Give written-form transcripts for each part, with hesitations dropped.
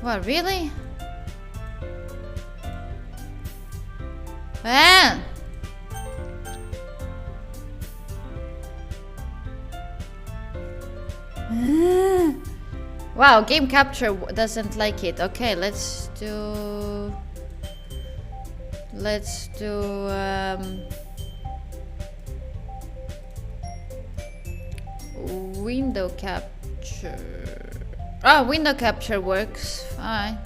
What, really? Ah! Wow, game capture doesn't like it. Okay, let's do window capture. Oh, window capture works fine.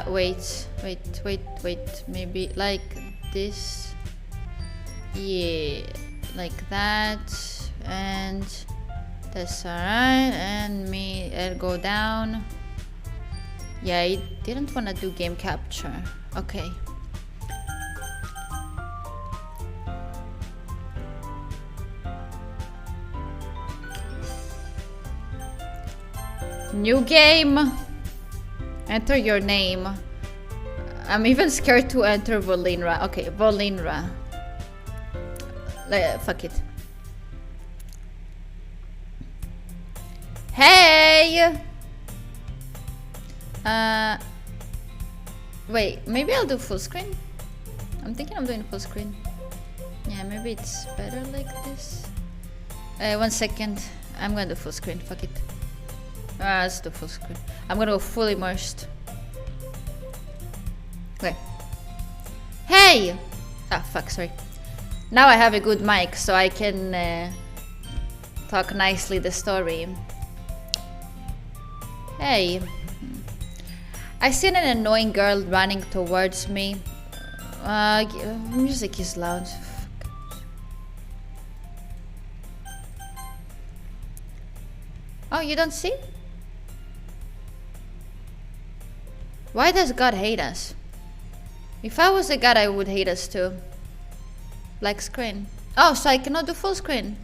Wait. Maybe like this. Yeah, like that. And that's alright. And I'll go down. Yeah, I didn't want to do game capture. Okay. New game. Enter your name. I'm even scared to enter Volinra. Okay, Volinra. Fuck it. Hey! Wait, maybe I'll do full screen? I'm thinking I'm doing full screen. Yeah, maybe it's better like this. 1 second. I'm gonna do full screen. Fuck it. Let's do full screen. I'm gonna go full immersed. Okay. Hey! Ah, fuck, sorry. Now I have a good mic, so I can talk nicely the story. Hey. I seen an annoying girl running towards me. Music is loud. Oh, you don't see? Why does God hate us? If I was a god, I would hate us too. Black screen. Oh, so I cannot do full screen.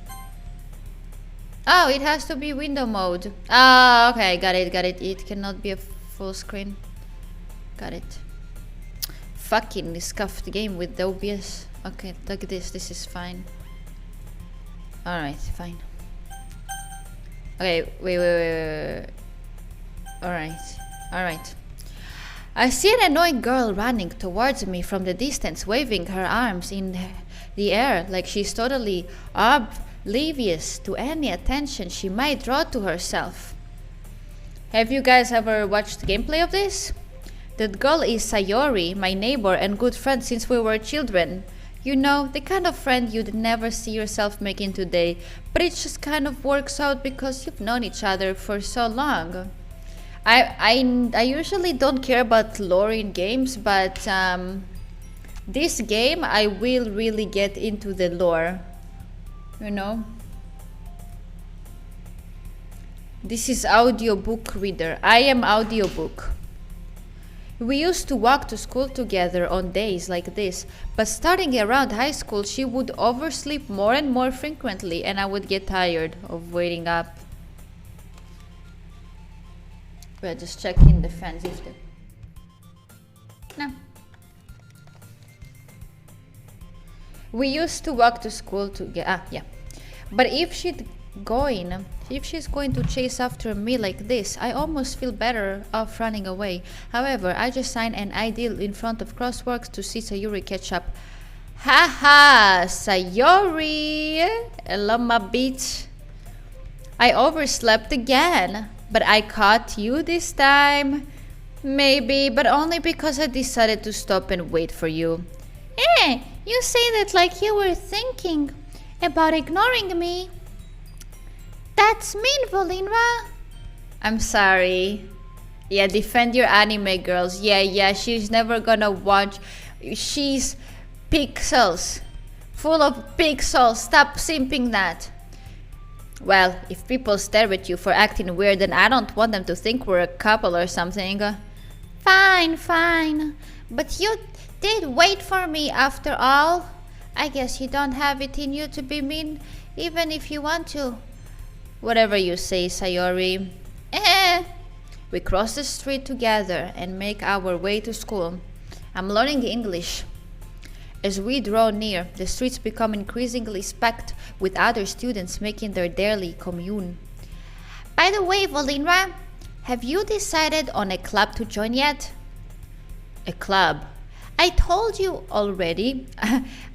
Oh, it has to be window mode. Ah, okay, got it. It cannot be a full screen. Got it. Fucking scuffed game with the OBS. Okay, look at this. This is fine. Alright, fine. Okay, wait. Alright. I see an annoying girl running towards me from the distance, waving her arms in the air like she's totally oblivious to any attention she might draw to herself. Have you guys ever watched gameplay of this? That girl is Sayori, my neighbor and good friend since we were children. You know, the kind of friend you'd never see yourself making today, but it just kind of works out because you've known each other for so long. I usually don't care about lore in games, but this game I will really get into the lore. You know? This is audiobook reader. I am audiobook. We used to walk to school together on days like this, but starting around high school she would oversleep more and more frequently and I would get tired of waiting up. We're just checking the fans if they... No. We used to walk to school together. Yeah. But if she's going to chase after me like this, I almost feel better off running away. However, I just signed an ideal in front of Crossworks to see Sayori catch up. Haha, Sayori! Hello, my bitch. I overslept again, but I caught you this time. Maybe, but only because I decided to stop and wait for you. You say that like you were thinking about ignoring me. That's mean, Volinra. I'm sorry. Yeah, defend your anime girls. Yeah, she's never gonna watch. She's pixels. Full of pixels. Stop simping that. Well, if people stare at you for acting weird, then I don't want them to think we're a couple or something. Fine. But you did wait for me after all. I guess you don't have it in you to be mean, even if you want to. Whatever you say, Sayori. We cross the street together and make our way to school. I'm learning English. As we draw near, the streets become increasingly packed with other students making their daily commune. By the way, Volinra, Have you decided on a club to join yet? A club? I told you already.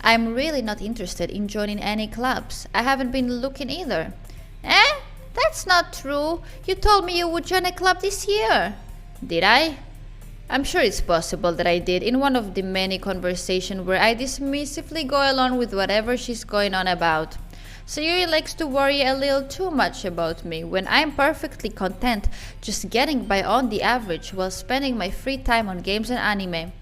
I'm really not interested in joining any clubs. I haven't been looking either. Eh? That's not true. You told me you would join a club this year. Did I? I'm sure it's possible that I did in one of the many conversations where I dismissively go along with whatever she's going on about. Sayuri likes to worry a little too much about me when I'm perfectly content just getting by on the average while spending my free time on games and anime.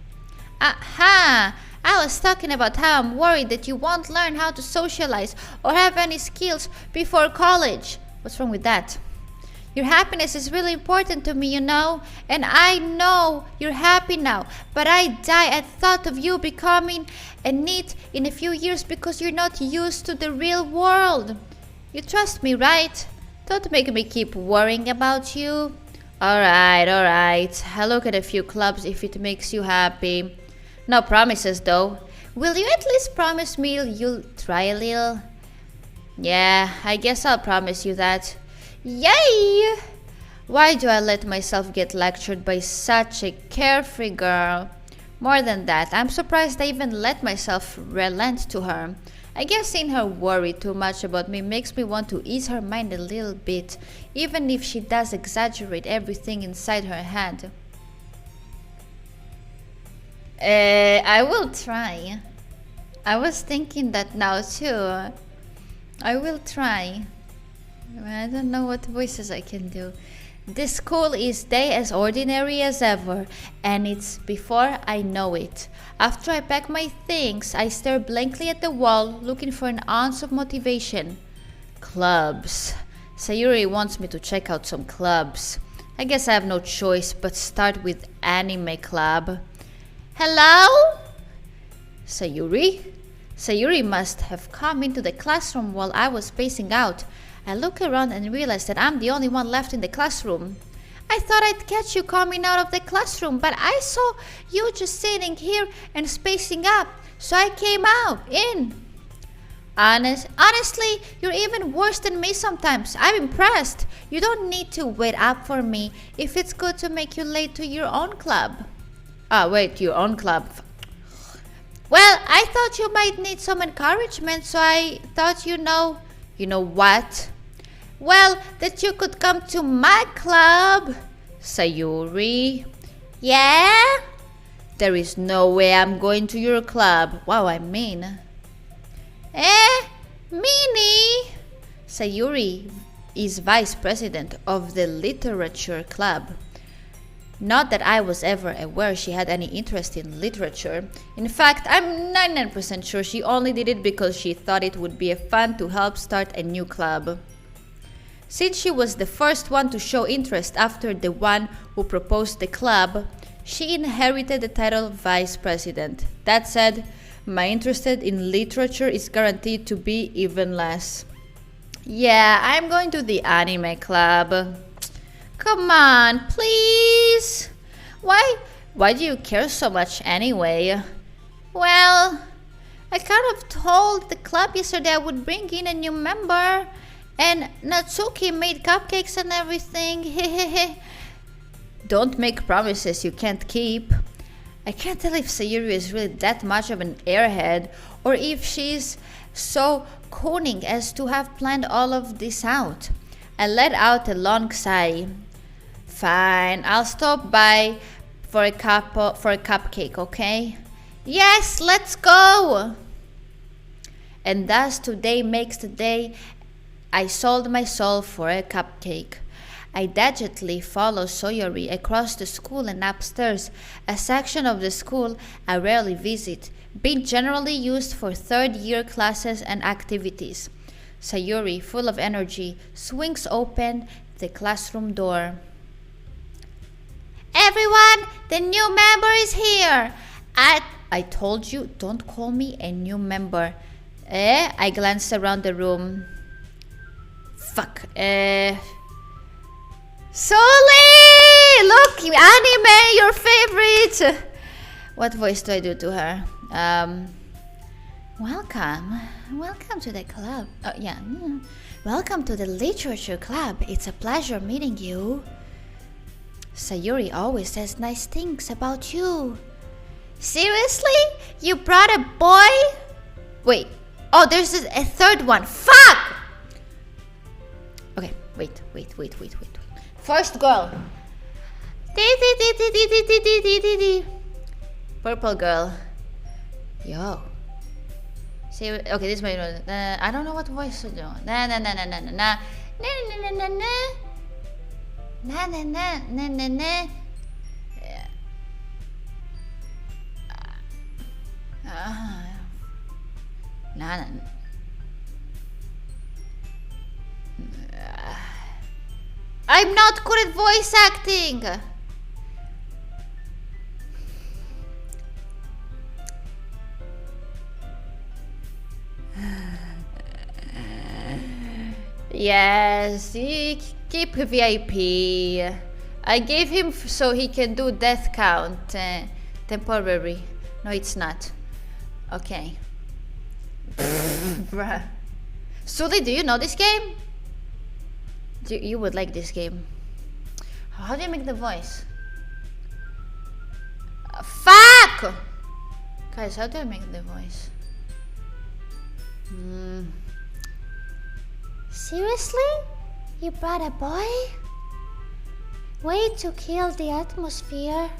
Aha! I was talking about how I'm worried that you won't learn how to socialize or have any skills before college. What's wrong with that? Your happiness is really important to me, you know, and I know you're happy now, but I die at thought of you becoming a NEET in a few years because you're not used to the real world. You trust me, right? Don't make me keep worrying about you. Alright. I'll look at a few clubs if it makes you happy. No promises, though. Will you at least promise me you'll try a little? Yeah, I guess I'll promise you that. Yay! Why do I let myself get lectured by such a carefree girl? More than that, I'm surprised I even let myself relent to her. I guess seeing her worry too much about me makes me want to ease her mind a little bit, even if she does exaggerate everything inside her head. I will try. I was thinking that now too. I will try. I don't know what voices I can do. This school is day as ordinary as ever, and it's before I know it. After I pack my things, I stare blankly at the wall, looking for an ounce of motivation. Clubs. Sayuri wants me to check out some clubs. I guess I have no choice but start with anime club. Hello? Sayuri? Sayuri must have come into the classroom while I was spacing out. I look around and realize that I'm the only one left in the classroom. I thought I'd catch you coming out of the classroom, but I saw you just sitting here and spacing up, so I came in. Honestly, you're even worse than me sometimes. I'm impressed. You don't need to wait up for me if it's good to make you late to your own club. Wait, your own club. Well, I thought you might need some encouragement, so I thought you know what? Well, that you could come to my club. Sayuri. Yeah? There is no way I'm going to your club. Wow, I mean. Meanie? Sayuri is vice president of the literature club. Not that I was ever aware she had any interest in literature. In fact, I'm 99% sure she only did it because she thought it would be fun to help start a new club. Since she was the first one to show interest after the one who proposed the club, she inherited the title vice president. That said, my interest in literature is guaranteed to be even less. Yeah, I'm going to the anime club. Come on, please. Why do you care so much anyway? Well, I kind of told the club yesterday I would bring in a new member, and Natsuki made cupcakes and everything. Don't make promises you can't keep. I can't tell if Sayuri is really that much of an airhead, or if she's so cunning as to have planned all of this out. I let out a long sigh. Fine, I'll stop by for a cupcake, okay? Yes, let's go! And thus today makes the day I sold my soul for a cupcake. I dejectedly follow Sayuri across the school and upstairs, a section of the school I rarely visit, being generally used for third-year classes and activities. Sayuri, full of energy, swings open the classroom door. Everyone, the new member is here. I told you, don't call me a new member. I glanced around the room. Fuck. Sully! Look, anime, your favorite! What voice do I do to her? Welcome to the club. Oh, yeah. Welcome to the literature club. It's a pleasure meeting you. Sayuri always says nice things about you. Seriously? You brought a boy? Wait. Oh, there's a third one. Fuck! Okay, wait. First girl. Purple girl. Yo. See, okay, this might. I don't know what voice to do. Na na na na na na na na na na na na na na na na na. Na. I'm not good at voice acting. Yes, he keep VIP. I gave him so he can do death count. Temporary. No, it's not. Okay. Bruh. Sully, do you know this game? You would like this game. How do you make the voice? Fuck! Guys, how do I make the voice? Seriously? You brought a boy? Way to kill the atmosphere.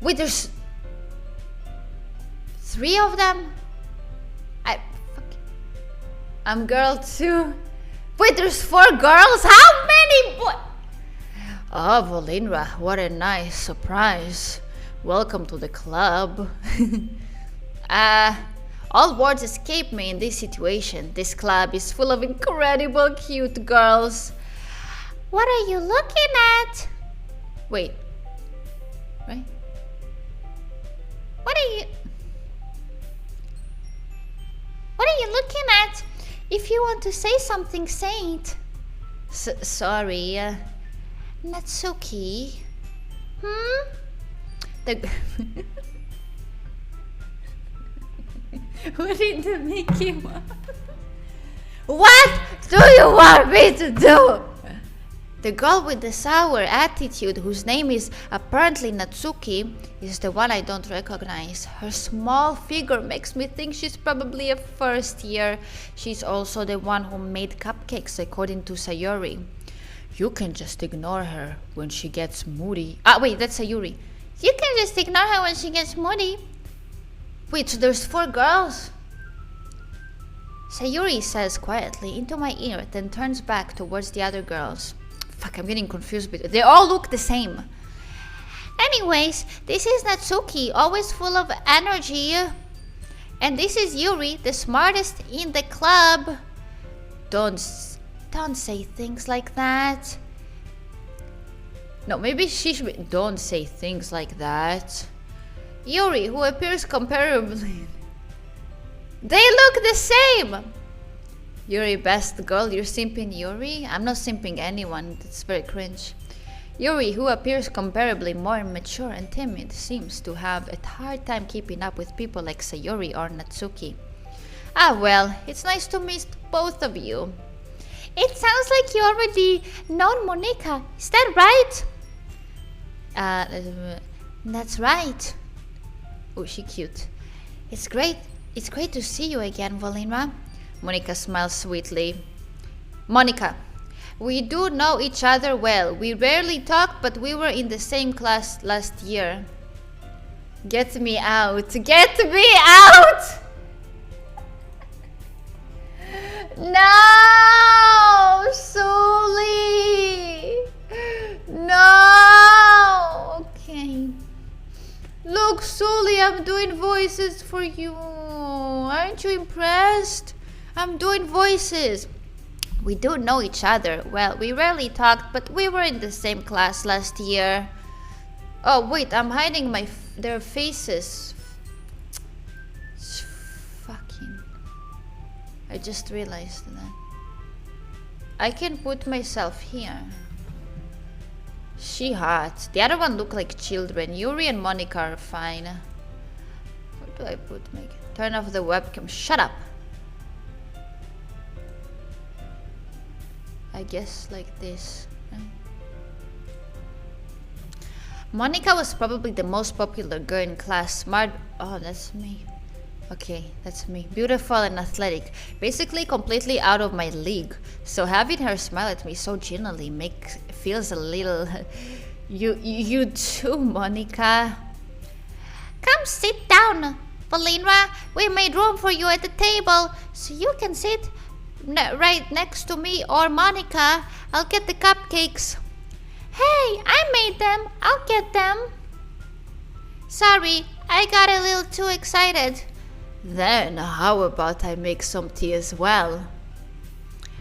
Wait, there's 3 of them? I'm girl too. Wait, there's 4 girls? How many boys? Oh, Volinra, what a nice surprise. Welcome to the club. All words escape me in this situation. This club is full of incredible cute girls. What are you looking at? Wait. Right? What are you looking at? If you want to say something, say it. Sorry. Natsuki. What did the Mickey Mouse? What do you want me to do? The girl with the sour attitude, whose name is apparently Natsuki, is the one I don't recognize. Her small figure makes me think she's probably a first year. She's also the one who made cupcakes, according to Sayuri. You can just ignore her when she gets moody. Ah, wait, that's Sayuri. You can just ignore her when she gets moody. Wait, so there's 4 girls? Sayuri says quietly into my ear, then turns back towards the other girls. Fuck, I'm getting confused. They all look the same. Anyways, this is Natsuki, always full of energy. And this is Yuri, the smartest in the club. Don't say things like that. No, maybe she should be. Don't say things like that. Yuri, who appears comparably. They look the same. Yuri, best girl, you're simping Yuri? I'm not simping anyone, that's very cringe. Yuri, who appears comparably more mature and timid, seems to have a hard time keeping up with people like Sayuri or Natsuki. Ah well, it's nice to meet both of you. It sounds like you already know Monica, is that right? That's right. Oh, she's cute. It's great to see you again, Volinra. Monica smiles sweetly. Monica, we do know each other well. We rarely talk, but we were in the same class last year. Get me out. Get me out! No! Sully! No! Okay. Look, Sully, I'm doing voices for you. Aren't you impressed? I'm doing voices. We do know each other. Well, we rarely talked, but we were in the same class last year. Oh, wait, I'm hiding their faces. Fucking. I just realized that. I can put myself here. She hot. The other one look like children. Yuri and Monica are fine. Where do I put my... Turn off the webcam. Shut up. I guess like this. Right? Monica was probably the most popular girl in class. Smart. Oh, that's me. Okay, that's me. Beautiful and athletic. Basically completely out of my league. So having her smile at me so genuinely feels a little... You too, Monica. Come sit down, Volinra. We made room for you at the table, so you can sit right next to me or Monica. I'll get the cupcakes. Hey, I made them. I'll get them. Sorry, I got a little too excited. Then how about I make some tea as well?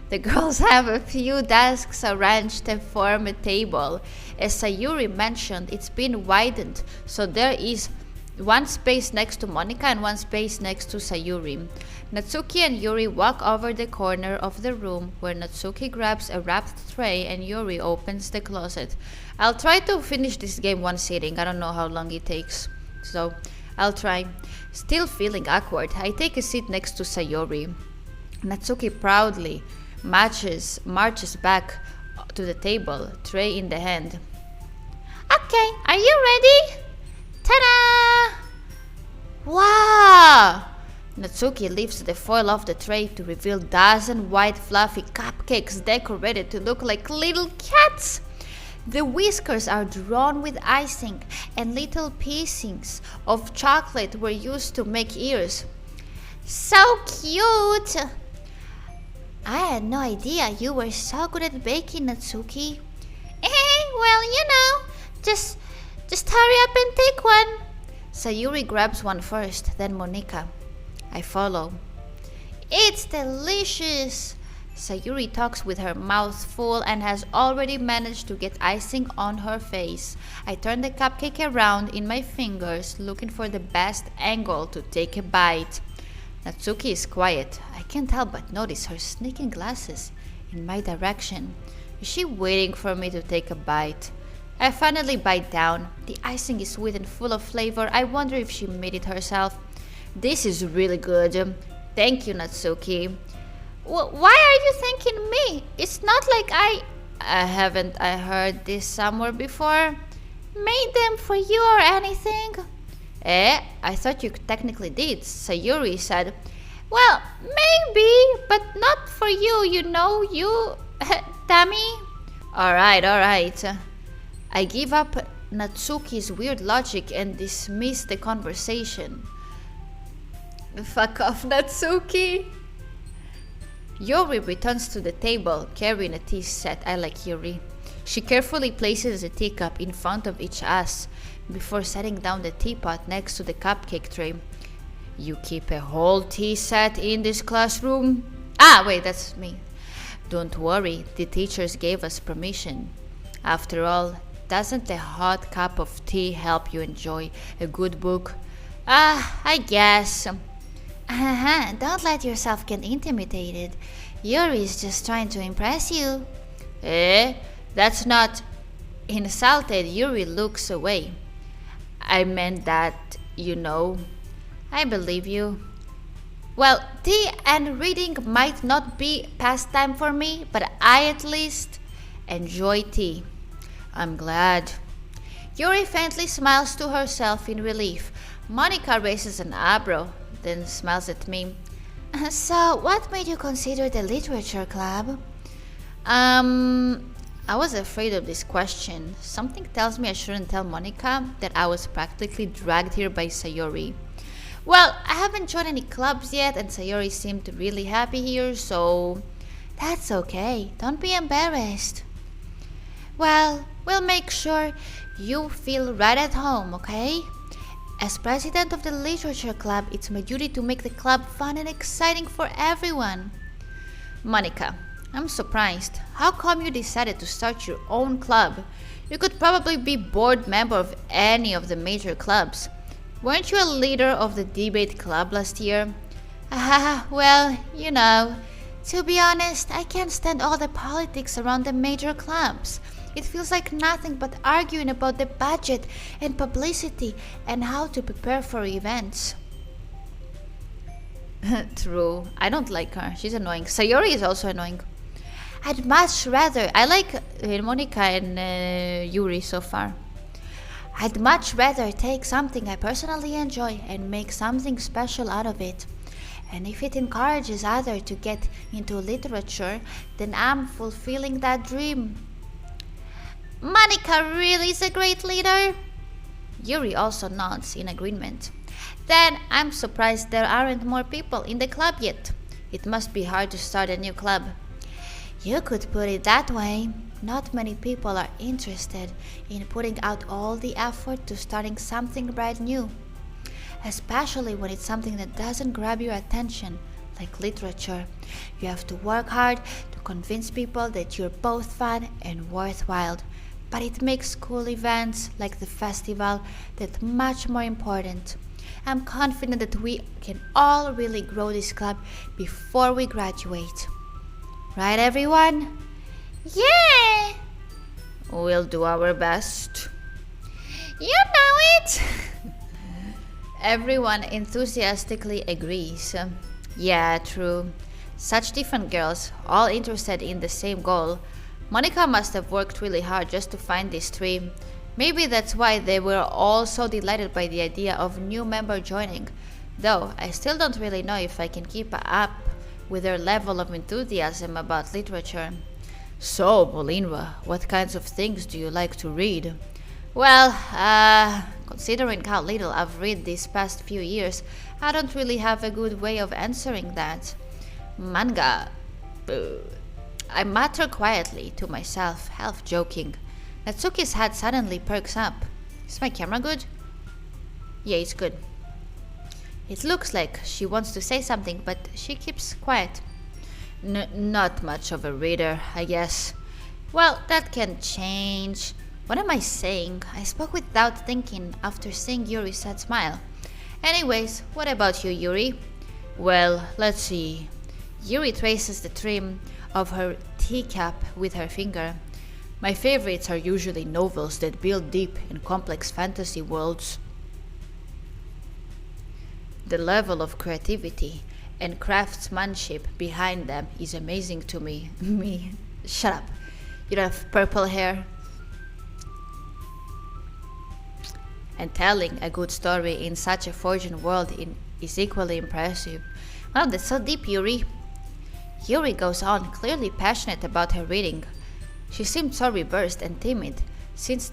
The girls have a few desks arranged to form a table. As Sayuri mentioned, it's been widened, so there is one space next to Monica and one space next to Sayuri. Natsuki and Yuri walk over the corner of the room where Natsuki grabs a wrapped tray and Yuri opens the closet. I'll try to finish this game one sitting. I don't know how long it takes, so I'll try. Still feeling awkward, I take a seat next to Sayuri. Natsuki proudly marches back to the table, tray in the hand. Okay, are you ready? Ta-da! Wow! Natsuki lifts the foil off the tray to reveal dozen white fluffy cupcakes decorated to look like little cats. The whiskers are drawn with icing and little piecings of chocolate were used to make ears. So cute! I had no idea you were so good at baking, Natsuki. Well, just hurry up and take one. Sayuri grabs one first, then Monica. I follow. It's delicious. Sayuri talks with her mouth full and has already managed to get icing on her face. I turn the cupcake around in my fingers, looking for the best angle to take a bite. Natsuki is quiet. I can't help but notice her sneaking glasses in my direction. Is she waiting for me to take a bite? I finally bite down. The icing is sweet and full of flavor. I wonder if she made it herself. This is really good. Thank you, Natsuki. Why are you thanking me? It's not like I heard this somewhere before. Made them for you or anything? I thought you technically did, Sayuri said. Well, maybe, but not for you, you dummy. Alright. I give up Natsuki's weird logic and dismiss the conversation. Fuck off, Natsuki. Yuri returns to the table, carrying a tea set. I like Yuri. She carefully places a teacup in front of each us before setting down the teapot next to the cupcake tray. You keep a whole tea set in this classroom? Wait, that's me. Don't worry, the teachers gave us permission. After all, doesn't a hot cup of tea help you enjoy a good book? I guess. Don't let yourself get intimidated. Yuri is just trying to impress you. That's not... Insulted, Yuri looks away. I meant that, I believe you. Well, tea and reading might not be pastime for me, but I at least enjoy tea. I'm glad. Yuri faintly smiles to herself in relief. Monica raises an eyebrow, then smiles at me. So, what made you consider the literature club? I was afraid of this question. Something tells me I shouldn't tell Monica that I was practically dragged here by Sayuri. Well, I haven't joined any clubs yet and Sayuri seemed really happy here, so... That's okay. Don't be embarrassed. Well, we'll make sure you feel right at home, okay? As president of the literature club, it's my duty to make the club fun and exciting for everyone. Monica, I'm surprised. How come you decided to start your own club? You could probably be board member of any of the major clubs. Weren't you a leader of the debate club last year? Well, to be honest, I can't stand all the politics around the major clubs. It feels like nothing but arguing about the budget and publicity and how to prepare for events. True. I don't like her. She's annoying. Sayori is also annoying. I'd much rather... I like Monica and Yuri so far. I'd much rather take something I personally enjoy and make something special out of it. And if it encourages others to get into literature, then I'm fulfilling that dream. Monica really is a great leader. Yuri also nods in agreement. Then I'm surprised there aren't more people in the club yet. It must be hard to start a new club. You could put it that way. Not many people are interested in putting out all the effort to starting something brand new. Especially when it's something that doesn't grab your attention, like literature. You have to work hard to convince people that you're both fun and worthwhile. But it makes school events like the festival that much more important. I'm confident that we can all really grow this club before we graduate. Right, everyone? Yeah! We'll do our best. You know it! Everyone enthusiastically agrees. Yeah, true. Such different girls, all interested in the same goal. Monica must have worked really hard just to find these three. Maybe that's why they were all so delighted by the idea of new member joining. Though, I still don't really know if I can keep up with their level of enthusiasm about literature. So, Volinra, what kinds of things do you like to read? Well, considering how little I've read these past few years, I don't really have a good way of answering that. Manga. I mutter quietly to myself, half joking. Natsuki's head suddenly perks up. Is my camera good? Yeah, it's good. It looks like she wants to say something, but she keeps quiet. Not much of a reader, I guess. Well, that can change. What am I saying? I spoke without thinking after seeing Yuri's sad smile. Anyways, what about you, Yuri? Well, let's see. Yuri traces the trim of her teacup with her finger. My favorites are usually novels that build deep and complex fantasy worlds. The level of creativity and craftsmanship behind them is amazing to me. Shut up. You don't have purple hair. And telling a good story in such a forging world is equally impressive. Wow, that's so deep, Yuri. Yuri goes on, clearly passionate about her reading. She seemed so reversed and timid.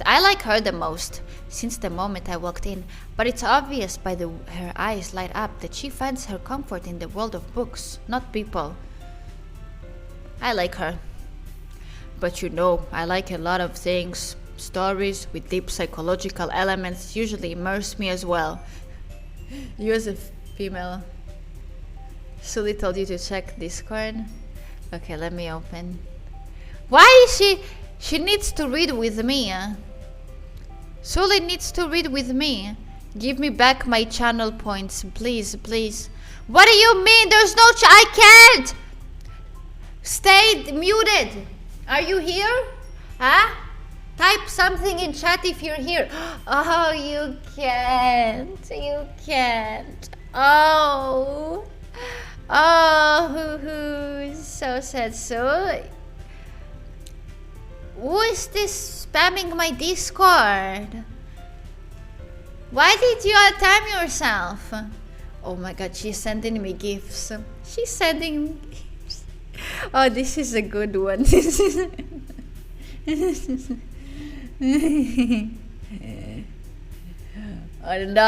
I like her the most, since the moment I walked in, but it's obvious by her eyes light up that she finds her comfort in the world of books, not people. I like her. But you know, I like a lot of things. Stories with deep psychological elements usually immerse me as well. You as a female. Sully told you to check Discord? Okay, let me open. Why is she needs to read with me? Sully needs to read with me. Give me back my channel points, please, please. What do you mean? There's no I can't! Stay muted. Are you here? Huh? Type something in chat if you're here. Oh, you can't. You can't. Oh. Oh, hoo-hoo. So sad. So, who is this spamming my Discord? Why did you time yourself? Oh my god, she's sending me gifts. She's sending me gifts. Oh, this is a good one. This is... Oh, no,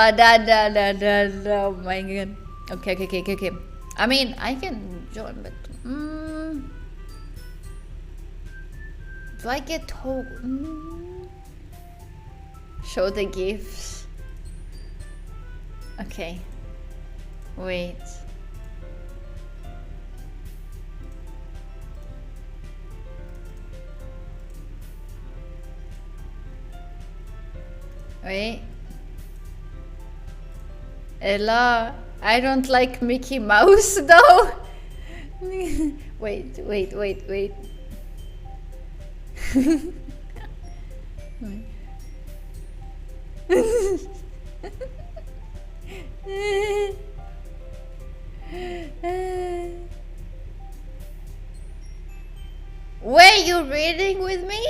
my god. Okay. I mean, I can join, but do I get show the gifts? Okay. Wait. Wait. Ella, I don't like Mickey Mouse though. Wait. Were you reading with me?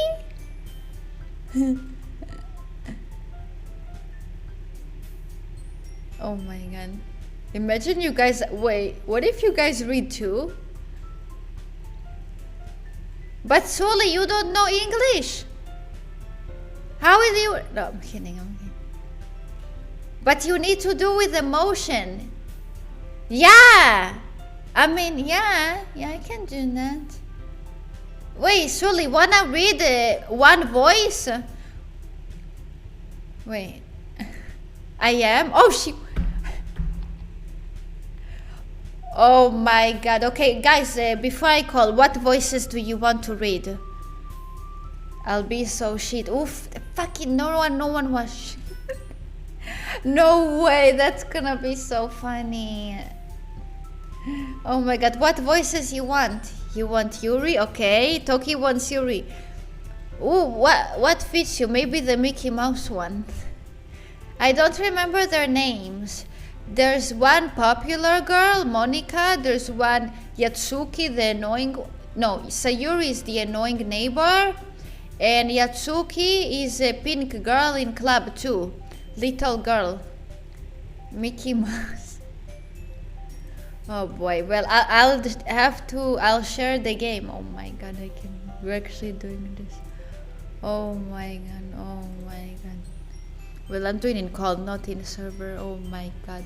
Oh my god. Imagine you guys. Wait, what if you guys read too? But Sully, you don't know English. How is you? No, I'm kidding. But you need to do with emotion. Yeah. I mean, yeah, I can do that. Wait, Sully, wanna read one voice? Wait. I am? Oh, she... Oh my god. Okay, guys, before I call, what voices do you want to read? I'll be so shit. Oof, fucking no one was... No way, that's gonna be so funny. Oh my god, what voices you want? You want Yuri? Okay, Toki wants Yuri. Ooh, what fits you? Maybe the Mickey Mouse one. I don't remember their names. There's one popular girl, Monica. There's one Yatsuki, the annoying... No, Sayuri is the annoying neighbor. And Yatsuki is a pink girl in club too. Little girl. Mickey Mouse. Oh boy. Well, I'll share the game. Oh my god, we're actually doing this. Oh my god. Well, I'm doing in call, not in server. Oh my god.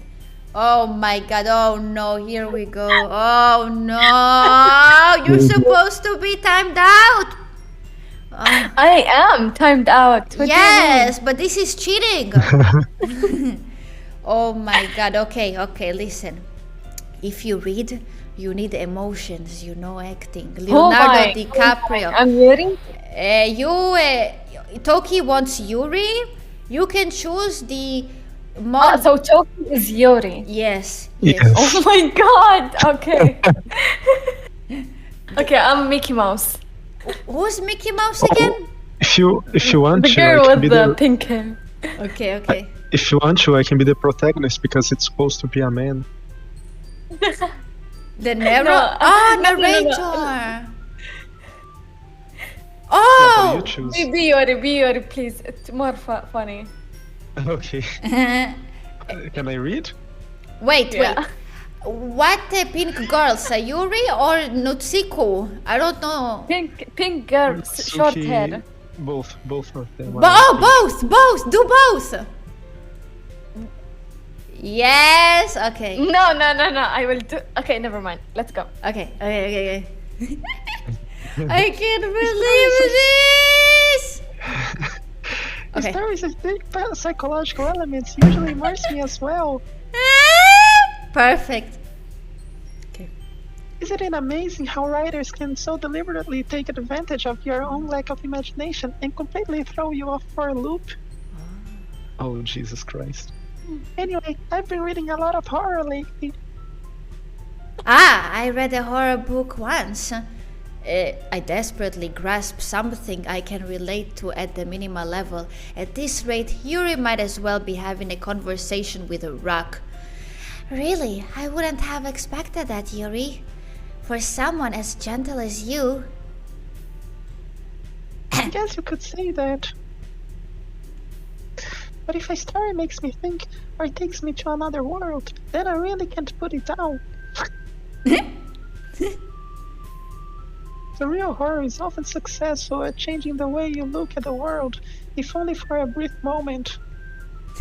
Oh no, here we go. Oh no, you're supposed to be timed out. I am timed out. What yes, but this is cheating. Oh my god. Okay, listen. If you read, you need emotions, acting. Leonardo DiCaprio. I'm Yuri. Toki wants Yuri. You can choose the so Toki is Yuri. Yes. Oh my god. Okay. Okay, I'm Mickey Mouse. Who's Mickey Mouse again? If you want the to, girl I can with be the pink hair. Okay. If you want to, I can be the protagonist because it's supposed to be a man. The narrator. No. Oh! Yeah, you choose. Be Yuri, please. It's more funny. Okay. Can I read? Wait. What pink girl, Sayuri or Nutsuko? I don't know. Pink girl, short hair. Both of them. Both. Do both. Yes. Okay. No. I will do. Okay, never mind. Let's go. Okay. I can't believe this. The stories with big psychological elements usually immerse me as well. Perfect. Okay. Isn't it amazing how writers can so deliberately take advantage of your own lack of imagination and completely throw you off for a loop? Oh, Jesus Christ. Anyway, I've been reading a lot of horror lately. I read a horror book once. I desperately grasped something I can relate to at the minimal level. At this rate, Yuri might as well be having a conversation with a rock. Really, I wouldn't have expected that, Yuri. For someone as gentle as you. I guess you could say that. But if a story makes me think or takes me to another world, then I really can't put it down. The real horror is often successful at changing the way you look at the world, if only for a brief moment.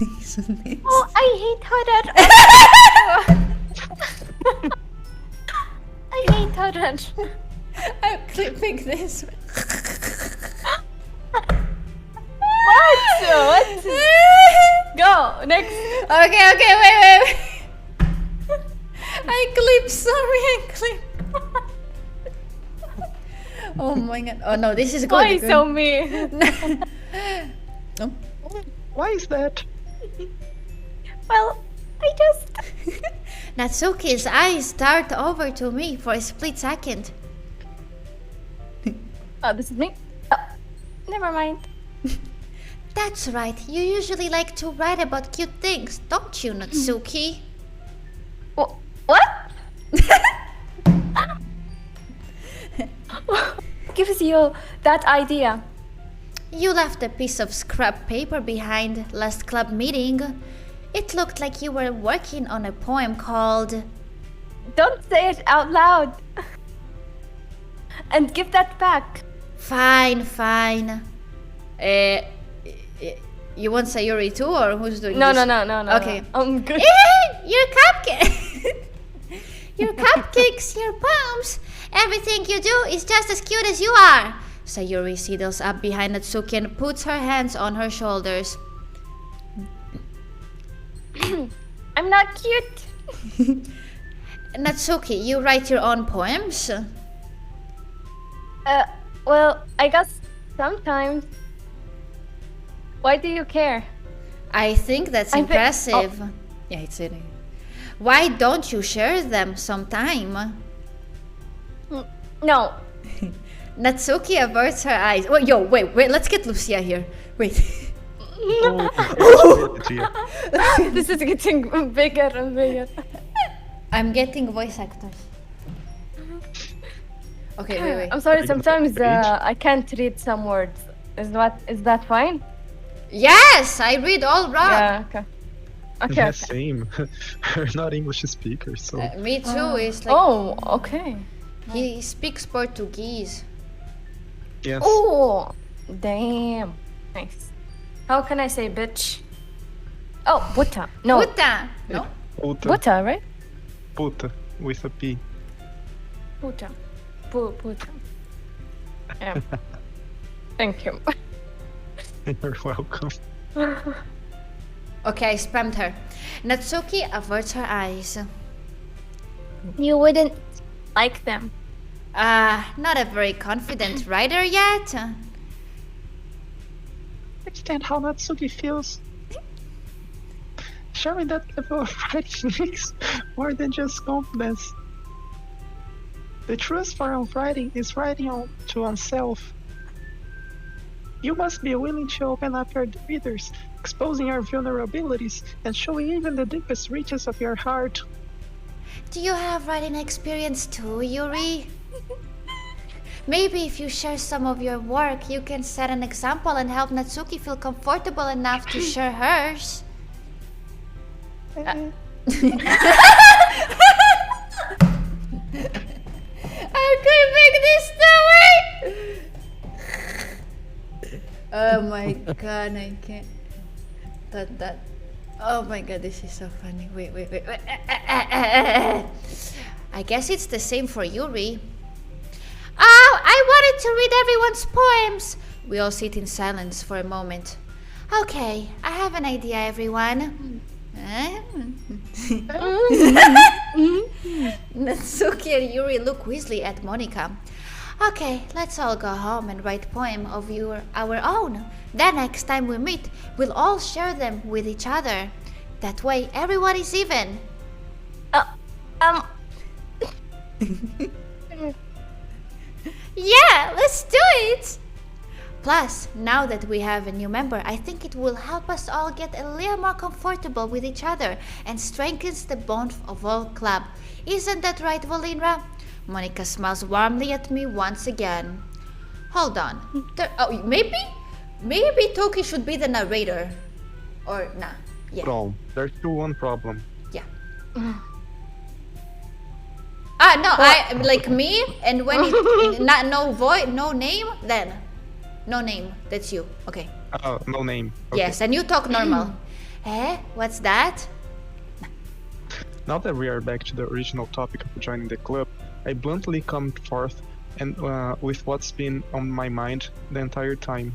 Oh, I hate horror. I hate horror. I'm clipping this. What? Go, next. Okay, wait. I clip. Oh my god. Oh no, this is good. Why so mean? Oh. Why is that? Well, I just... Natsuki's eyes start over to me for a split second. Oh, this is me? Oh, never mind. That's right. You usually like to write about cute things, don't you, Natsuki? What? Gives you that idea? You left a piece of scrap paper behind last club meeting. It looked like you were working on a poem called... Don't say it out loud. And give that back. Fine, fine. You want Sayuri too, or who's doing No, this? no. Okay. I'm good. Your cupcake. Your cupcakes, your poems. Everything you do is just as cute as you are. Sayuri sidles up behind Natsuki and puts her hands on her shoulders. I'm not cute. Natsuki, you write your own poems? Well, I guess sometimes. Why do you care? I think that's impressive. Yeah, it's it. Why don't you share them sometime? No. Natsuki averts her eyes. Oh, wait, let's get Lucia here. Wait. This is getting bigger and bigger. I'm getting voice actors. Okay, wait. I'm sorry, sometimes I can't read some words. Is that fine? Yes, I read all wrong. Yeah, okay. Yeah, same. We're not English speakers, so... Me too, it's like... Oh, okay. He speaks Portuguese. Yes. Oh, damn. Nice. How can I say bitch? Oh, puta. No. Puta. No? Puta. Puta, right? Puta, with a P. Puta. Puta. Yeah. Thank you. You're welcome. Okay, I spammed her. Natsuki averts her eyes. You wouldn't like them. Not a very confident writer yet. Understand how Natsuki feels. Sharing that level of writing makes more than just confidence. The truest form of writing is writing to oneself. You must be willing to open up your readers, exposing your vulnerabilities and showing even the deepest reaches of your heart. Do you have writing experience too, Yuri? Maybe if you share some of your work, you can set an example and help Natsuki feel comfortable enough to share hers. I could make this story! Oh my god, I can't. That. Oh my god, this is so funny. Wait. I guess it's the same for Yuri. Oh, I wanted to read everyone's poems. We all sit in silence for a moment. Okay, I have an idea, everyone. Natsuki and Yuri look quizzly at Monika. Okay, let's all go home and write poem of our own. Then next time we meet, we'll all share them with each other. That way, everyone is even. Yeah, let's do it! Plus, now that we have a new member, I think it will help us all get a little more comfortable with each other and strengthens the bond of our club. Isn't that right, Volinra? Monika smiles warmly at me once again. Hold on. Maybe Doki should be the narrator. Or nah. Yeah. Wrong. There's still one problem. Yeah. I like me, and when it no name, then no name. That's you. Okay. Oh, no name. Okay. Yes, and you talk normal. What's that? Now that we are back to the original topic of joining the club, I bluntly come forth and with what's been on my mind the entire time.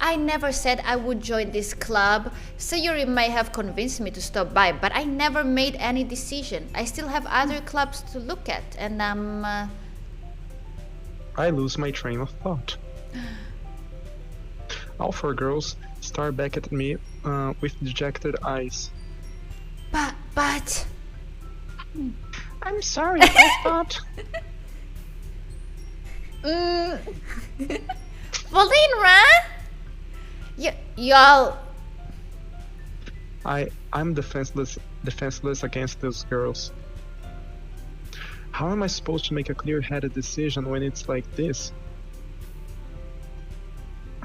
I never said I would join this club. Sayuri may have convinced me to stop by, but I never made any decision. I still have other clubs to look at, and I lose my train of thought. All four girls stare back at me with dejected eyes. But... I'm sorry, I thought... Volinra? Y'all... I'm defenseless against those girls. How am I supposed to make a clear-headed decision when it's like this?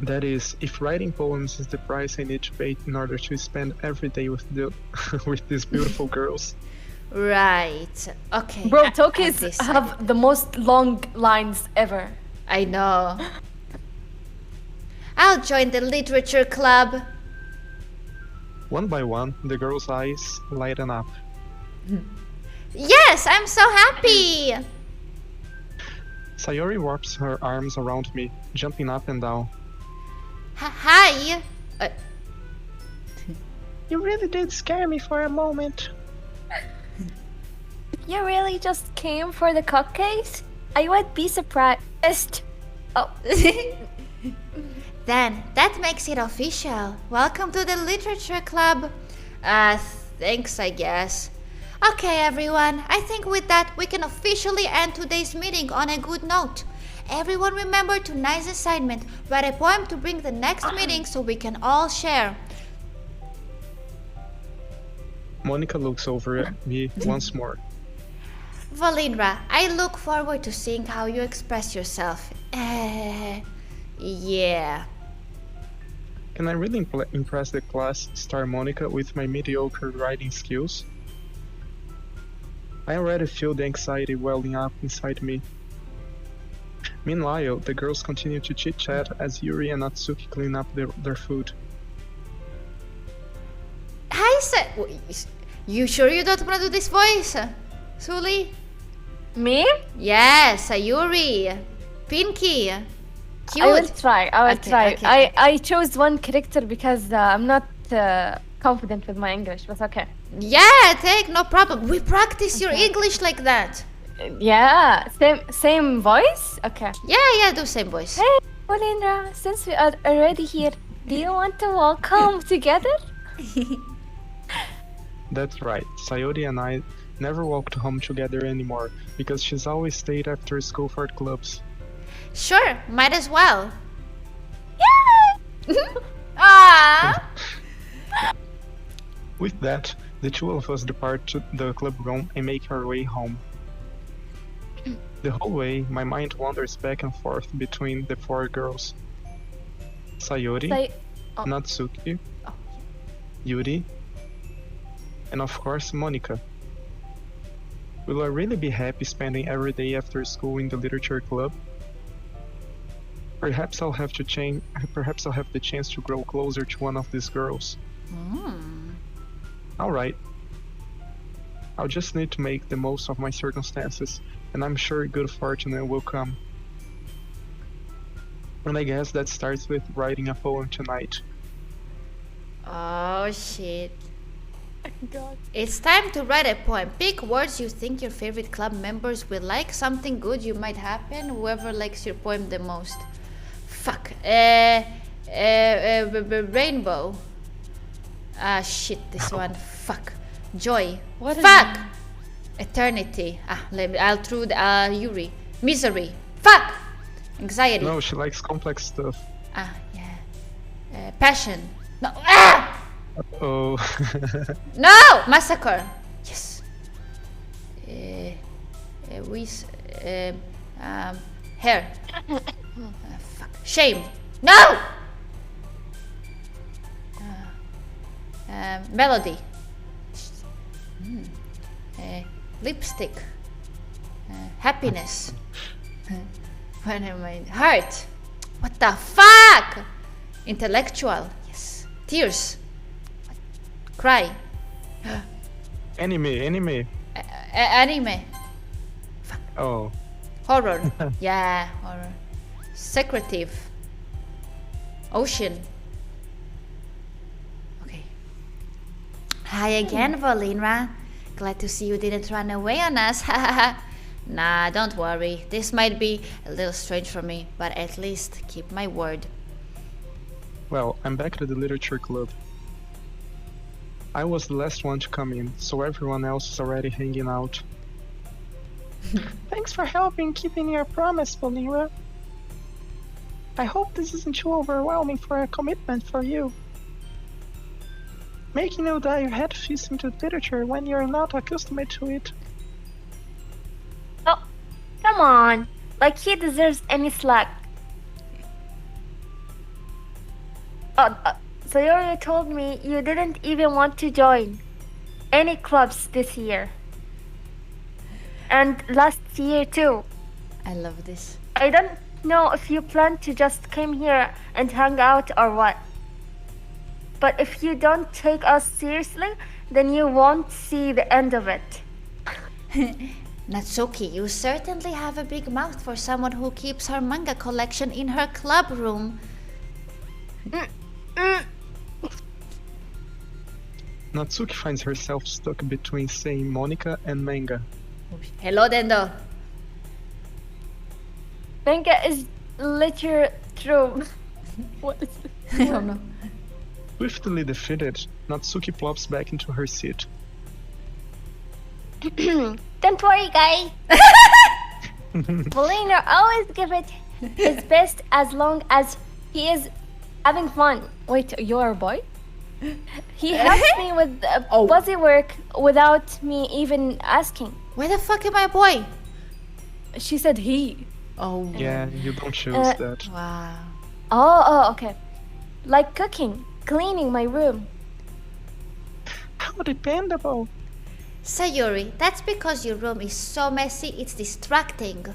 That is, if writing poems is the price I need to pay in order to spend every day with with these beautiful girls. Right. Okay. Bro, I've Tokis decided. have the most long lines ever. I know. I'll join the literature club. One by one, the girls' eyes lighten up. Yes, I'm so happy. Sayori wraps her arms around me, jumping up and down. Hi. You really did scare me for a moment. You really just came for the cupcakes? I would be surprised. Oh. Then that makes it official. Welcome to the literature club. Thanks, I guess. Okay, everyone. I think with that we can officially end today's meeting on a good note. Everyone remember tonight's assignment. Write a poem to bring the next meeting so we can all share. Monica looks over at me once more. Volinra, I look forward to seeing how you express yourself. Yeah. Can I really impress the class star Monica with my mediocre writing skills? I already feel the anxiety welling up inside me. Meanwhile, the girls continue to chit-chat as Yuri and Natsuki clean up their food. Hi, you sure you don't want to do this voice? Suli? Me? Yes, Sayuri. Pinky. Cute. I will try. Okay. I chose one character because I'm not confident with my English, but okay. Yeah, take no problem. We practice your English like that. Yeah, same voice? Okay. Yeah, do same voice. Hey, Volinra, since we are already here, do you want to walk home together? That's right, Sayori and I never walked home together anymore because she's always stayed after school for clubs. Sure, might as well. Yay! Ah. With that, the two of us depart to the club room and make our way home. The whole way, my mind wanders back and forth between the four girls. Sayori, Natsuki, Yuri, and of course Monica. Will I really be happy spending every day after school in the literature club? Perhaps I'll have the chance to grow closer to one of these girls. Alright. I'll just need to make the most of my circumstances, and I'm sure good fortune will come. And I guess that starts with writing a poem tonight. Oh shit. God. It's time to write a poem. Pick words you think your favorite club members will like. Something good you might happen. Whoever likes your poem the most. Fuck. Rainbow. Ah shit, this one. Fuck. Joy. What is Fuck. Eternity. I'll throw Yuri. Misery. Fuck. Anxiety. No, she likes complex stuff. Yeah. Passion. No. Ah! Oh. No! Massacre. Yes. Hair. Fuck. Shame. No! Melody. Lipstick. Happiness. What am I? Heart. What the fuck? Intellectual. Yes. Tears. Cry. Anime. Anime. Fuck. Oh. Horror. Yeah, horror. Secretive. Ocean. Okay. Hi again, Volinra. Glad to see you didn't run away on us. Nah, don't worry. This might be a little strange for me, but at least keep my word. Well, I'm back at the literature club. I was the last one to come in, so everyone else is already hanging out. Thanks for helping keeping your promise, Volinra. I hope this isn't too overwhelming for a commitment for you. Making you dye your head fist into literature when you're not accustomed to it. Oh, come on. Like he deserves any slack. Sayori told me you didn't even want to join any clubs this year. And last year too. I love this. I don't know if you plan to just come here and hang out or what. But if you don't take us seriously, then you won't see the end of it. Natsuki, you certainly have a big mouth for someone who keeps her manga collection in her club room. Natsuki finds herself stuck between saying Monica and manga. Hello, Dendo. Manga is literature. What is it? I don't know. Swiftly defeated, Natsuki plops back into her seat. Don't worry, guys. Volinra always give it his best as long as he is having fun. Wait, you're a boy? He helps me with busy work without me even asking. Where the fuck am I, boy? She said he. Oh. Yeah, you don't choose that. Wow. Oh, okay. Like cooking, cleaning my room. How dependable. Sayuri, that's because your room is so messy it's distracting.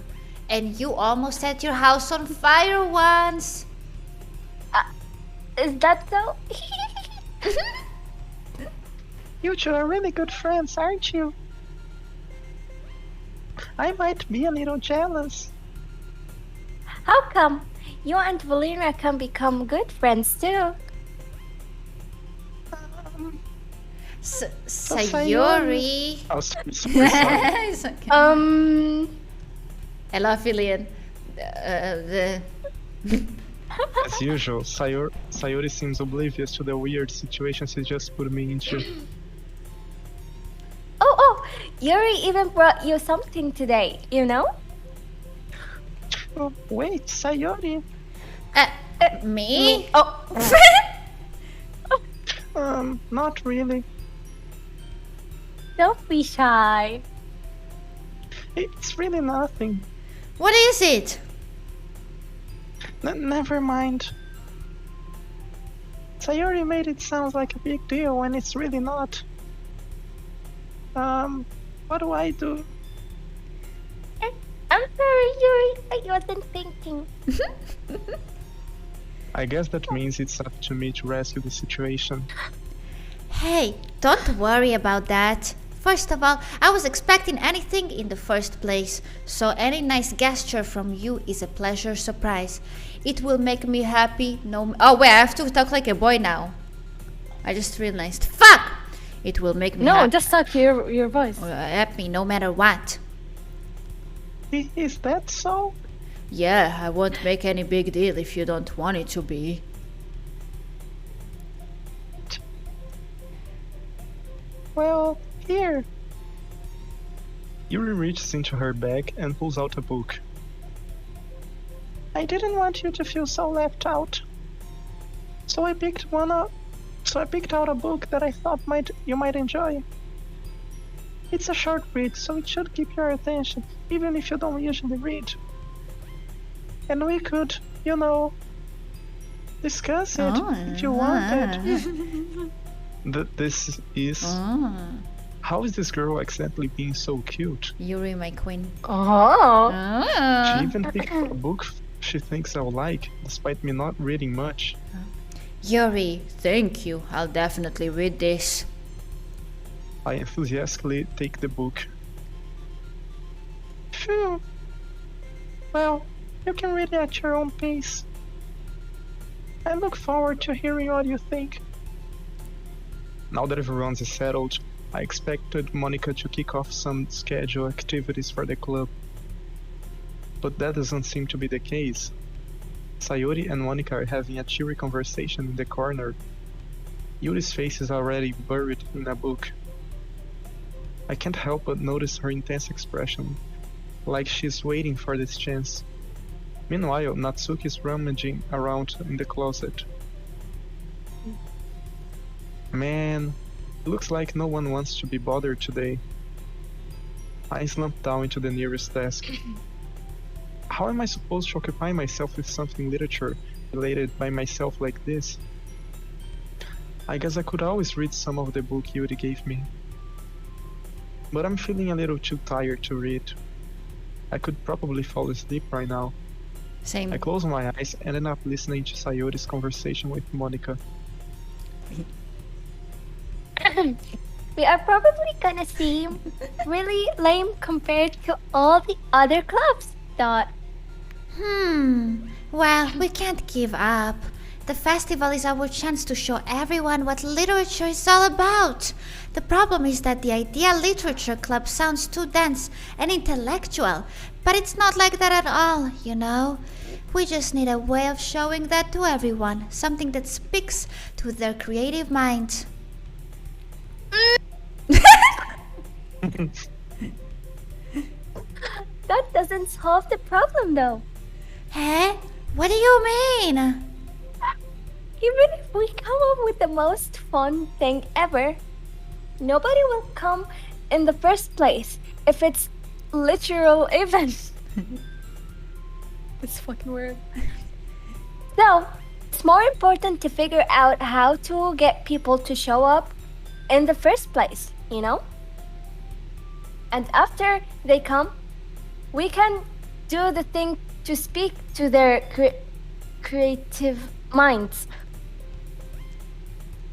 And you almost set your house on fire once. Is that so? You two are really good friends, aren't you? I might be a little jealous. How come you and Volinra can become good friends too? Sayuri. Oh, sorry. It's okay. Hello, Affiliate. As usual, Sayori seems oblivious to the weird situation she just put me into. Oh, Yuri even brought you something today, you know? Oh, wait, Sayori. Me? Oh. Not really. Don't be shy. It's really nothing. What is it? Never mind. Sayori made it sound like a big deal when it's really not. What do I do? I'm sorry, Yuri. I wasn't thinking. I guess that means it's up to me to rescue the situation. Hey, don't worry about that. First of all, I was expecting anything in the first place, so any nice gesture from you is a pleasure surprise. It will make me happy Oh wait, I have to talk like a boy now. I just realized. Fuck! It will make me No, happy. just talk your voice. Happy no matter what. Is that so? Yeah, I won't make any big deal if you don't want it to be. Well, here. Yuri reaches into her bag and pulls out a book. I didn't want you to feel so left out. So I picked out a book that I thought you might enjoy. It's a short read, so it should keep your attention, even if you don't usually read. And we could, discuss it if you wanted. This is... How is this girl accidentally being so cute? Yuri, my queen. Oh. She even picked a book she thinks I'll like, despite me not reading much. Yuri, thank you. I'll definitely read this. I enthusiastically take the book. Phew. Well, you can read it at your own pace. I look forward to hearing what you think. Now that everyone's settled, I expected Monica to kick off some scheduled activities for the club. But that doesn't seem to be the case. Sayori and Monica are having a cheery conversation in the corner. Yuri's face is already buried in a book. I can't help but notice her intense expression, like she's waiting for this chance. Meanwhile, Natsuki is rummaging around in the closet. Man, it looks like no one wants to be bothered today. I slump down into the nearest desk. How am I supposed to occupy myself with something literature related by myself like this? I guess I could always read some of the book Yuri gave me. But I'm feeling a little too tired to read. I could probably fall asleep right now. Same. I close my eyes and end up listening to Sayori's conversation with Monica. We are probably gonna seem really lame compared to all the other clubs, Dot. Well, we can't give up. The festival is our chance to show everyone what literature is all about. The problem is that the Idea Literature Club sounds too dense and intellectual, but it's not like that at all, you know? We just need a way of showing that to everyone, something that speaks to their creative mind. That doesn't solve the problem though. Huh? What do you mean? Even if we come up with the most fun thing ever, nobody will come in the first place if it's literal event. It's fucking weird. So, it's more important to figure out how to get people to show up in the first place, you know? And after they come, we can do the thing to speak to their creative minds.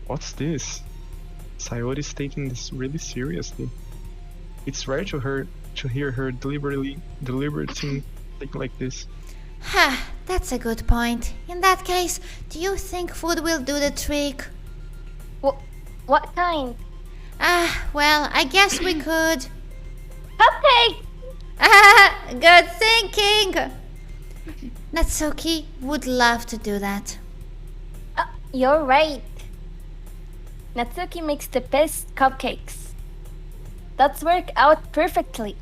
What's this? Sayori's taking this really seriously. It's rare to hear her deliberating thing like this. Ha, that's a good point. In that case, do you think food will do the trick? What kind? Well, I guess we could. Cupcake! Good thinking! Natsuki would love to do that. You're right. Natsuki makes the best cupcakes. That's worked out perfectly.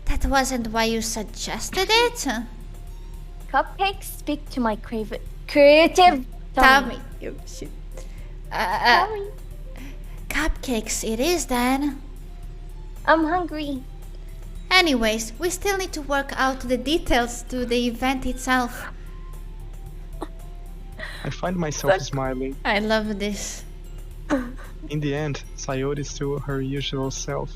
That wasn't why you suggested it? Cupcakes speak to my creative Tommy. You shit. Sorry. Cupcakes it is then. I'm hungry. Anyways, we still need to work out the details to the event itself. I find myself smiling. I love this. In the end, Sayori is still her usual self.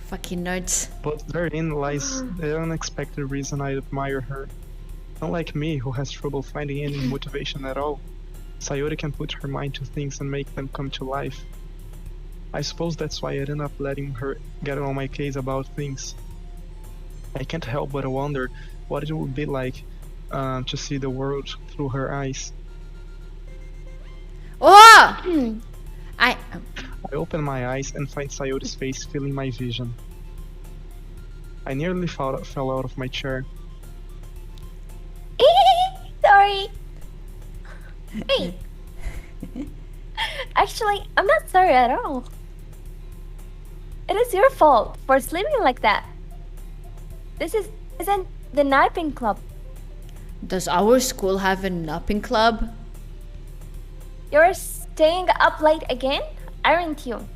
Fucking nerds. But therein lies the unexpected reason I admire her. Unlike me, who has trouble finding any motivation at all, Sayori can put her mind to things and make them come to life. I suppose that's why I ended up letting her get on my case about things. I can't help but wonder what it would be like to see the world through her eyes. Oh! I open my eyes and find Sayori's face filling my vision. I nearly fell out of my chair. Sorry. Hey. Actually, I'm not sorry at all. It is your fault for sleeping like that. This isn't the napping club. Does our school have a napping club? You're staying up late again, aren't you?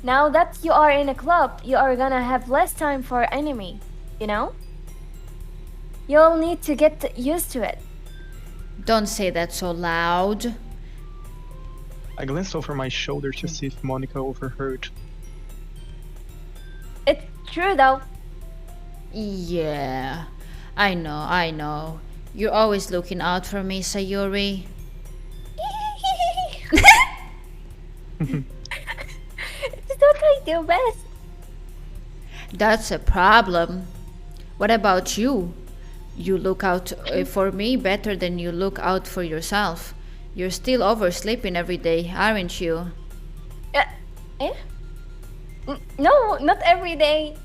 Now that you are in a club, you are gonna have less time for anime, you know? You'll need to get used to it. Don't say that so loud. I glanced over my shoulder to see if Monica overheard. It's true though. Yeah, I know. You're always looking out for me, Sayori. It's what I do best. That's a problem. What about you? You look out for me better than you look out for yourself. You're still oversleeping every day, aren't you? No, not every day.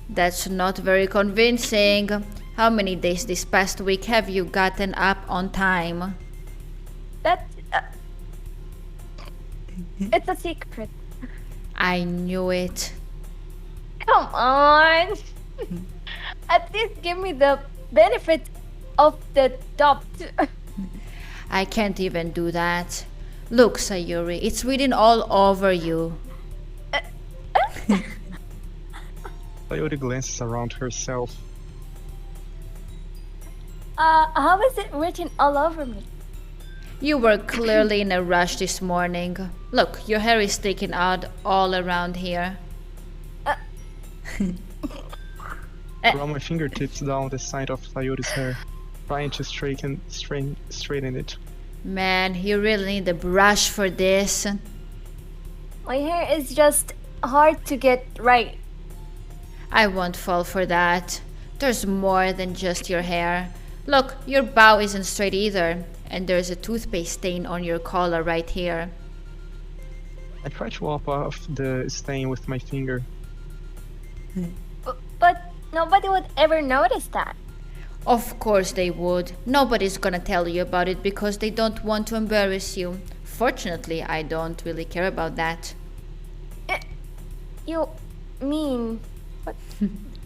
That's not very convincing. How many days this past week have you gotten up on time? That it's a secret. I knew it. Come on. At least give me the benefit of the doubt. I can't even do that. Look, Sayuri, it's written all over you. Sayori glances around herself. How is it written all over me? You were clearly in a rush this morning. Look, your hair is sticking out all around here. Run my fingertips down the side of Sayori's hair, trying to straighten it. Man, you really need a brush for this. My hair is just hard to get right. I won't fall for that. There's more than just your hair. Look, your bow isn't straight either, and there's a toothpaste stain on your collar right here. I try to wipe off the stain with my finger. But nobody would ever notice that. Of course they would. Nobody's gonna tell you about it because they don't want to embarrass you. Fortunately, I don't really care about that. You mean... What?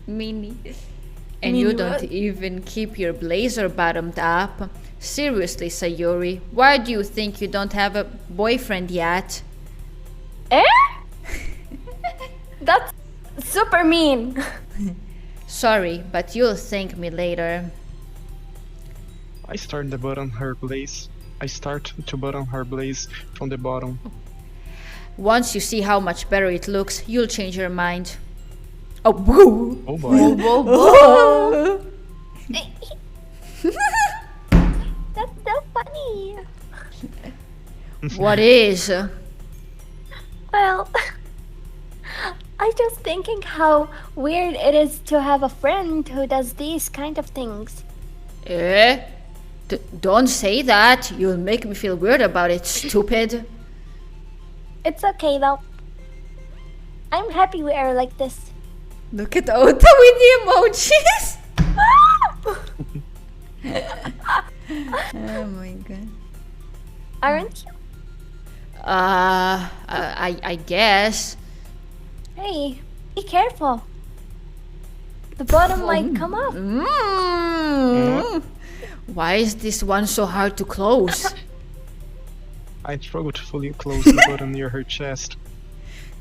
Meanie. And you don't even keep your blazer bottomed up. Seriously, Sayori, why do you think you don't have a boyfriend yet? That's super mean. Sorry, but you'll thank me later. I start to button her blaze from the bottom. Once you see how much better it looks, you'll change your mind. Oh, boo! Oh boy. That's so funny. What is? Well, I just thinking how weird it is to have a friend who does these kind of things. Eh? Don't say that. You'll make me feel weird about it, stupid. It's okay though. I'm happy we are like this. Look at Ota with the emojis. Oh my god. Aren't you? I guess. Hey, be careful. The bottom might come off. Why is this one so hard to close? I struggle to fully close the button near her chest.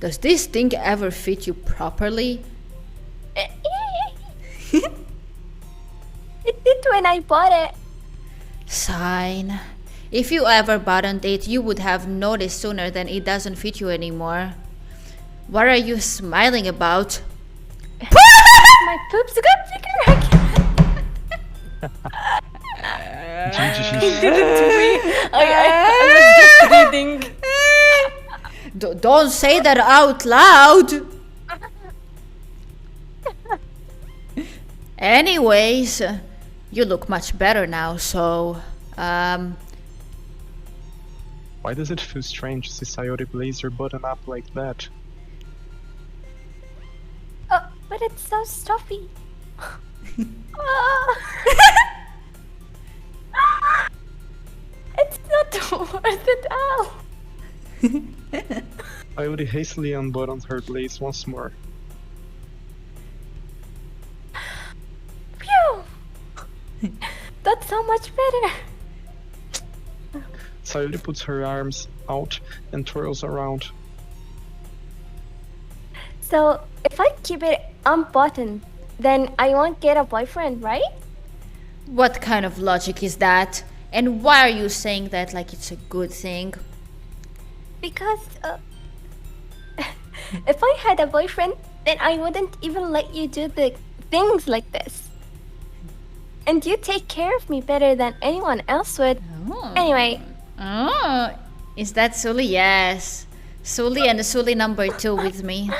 Does this thing ever fit you properly? It did when I bought it. Sign. If you ever buttoned it, you would have noticed sooner than it doesn't fit you anymore. What are you smiling about? My poops got bigger again. He did it to me. I was just reading. Don't say that out loud. Anyways, you look much better now, so... Why does it feel strange to see Sayori blazer button up like that? Oh, but it's so stuffy. It's not worth it all. Sayori hastily unbuttons her blaze once more. Phew! That's so much better. Sayori puts her arms out and twirls around. So, if I keep it unbuttoned, then I won't get a boyfriend, right? What kind of logic is that? And why are you saying that like it's a good thing? Because, if I had a boyfriend, then I wouldn't even let you do the things like this. And you take care of me better than anyone else would. Oh. Anyway. Oh, is that Sully? Yes. Sully and Sully number 2 with me.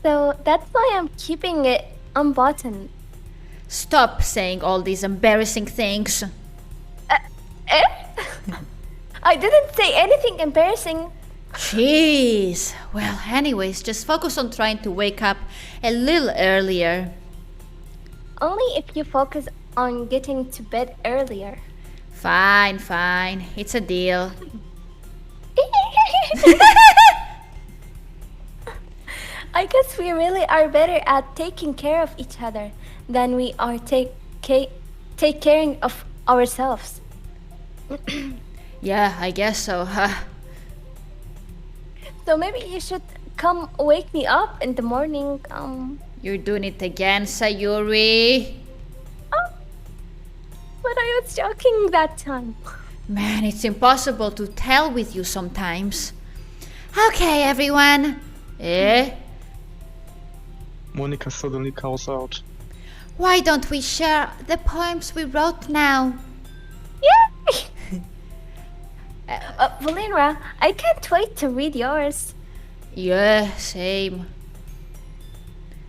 So that's why I'm keeping it unbuttoned. Stop saying all these embarrassing things. I didn't say anything embarrassing. Jeez. Well, anyways, just focus on trying to wake up a little earlier. Only if you focus on getting to bed earlier. Fine, fine. It's a deal. I guess we really are better at taking care of each other than we are take caring of ourselves. Yeah, I guess so. So maybe you should come wake me up in the morning. You're doing it again, Sayuri. Oh, but I was joking that time. Man, it's impossible to tell with you sometimes. Okay, everyone. Monica suddenly calls out. Why don't we share the poems we wrote now? Yeah. Volinra, I can't wait to read yours. Yeah, same.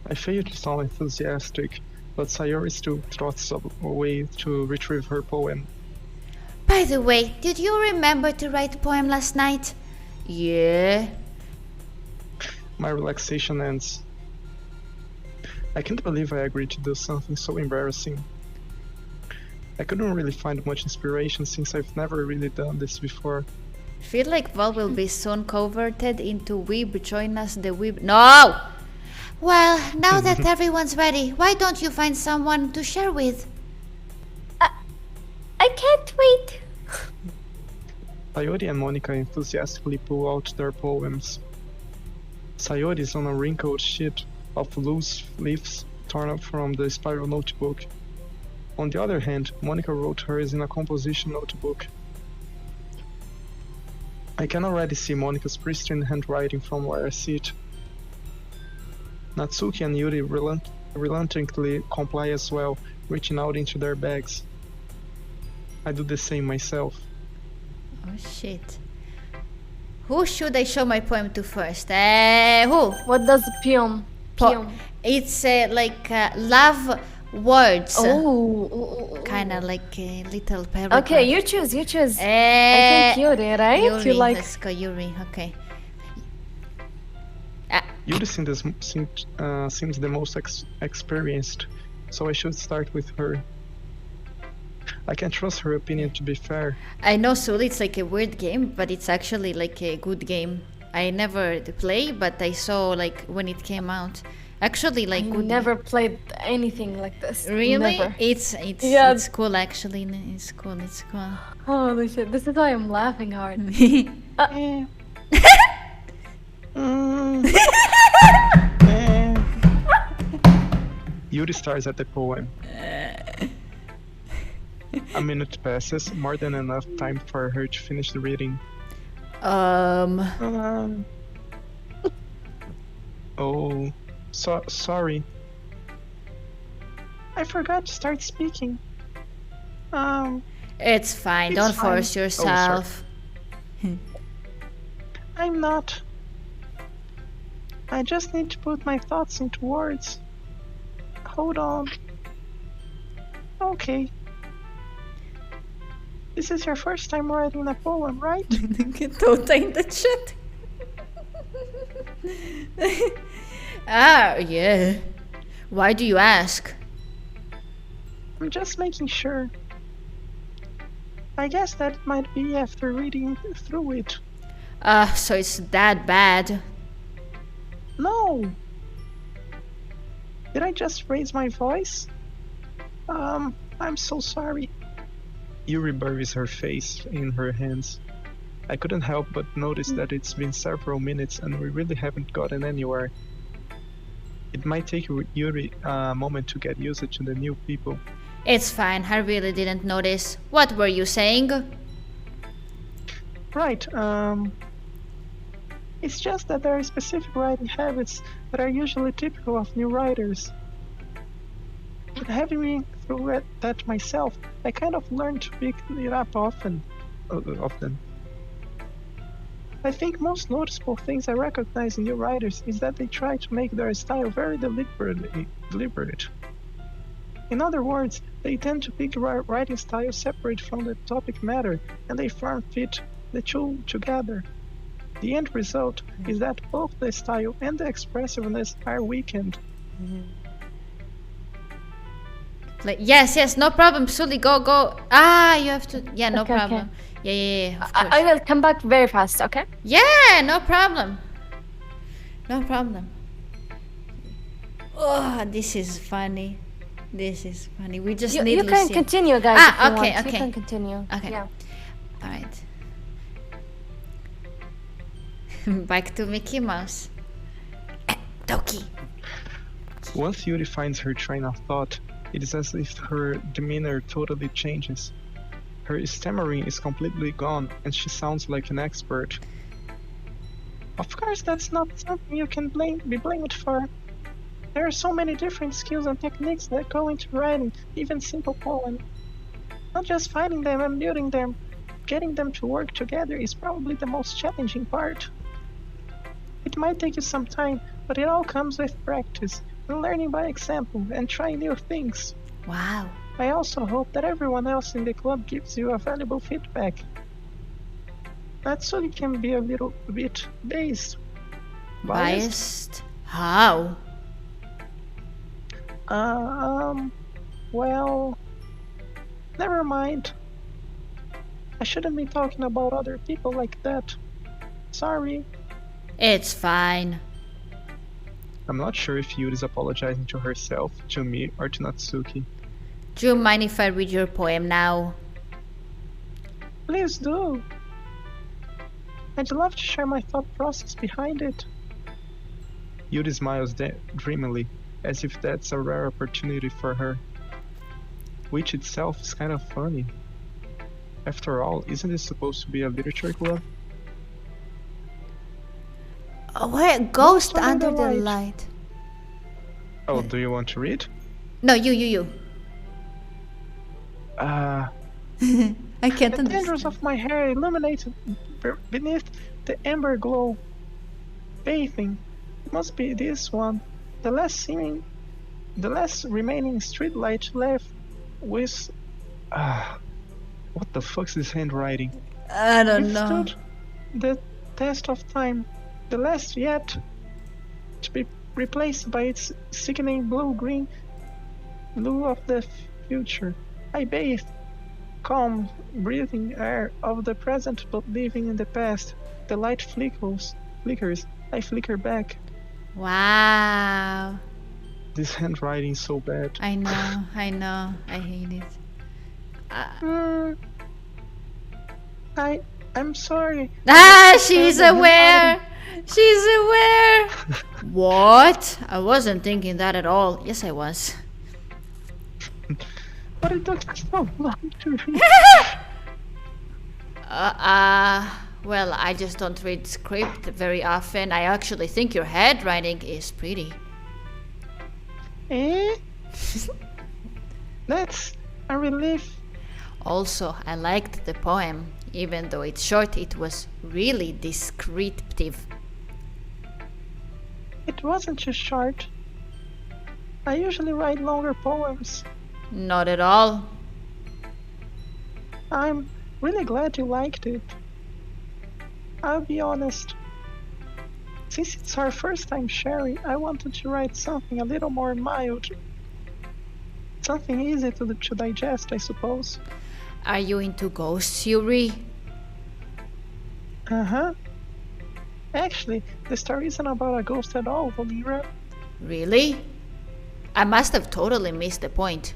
I fail to sound enthusiastic, but Sayori still trots away to retrieve her poem. By the way, did you remember to write a poem last night? Yeah. My relaxation ends. I can't believe I agreed to do something so embarrassing. I couldn't really find much inspiration since I've never really done this before. Feel like Vol will be soon converted into Weeb. Join us, the Weeb. No! Well, now that everyone's ready, why don't you find someone to share with? I can't wait. Sayori and Monica enthusiastically pull out their poems. Sayori is on a wrinkled sheet of loose leaves torn up from the spiral notebook. On the other hand, Monica wrote hers in a composition notebook. I can already see Monica's pristine handwriting from where I sit. Natsuki and Yuri reluctantly comply as well, reaching out into their bags. I do the same myself. Oh shit. Who should I show my poem to first? Who? What does poem? It's like love words. Oh. Kinda like a little paragraph. Okay, you choose. I think Yuri, right? Yuri, You like... let's go Yuri, okay. Yuri seems the most experienced, so I should start with her. I can trust her opinion to be fair. I know Sully, it's like a weird game, but it's actually like a good game. I never play, but I saw like when it came out. Actually, like I good. never played anything like this. Really? Never. It's cool actually. It's cool. Holy shit! This is why I'm laughing hard. Yuri stares at the poem. A minute passes, more than enough time for her to finish the reading. Oh, sorry. I forgot to start speaking. It's fine. Don't force yourself. I'm not. I just need to put my thoughts into words. Hold on. Okay. This is your first time writing a poem, right? Tota in the chat. Yeah. Why do you ask? I'm just making sure. I guess that might be after reading through it. So it's that bad. No! Did I just raise my voice? I'm so sorry. Yuri buries her face in her hands. I couldn't help but notice that it's been several minutes and we really haven't gotten anywhere. It might take Yuri a moment to get used to the new people. It's fine, I really didn't notice. What were you saying? Right, it's just that there are specific writing habits that are usually typical of new writers. But having been through that myself, I kind of learned to pick it up often. I think most noticeable things I recognize in new writers is that they try to make their style very deliberate. In other words, they tend to pick a writing style separate from the topic matter, and they fit the two together. The end result is that both the style and the expressiveness are weakened. Like, yes, no problem, Sully, go. You have to, yeah, no problem. Okay. Yeah, of course. I will come back very fast, okay? Yeah, no problem. Oh, this is funny. We just need You can Lucia. continue, guys. Okay. You can continue. Okay. Yeah. Alright. Back to Mickey Mouse. Doki. Once Yuri finds her train of thought, it is as if her demeanor totally changes. Her stammering is completely gone, and she sounds like an expert. Of course, that's not something you can be blamed for. There are so many different skills and techniques that go into writing even simple poems. Not just finding them and building them, getting them to work together is probably the most challenging part. It might take you some time, but it all comes with practice, and learning by example, and trying new things. Wow. I also hope that everyone else in the club gives you a valuable feedback. Natsuki can be a little bit Biased? How? Well, never mind. I shouldn't be talking about other people like that. Sorry. It's fine. I'm not sure if Yuri is apologizing to herself, to me, or to Natsuki. Do you mind if I read your poem now? Please do. I'd love to share my thought process behind it. Yuri smiles dreamily, as if that's a rare opportunity for her. Which itself is kind of funny. After all, isn't this supposed to be a literature club? Oh, where? Ghost under the light. Oh, do you want to read? No, you. Uh, I can't The tendrils understand. of my hair illuminated beneath the amber glow. Bathing. It must be this one. The last remaining streetlight left with... what the fuck's this handwriting? I don't We've know. stood the test of time. The last yet to be replaced by its sickening blue-green blue of the future. I bathe, calm, breathing air of the present but living in the past. The light flickers. I flicker back. Wow. This handwriting is so bad. I know. I hate it. I'm sorry. She's aware. She's aware. What? I wasn't thinking that at all. Yes, I was. But it took so long to read. Well, I just don't read script very often. I actually think your handwriting is pretty. That's a relief. Also, I liked the poem. Even though it's short, it was really descriptive. It wasn't just short. I usually write longer poems. Not at all. I'm really glad you liked it. I'll be honest. Since it's our first time sharing, I wanted to write something a little more mild. Something easy to digest, I suppose. Are you into ghosts, Yuri? Uh-huh. Actually, the story isn't about a ghost at all, Volinra. Really? I must have totally missed the point.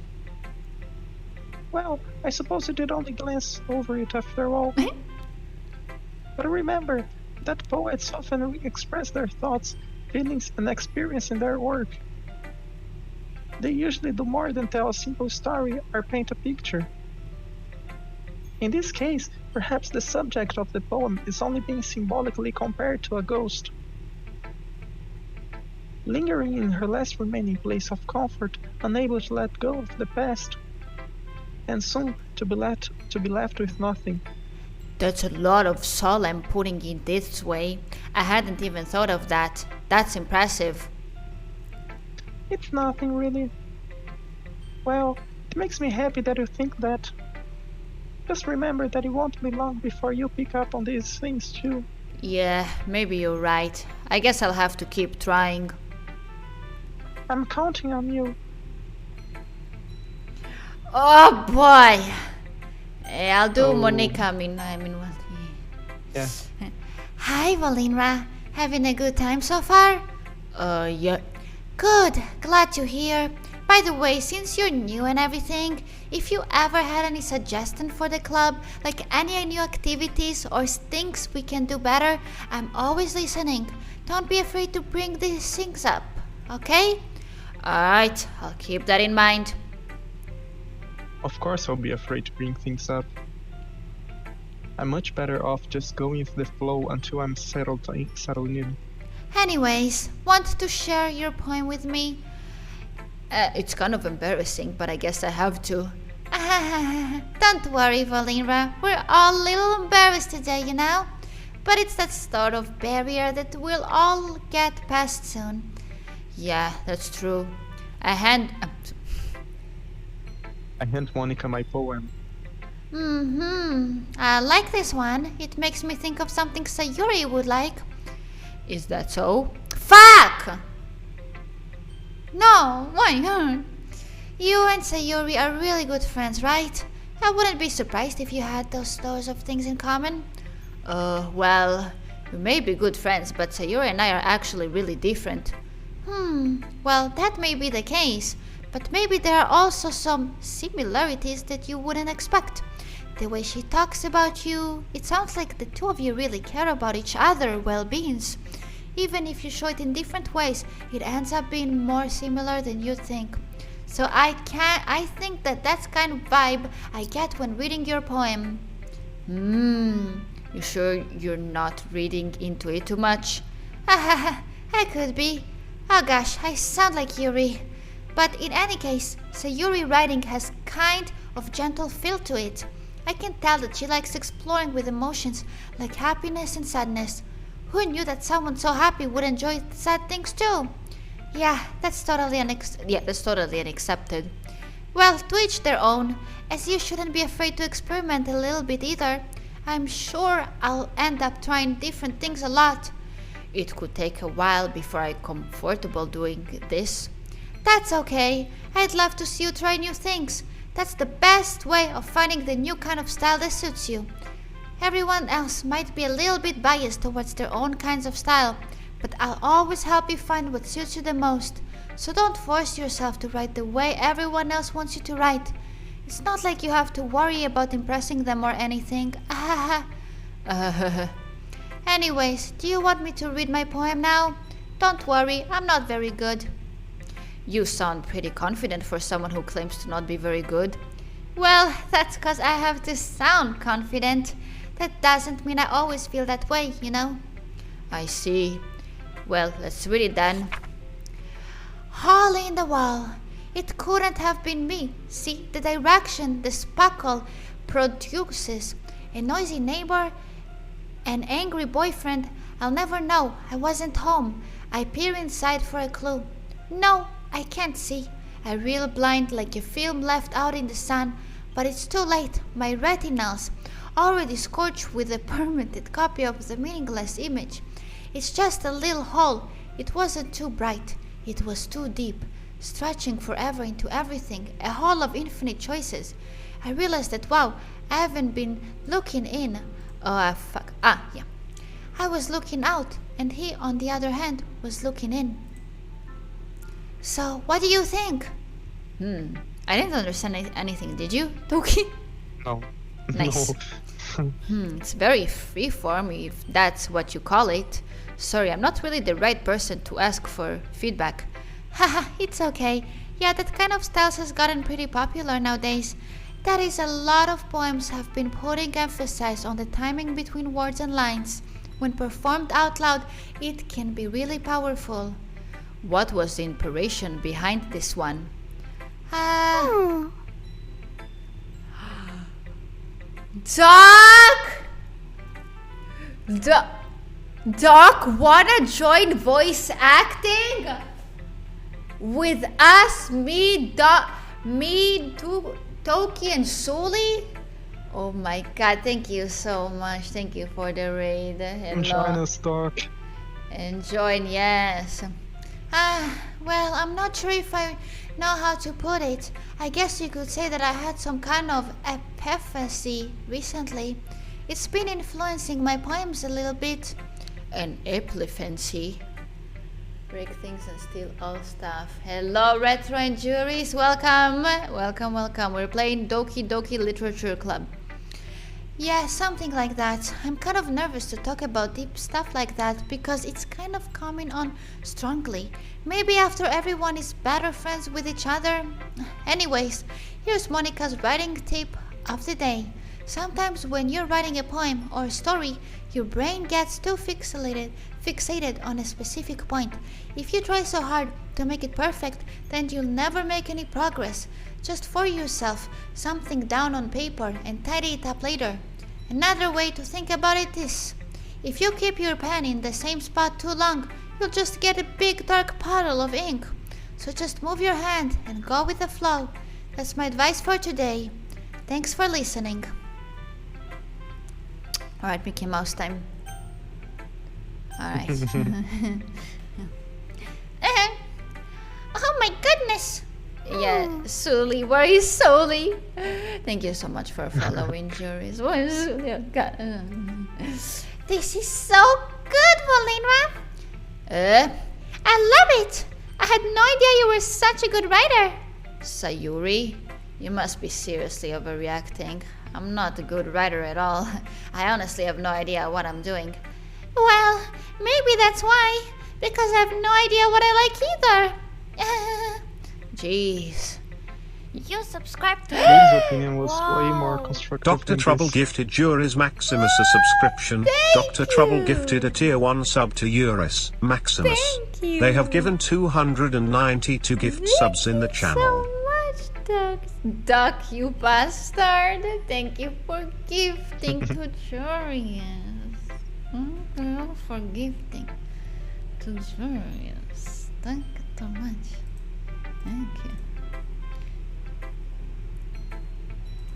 Well, I suppose you did only glance over it after all. But remember that poets often express their thoughts, feelings, and experience in their work. They usually do more than tell a simple story or paint a picture. In this case, perhaps the subject of the poem is only being symbolically compared to a ghost. Lingering in her last remaining place of comfort, unable to let go of the past, and soon to be left with nothing. That's a lot of soul I'm putting in this way. I hadn't even thought of that. That's impressive. It's nothing really. Well, it makes me happy that you think that. Just remember that it won't be long before you pick up on these things too. Yeah, maybe you're right. I guess I'll have to keep trying. I'm counting on you. Oh boy! I'll do Monica. I mean what? Yeah. Hi, Volinra. Having a good time so far? Yeah. Good. Glad to hear. By the way, since you're new and everything, if you ever had any suggestion for the club, like any new activities or things we can do better, I'm always listening. Don't be afraid to bring these things up, okay? Alright, I'll keep that in mind. Of course I'll be afraid to bring things up. I'm much better off just going with the flow until I'm settled in. Anyways, want to share your poem with me? It's kind of embarrassing, but I guess I have to. Don't worry, Volinra. We're all a little embarrassed today, you know? But it's that sort of barrier that we'll all get past soon. Yeah, that's true. I hand Monica my poem. I like this one. It makes me think of something Sayuri would like. Is that so? Fuck! No, why? You and Sayuri are really good friends, right? I wouldn't be surprised if you had those sorts of things in common. Well, we may be good friends, but Sayuri and I are actually really different. Well, that may be the case, but maybe there are also some similarities that you wouldn't expect. The way she talks about you, it sounds like the two of you really care about each other's well-beings. Even if you show it in different ways, it ends up being more similar than you think. So I think that's kind of vibe I get when reading your poem. You sure you're not reading into it too much? I could be. Oh gosh, I sound like Yuri. But in any case, Sayuri writing has kind of gentle feel to it. I can tell that she likes exploring with emotions like happiness and sadness. Who knew that someone so happy would enjoy sad things too? Yeah, that's totally unaccepted. Well, to each their own, as you shouldn't be afraid to experiment a little bit either. I'm sure I'll end up trying different things a lot. It could take a while before I'm comfortable doing this. That's okay. I'd love to see you try new things. That's the best way of finding the new kind of style that suits you. Everyone else might be a little bit biased towards their own kinds of style, but I'll always help you find what suits you the most. So don't force yourself to write the way everyone else wants you to write. It's not like you have to worry about impressing them or anything. Anyways, do you want me to read my poem now? Don't worry, I'm not very good. You sound pretty confident for someone who claims to not be very good. Well, that's because I have to sound confident. That doesn't mean I always feel that way, you know? I see. Well, let's read it then. Hole in the wall. It couldn't have been me. See, the direction the sparkle produces. A noisy neighbor, an angry boyfriend. I'll never know. I wasn't home. I peer inside for a clue. No, I can't see. I reel blind like a film left out in the sun. But it's too late. My retinas already scorched with a permanent copy of the meaningless image. It's just a little hole. It wasn't too bright. It was too deep, stretching forever into everything, a hole of infinite choices. I realized that, wow, I haven't been looking in. I was looking out, and he, on the other hand, was looking in. So, what do you think? I didn't understand anything, did you, Doki? No. Nice. It's very freeform, if that's what you call it. Sorry, I'm not really the right person to ask for feedback. Haha, it's okay. Yeah, that kind of style has gotten pretty popular nowadays. That is, a lot of poems have been putting emphasis on the timing between words and lines. When performed out loud, it can be really powerful. What was the inspiration behind this one? Doc, wanna join voice acting with us, me, Doki, and Suli? Oh my god, thank you so much. Thank you for the raid. Hello. Join us, Doc. And join, yes. Well, I'm not sure if I know how to put it. I guess you could say that I had some kind of epiphany recently. It's been influencing my poems a little bit. An epiphany? Break things and steal all stuff. Hello, Retro and Juries. Welcome. Welcome. We're playing Doki Doki Literature Club. Yeah, something like that. I'm kind of nervous to talk about deep stuff like that because it's kind of coming on strongly. Maybe after everyone is better friends with each other. Anyways, here's Monica's writing tip of the day. Sometimes when you're writing a poem or a story, your brain gets too fixated on a specific point. If you try so hard to make it perfect, then you'll never make any progress. Just for yourself something down on paper and tidy it up later. Another way to think about it is, if you keep your pen in the same spot too long, you'll just get a big dark puddle of ink. So just move your hand and go with the flow. That's my advice for today. Thanks for listening. Alright, Mickey Mouse time. Alright. Oh my goodness! Yeah, Sully, where is Sully? Thank you so much for following Jury's voice. This is so good, Volinra. I love it. I had no idea you were such a good writer. Sayuri, you must be seriously overreacting. I'm not a good writer at all. I honestly have no idea what I'm doing. Well, maybe that's why. Because I have no idea what I like either. Jeez. You subscribed to His opinion was way more constructive. Dr. than Trouble this. gifted Juris Maximus a subscription. Dr. Trouble gifted a tier 1 sub to Juris Maximus. Thank you. They have given 292 gift subs in the channel. So much, Duck. Duck, you bastard. Thank you for gifting to Jurius. Thank you for gifting to Jurius. Thank you so much. Thank you.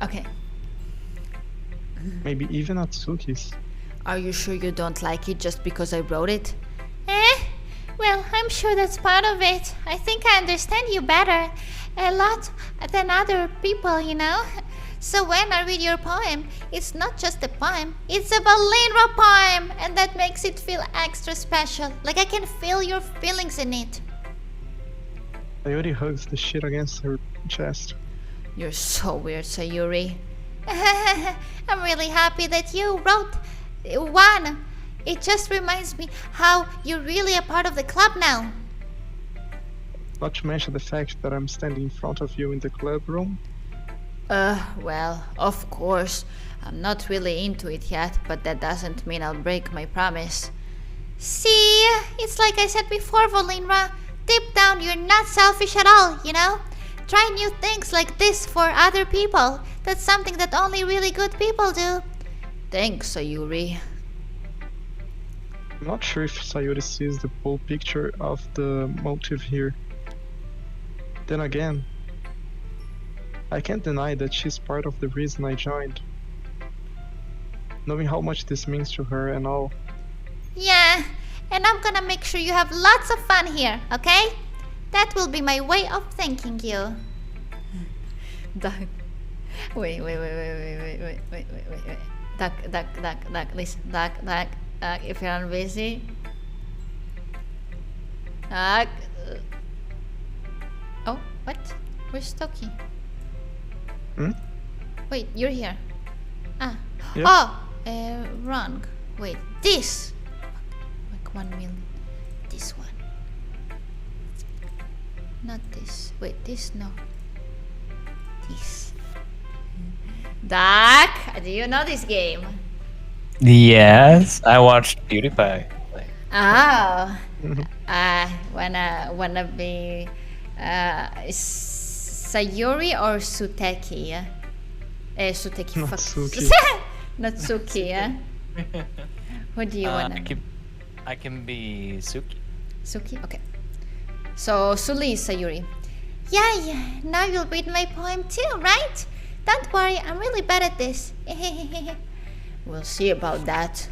Okay. Maybe even Atsuki's. Are you sure you don't like it just because I wrote it? Well, I'm sure that's part of it. I think I understand you better. A lot than other people, you know? So when I read your poem, it's not just a poem, it's a Volinra poem! And that makes it feel extra special. Like I can feel your feelings in it. Sayuri hugs the shit against her chest. You're so weird, Sayuri. I'm really happy that you wrote one. It just reminds me how you're really a part of the club now. Not to mention the fact that I'm standing in front of you in the club room. Well, of course. I'm not really into it yet, but that doesn't mean I'll break my promise. See, it's like I said before, Volinra. Deep down, you're not selfish at all, you know? Try new things like this for other people. That's something that only really good people do. Thanks, Sayuri. I'm not sure if Sayuri sees the full picture of the motive here. Then again, I can't deny that she's part of the reason I joined. Knowing how much this means to her and all. Yeah, and I'm gonna make sure you have lots of fun here, okay? That will be my way of thanking you. Duck. Wait. Duck, listen. Duck, if you're not busy. Duck. Oh, what? Where's Doki? Wait, you're here. Ah. Yeah. Oh, wrong. Wait, this. Like 1 million. This one. Not this. Wait, this? No. This. Duck, do you know this game? Yes, I watched PewDiePie. Oh. Wanna be Sayuri or Suteki? Suteki. Natsuki. Natsuki, yeah? Who do you wanna be? I can be Suki. Suki? Okay. So, Suli is Sayuri. Yeah, now you'll read my poem too, right? Don't worry, I'm really bad at this. We'll see about that.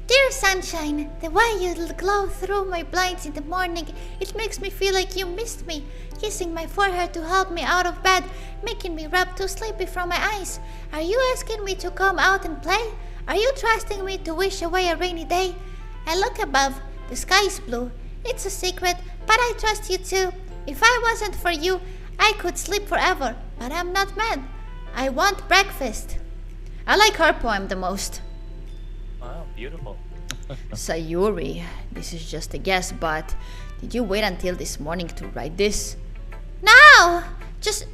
Dear sunshine, the way you glow through my blinds in the morning, it makes me feel like you missed me. Kissing my forehead to help me out of bed, making me rub too sleepy from my eyes. Are you asking me to come out and play? Are you trusting me to wish away a rainy day? I look above, the sky is blue. It's a secret, but I trust you too. If I wasn't for you, I could sleep forever, but I'm not mad. I want breakfast. I like her poem the most. Wow, beautiful. Sayuri, this is just a guess, but did you wait until this morning to write this? No, just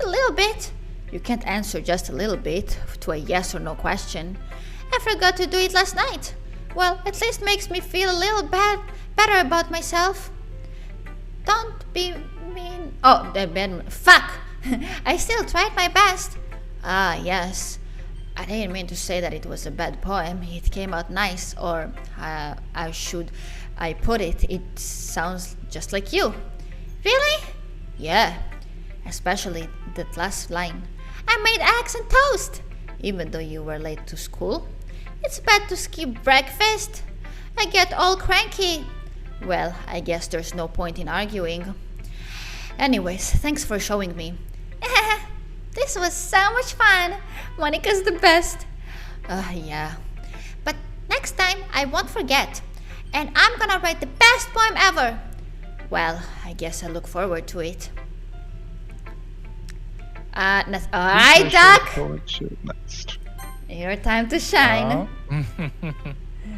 a little bit. You can't answer just a little bit to a yes or no question. I forgot to do it last night. Well, at least makes me feel a little better about myself. Don't be mean. Oh, fuck! I still tried my best. Ah, yes. I didn't mean to say that it was a bad poem. It came out nice, or I put it, it sounds just like you. Really? Yeah. Especially that last line. I made eggs and toast, even though you were late to school. It's bad to skip breakfast. I get all cranky. Well, I guess there's no point in arguing. Anyways, thanks for showing me. This was so much fun. Monica's the best. Yeah. But next time I won't forget. And I'm gonna write the best poem ever. Well, I guess I look forward to it. Alright, Doc. Next. Your time to shine. Oh.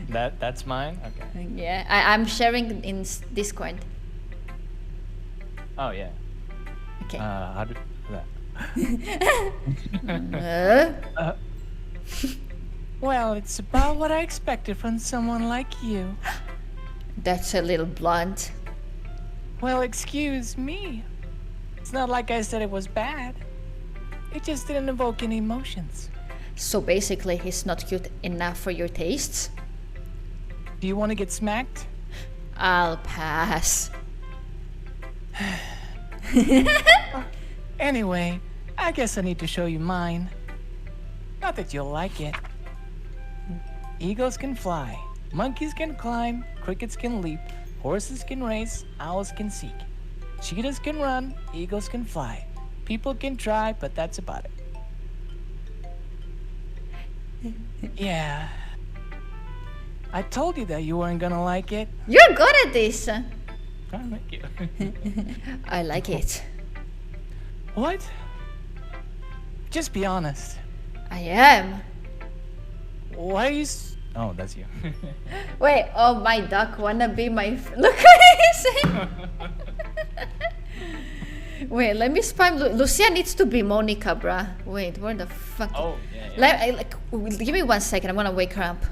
That's mine? Okay. Yeah, I'm sharing in Discord. Oh, yeah. Okay. How do that? Well, it's about what I expected from someone like you. That's a little blunt. Well, excuse me. It's not like I said it was bad. It just didn't evoke any emotions. So basically, he's not cute enough for your tastes? Do you want to get smacked? I'll pass. Anyway, I guess I need to show you mine. Not that you'll like it. Eagles can fly, monkeys can climb, crickets can leap, horses can race, owls can seek. Cheetahs can run, eagles can fly. People can try, but that's about it. Yeah. I told you that you weren't gonna like it. You're good at this. Oh, thank you. I like it. What? Just be honest. I am. Why are you Oh, that's you. Wait, oh, my duck wanna be my... Look what he's saying. Wait, let me spam... Lucia needs to be Monica, bruh. Wait, where the fuck... Oh, yeah. Give me 1 second, I'm gonna wake her up.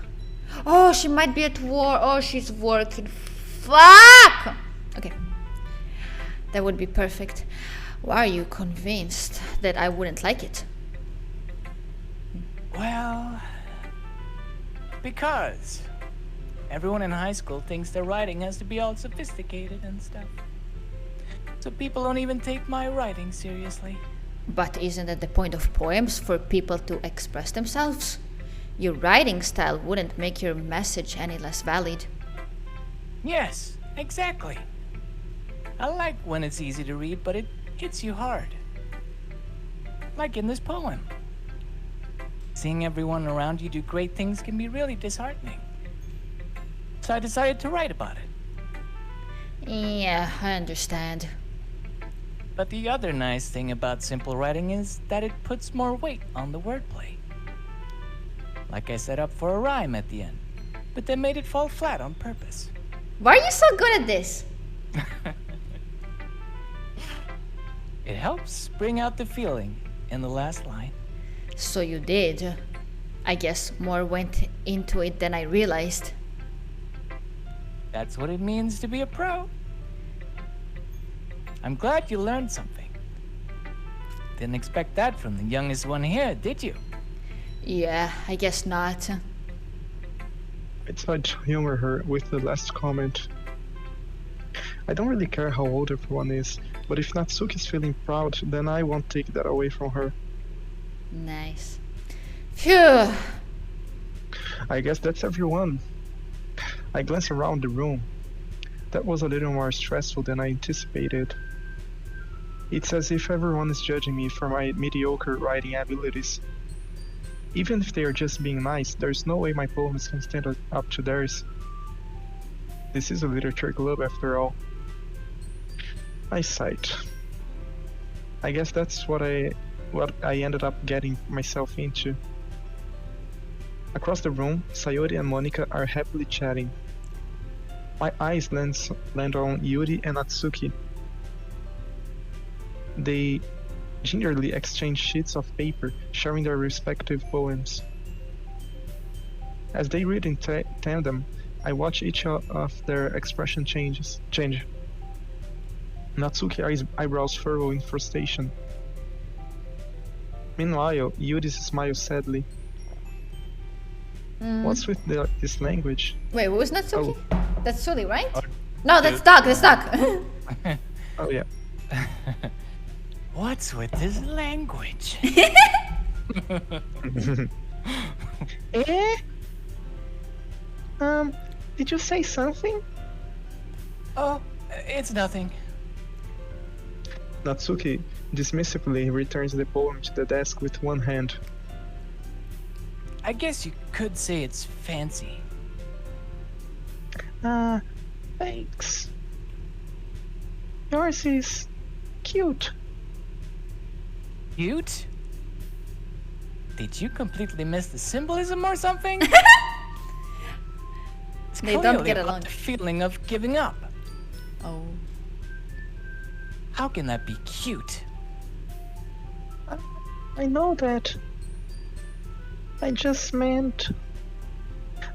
Oh, she might be at war. Oh, she's working. Fuck! Okay. That would be perfect. Why are you convinced that I wouldn't like it? Well, because everyone in high school thinks their writing has to be all sophisticated and stuff. So people don't even take my writing seriously. But isn't that the point of poems, for people to express themselves? Your writing style wouldn't make your message any less valid. Yes, exactly. I like when it's easy to read, but it hits you hard. Like in this poem. Seeing everyone around you do great things can be really disheartening. So I decided to write about it. Yeah, I understand. But the other nice thing about simple writing is that it puts more weight on the wordplay. Like I set up for a rhyme at the end, but then made it fall flat on purpose. Why are you so good at this? It helps bring out the feeling in the last line. So you did. I guess more went into it than I realized. That's what it means to be a pro. I'm glad you learned something. Didn't expect that from the youngest one here, did you? Yeah, I guess not. I tried to humor her with the last comment. I don't really care how old everyone is, but if Natsuki's feeling proud, then I won't take that away from her. Nice. Phew. I guess that's everyone. I glanced around the room. That was a little more stressful than I anticipated. It's as if everyone is judging me for my mediocre writing abilities. Even if they are just being nice, there's no way my poems can stand up to theirs. This is a literature club after all. I sighed. I guess that's what I ended up getting myself into. Across the room, Sayori and Monica are happily chatting. My eyes land on Yuri and Natsuki. They gingerly exchange sheets of paper, sharing their respective poems. As they read in tandem, I watch each of their expression change. Natsuki's eyebrows furrow in frustration. Meanwhile, Yuri smiles sadly. What's with this language? Wait, who's Natsuki? That's Sully, right? Oh, No, that's Doc. That's Doc. Oh yeah. What's with this language? Eh? Did you say something? Oh, it's nothing. Natsuki dismissively returns the poem to the desk with one hand. I guess you could say it's fancy. Thanks. Yours is cute. Cute? Did you completely miss the symbolism or something? It's They don't clearly get about along. the feeling of giving up. Oh. How can that be cute? I know that. I just meant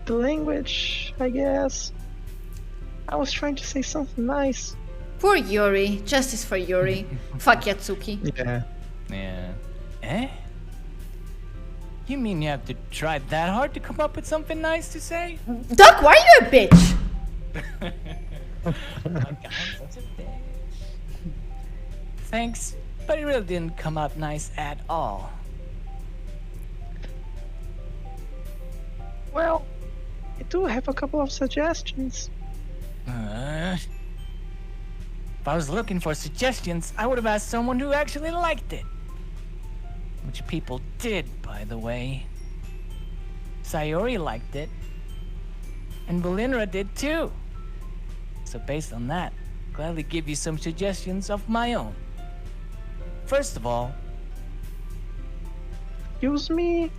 the language, I guess. I was trying to say something nice. Poor Yuri. Justice for Yuri. Fuck Yatsuki. Yeah. Yeah. Eh? You mean you have to try that hard to come up with something nice to say? Doc, why are you a bitch? Thanks, but it really didn't come out nice at all. Well, I do have a couple of suggestions. If I was looking for suggestions, I would have asked someone who actually liked it. Which people did, by the way. Sayori liked it. And Volinra did too. So based on that, I'll gladly give you some suggestions of my own. First of all, Excuse me?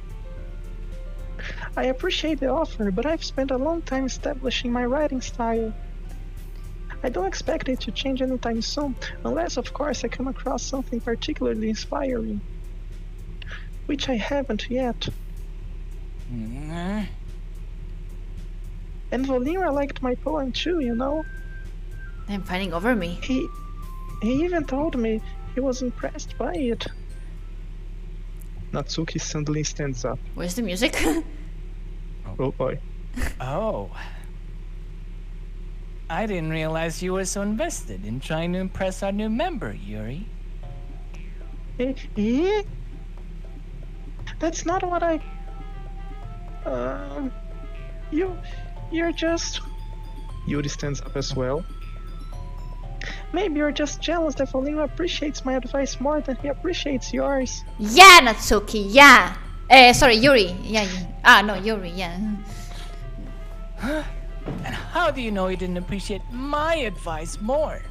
I appreciate the offer, but I've spent a long time establishing my writing style. I don't expect it to change anytime soon, unless of course I come across something particularly inspiring. Which I haven't yet. mm, And Volinra liked my poem too, you know? I'm fighting over me. He even told me he was impressed by it. Natsuki suddenly stands up. Where's the music? Oh boy. oh. I didn't realize you were so invested in trying to impress our new member, Yuri. Eh? That's not what I... You're just... Yuri stands up as well. Maybe you're just jealous that Volinra appreciates my advice more than he appreciates yours. Yeah, Natsuki, yeah. Sorry, Yuri. Yeah. No, Yuri, yeah. And how do you know he didn't appreciate my advice more?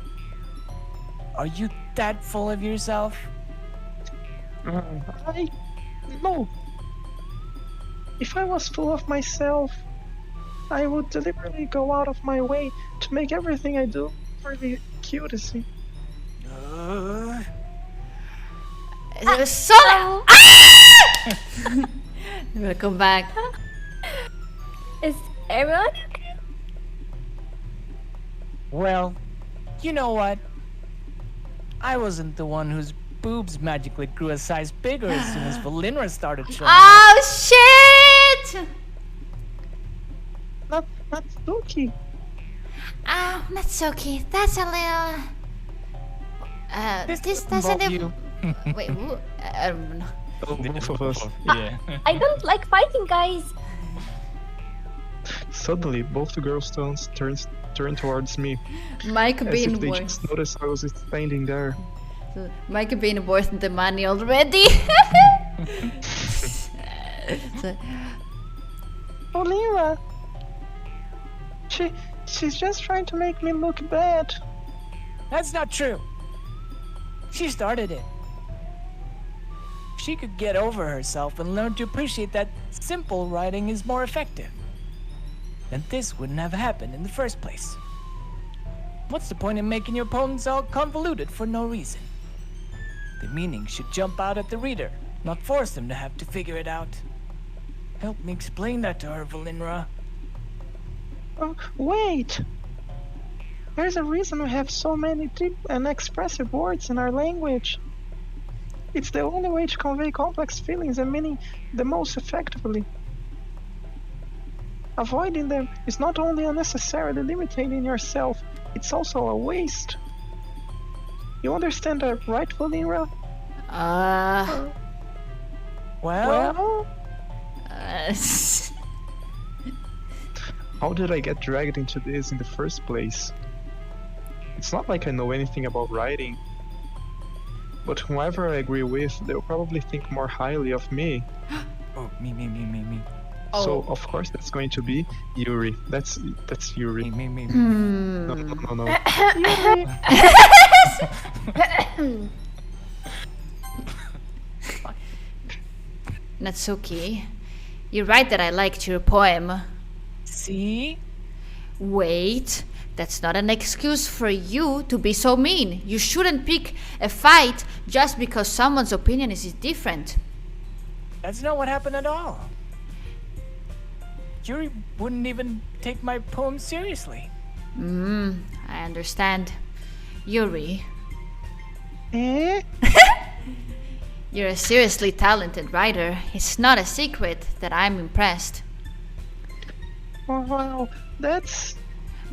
Are you that full of yourself? No. If I was full of myself, I would deliberately go out of my way to make everything I do for the cutesy. Son! Welcome back. Is everyone okay? Well, you know what? I wasn't the one whose boobs magically grew a size bigger as soon as Volinra started showing up. Oh shit! Not Doki. Natsuki, that's a little. This doesn't involve even. you. Wait, who? I don't know. Oh, both of us. Yeah. I don't like fighting, guys. Suddenly, both the girls' turn towards me, Mike as being if they worse. just noticed I was standing there. Mike being worse than the money already. So, Volinra! She's just trying to make me look bad. That's not true. She started it. If she could get over herself and learn to appreciate that simple writing is more effective, then this wouldn't have happened in the first place. What's the point in making your poems all convoluted for no reason? The meaning should jump out at the reader, not force them to have to figure it out. Help me explain that to her, Volinra. Oh, wait! There's a reason we have so many deep and expressive words in our language. It's the only way to convey complex feelings and meaning the most effectively. Avoiding them is not only unnecessarily limiting yourself, it's also a waste. You understand that, right, Volinra? Well, How did I get dragged into this in the first place? It's not like I know anything about writing. But whoever I agree with, they'll probably think more highly of me. oh, me. So, of course, that's going to be Yuri. That's Yuri. Me. No. Natsuki, you're right that I liked your poem. See? Wait, that's not an excuse for you to be so mean. You shouldn't pick a fight just because someone's opinion is different. That's not what happened at all. Yuri wouldn't even take my poem seriously. I understand. Yuri, Eh? you're a seriously talented writer. It's not a secret that I'm impressed. Wow, that's...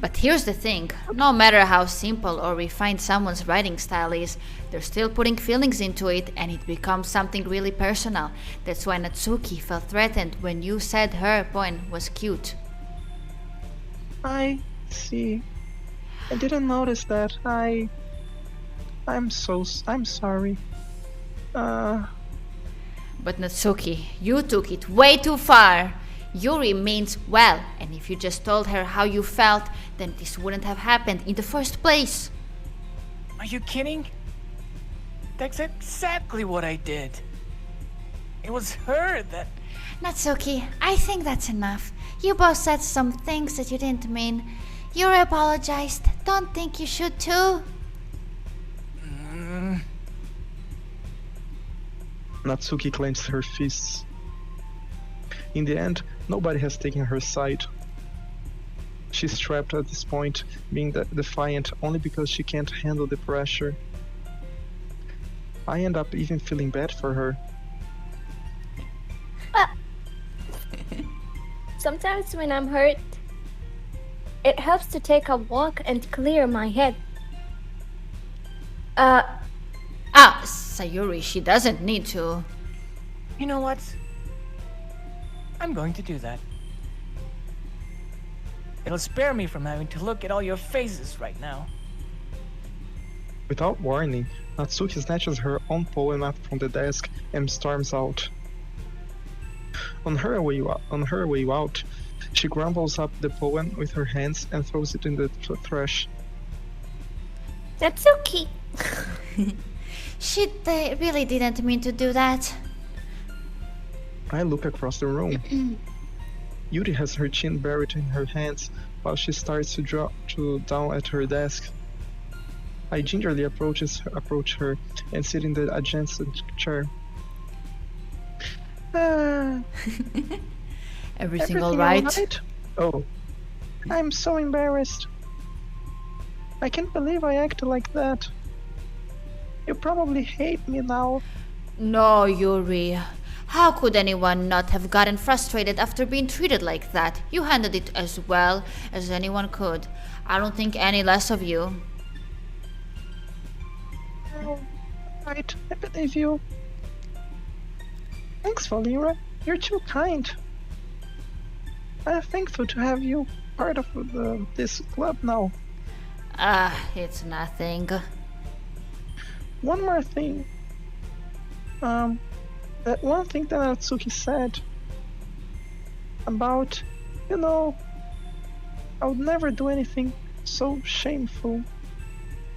But here's the thing, no matter how simple or refined someone's writing style is, they're still putting feelings into it and it becomes something really personal. That's why Natsuki felt threatened when you said her poem was cute. I see. I didn't notice that. I'm sorry. But Natsuki, you took it way too far. Yuri means well, and if you just told her how you felt, then this wouldn't have happened in the first place. Are you kidding? That's exactly what I did. It was her that... Natsuki, I think that's enough. You both said some things that you didn't mean. Yuri apologized. Don't think you should too. Natsuki clenched her fists. In the end, nobody has taken her side. She's trapped at this point, being defiant only because she can't handle the pressure. I end up even feeling bad for her. Sometimes when I'm hurt, it helps to take a walk and clear my head. Sayuri, she doesn't need to. You know what? I'm going to do that. It'll spare me from having to look at all your faces right now. Without warning, Natsuki snatches her own poem up from the desk and storms out. On her way out, she crumbles up the poem with her hands and throws it in the trash. Natsuki! She really didn't mean to do that. I look across the room. Yuri has her chin buried in her hands while she starts to draw down at her desk. I gingerly approach her and sit in the adjacent chair. Everything all right? Oh, I'm so embarrassed. I can't believe I acted like that. You probably hate me now. No, Yuri. How could anyone not have gotten frustrated after being treated like that? You handled it as well as anyone could. I don't think any less of you. Oh, right, I believe you. Thanks, Volinra. You're too kind. I'm thankful to have you part of this club now. It's nothing. One more thing. That one thing that Natsuki said about, I would never do anything so shameful.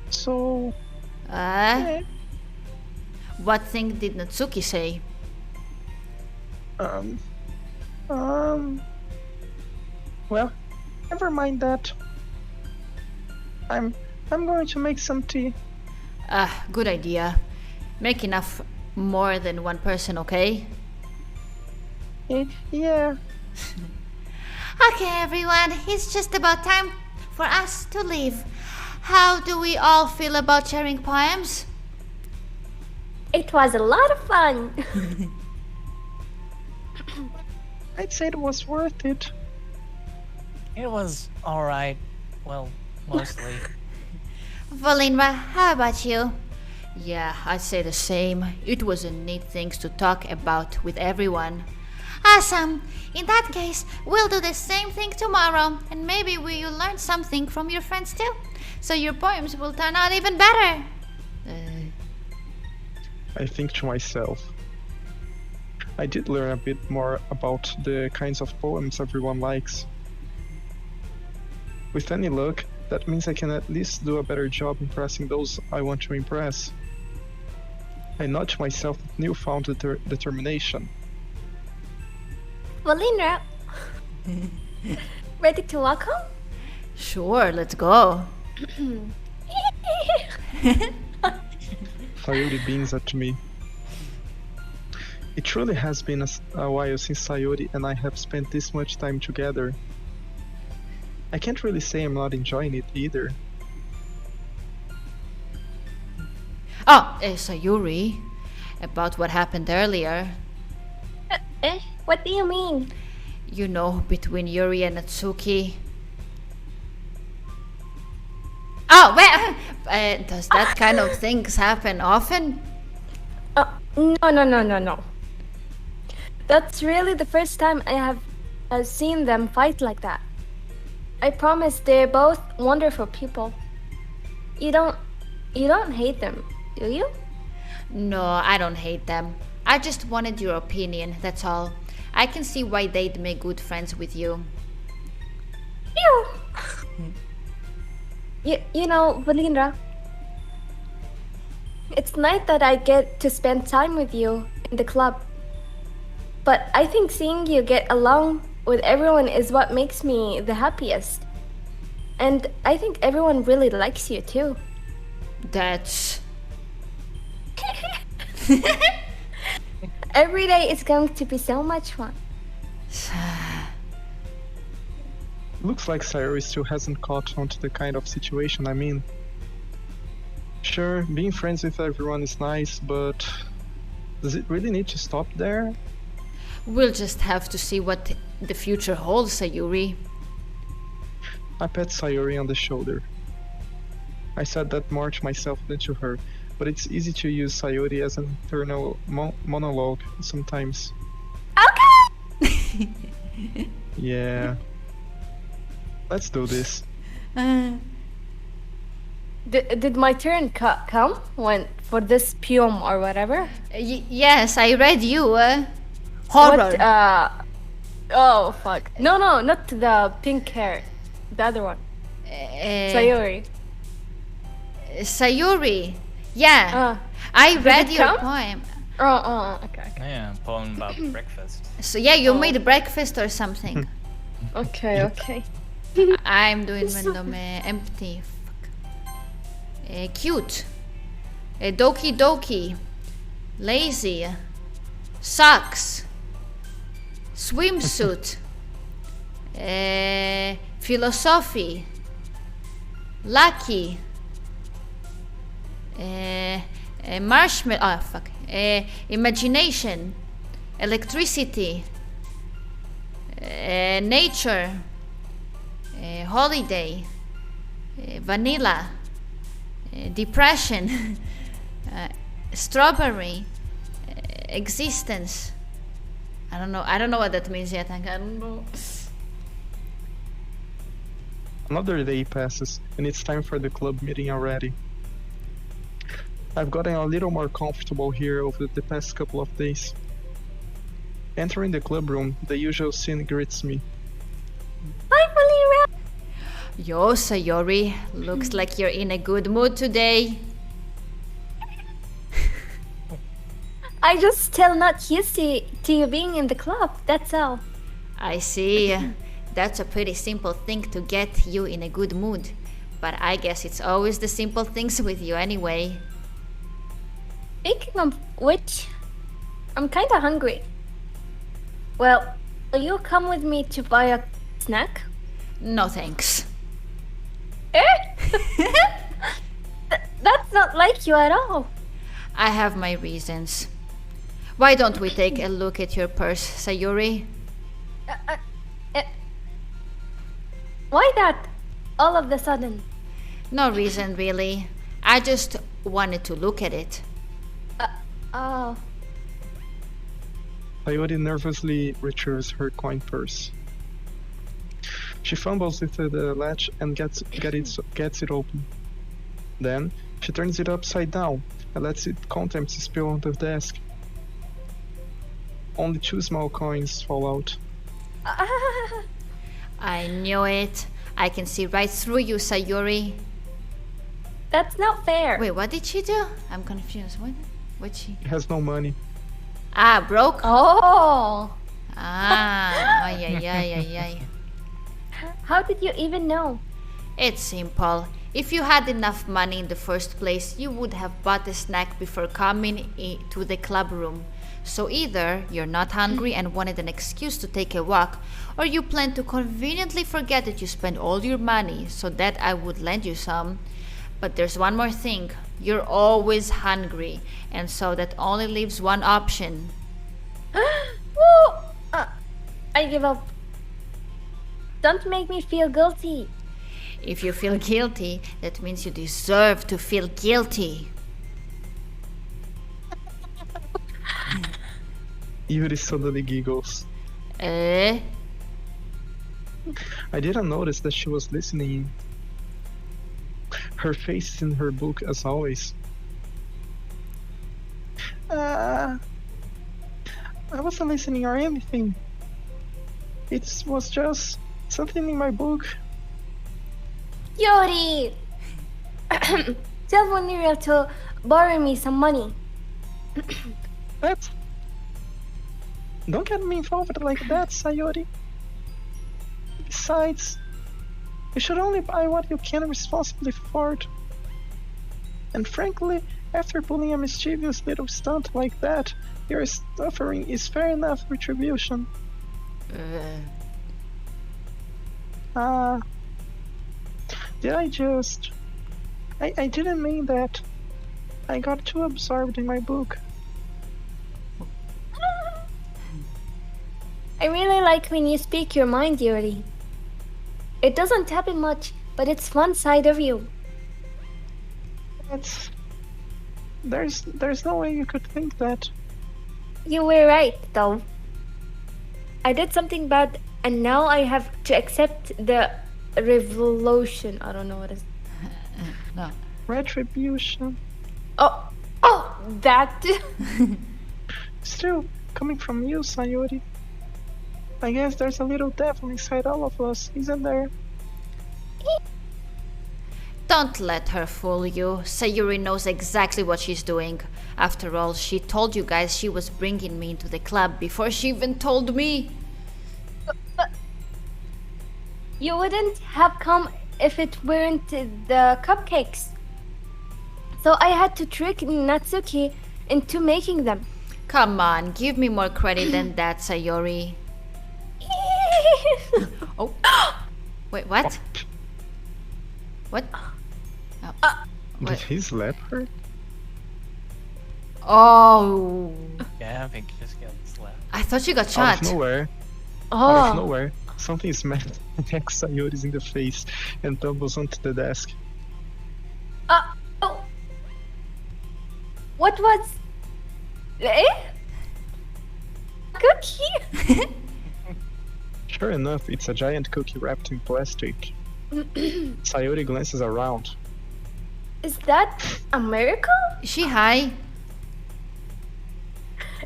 So, yeah. What thing did Natsuki say? Well, never mind that. I'm going to make some tea. Good idea. Make enough more than one person, okay? Yeah. Okay, everyone, it's just about time for us to leave. How do we all feel about sharing poems? It was a lot of fun. I'd say it was worth it. It was alright. Well, mostly. Volinra, how about you? Yeah, I'd say the same. It was a neat thing to talk about with everyone. Awesome! In that case, we'll do the same thing tomorrow, and maybe we'll learn something from your friends too, so your poems will turn out even better. I think to myself. I did learn a bit more about the kinds of poems everyone likes. With any luck, that means I can at least do a better job impressing those I want to impress. I nod to myself with newfound determination. Volinra, ready to walk home? Sure, let's go. Sayori beams at me. It truly has been a while since Sayori and I have spent this much time together. I can't really say I'm not enjoying it either. Oh, Sayuri, about what happened earlier. What do you mean? You know, between Yuri and Natsuki. Oh, well, does that kind of things happen often? No. That's really the first time I have seen them fight like that. I promise they're both wonderful people. You don't hate them, do you? No, I don't hate them. I just wanted your opinion, that's all. I can see why they'd make good friends with you. You know, Volinra, it's nice that I get to spend time with you in the club. But I think seeing you get along with everyone is what makes me the happiest. And I think everyone really likes you too. That's... Every day is going to be so much fun. Looks like Sayori still hasn't caught on to the kind of situation I'm in. Sure, being friends with everyone is nice, but does it really need to stop there? We'll just have to see what the future holds, Sayuri. I pat Sayori on the shoulder. I said that more to myself than to her, but it's easy to use Sayori as an internal monologue sometimes. Okay! Yeah. Let's do this. Did my turn come for this poem or whatever? Yes, I read you. Horror. What, oh, fuck. No, not the pink hair. The other one. Sayori. Sayuri. Yeah. I read your count? poem. Okay. Yeah, poem about breakfast. So yeah, you made breakfast or something. Okay. I'm doing random empty. Fuck. Cute. Doki. Lazy. Socks. Swimsuit. Philosophy. Lucky. Marshmallow. Oh fuck. Imagination. Electricity. Nature. Holiday. Vanilla. Depression. Strawberry. Existence. I don't know what that means yet. I don't know. Another day passes, and it's time for the club meeting already. I've gotten a little more comfortable here over the past couple of days. Entering the club room, the usual scene greets me. Hi, Volinra! Yo, Sayori, looks like you're in a good mood today. I just still not used to you being in the club, that's all. I see. That's a pretty simple thing to get you in a good mood. But I guess it's always the simple things with you anyway. Speaking of which, I'm kinda hungry. Well, will you come with me to buy a snack? No thanks. That's not like you at all. I have my reasons. Why don't we take a look at your purse, Sayuri? Why that? All of the sudden. No reason, really. I just wanted to look at it. Oh. Sayori nervously retrieves her coin purse. She fumbles with the latch and gets it open. Then she turns it upside down and lets its contents spill on the desk. Only 2 small coins fall out. I knew it. I can see right through you, Sayuri. That's not fair. Wait, what did she do? I'm confused. What she? He has no money. Ah, broke? Oh. Ah, ay, ay, ay, ay, ay. How did you even know? It's simple. If you had enough money in the first place, you would have bought a snack before coming to the club room. So either you're not hungry and wanted an excuse to take a walk, or you plan to conveniently forget that you spent all your money so that I would lend you some. But there's one more thing. You're always hungry, and so that only leaves one option. Woo! I give up. Don't make me feel guilty. If you feel guilty, that means you deserve to feel guilty. Yuri suddenly giggles. Eh? I didn't notice that she was listening. Her face is in her book as always. I wasn't listening or anything. It was just something in my book. Yuri! Tell Volinra to borrow me some money. What? Don't get me involved like that, Sayori. Besides, you should only buy what you can responsibly afford. And frankly, after pulling a mischievous little stunt like that, your suffering is fair enough retribution. Did I just... I didn't mean that. I got too absorbed in my book. I really like when you speak your mind, Yuri. It doesn't happen much, but it's one side of you. There's no way you could think that. You were right, though. I did something bad, and now I have to accept the revolution. I don't know what it is. No. Retribution. Oh, that. Still, coming from you, Sayori. I guess there's a little devil inside all of us, isn't there? Don't let her fool you. Sayuri knows exactly what she's doing. After all, she told you guys she was bringing me into the club before she even told me. But you wouldn't have come if it weren't the cupcakes. So I had to trick Natsuki into making them. Come on, give me more credit than that, Sayori. Oh. Wait, what? What? Oh. Did What? he slap her? Oh. Yeah, I think just getting slapped. I thought you got Out shot. of nowhere, out of nowhere, something smacks Sayori's in the face and tumbles onto the desk. Oh. What was... Cookie? Sure enough, it's a giant cookie wrapped in plastic. Sayori glances around. Is that a miracle? Is she high?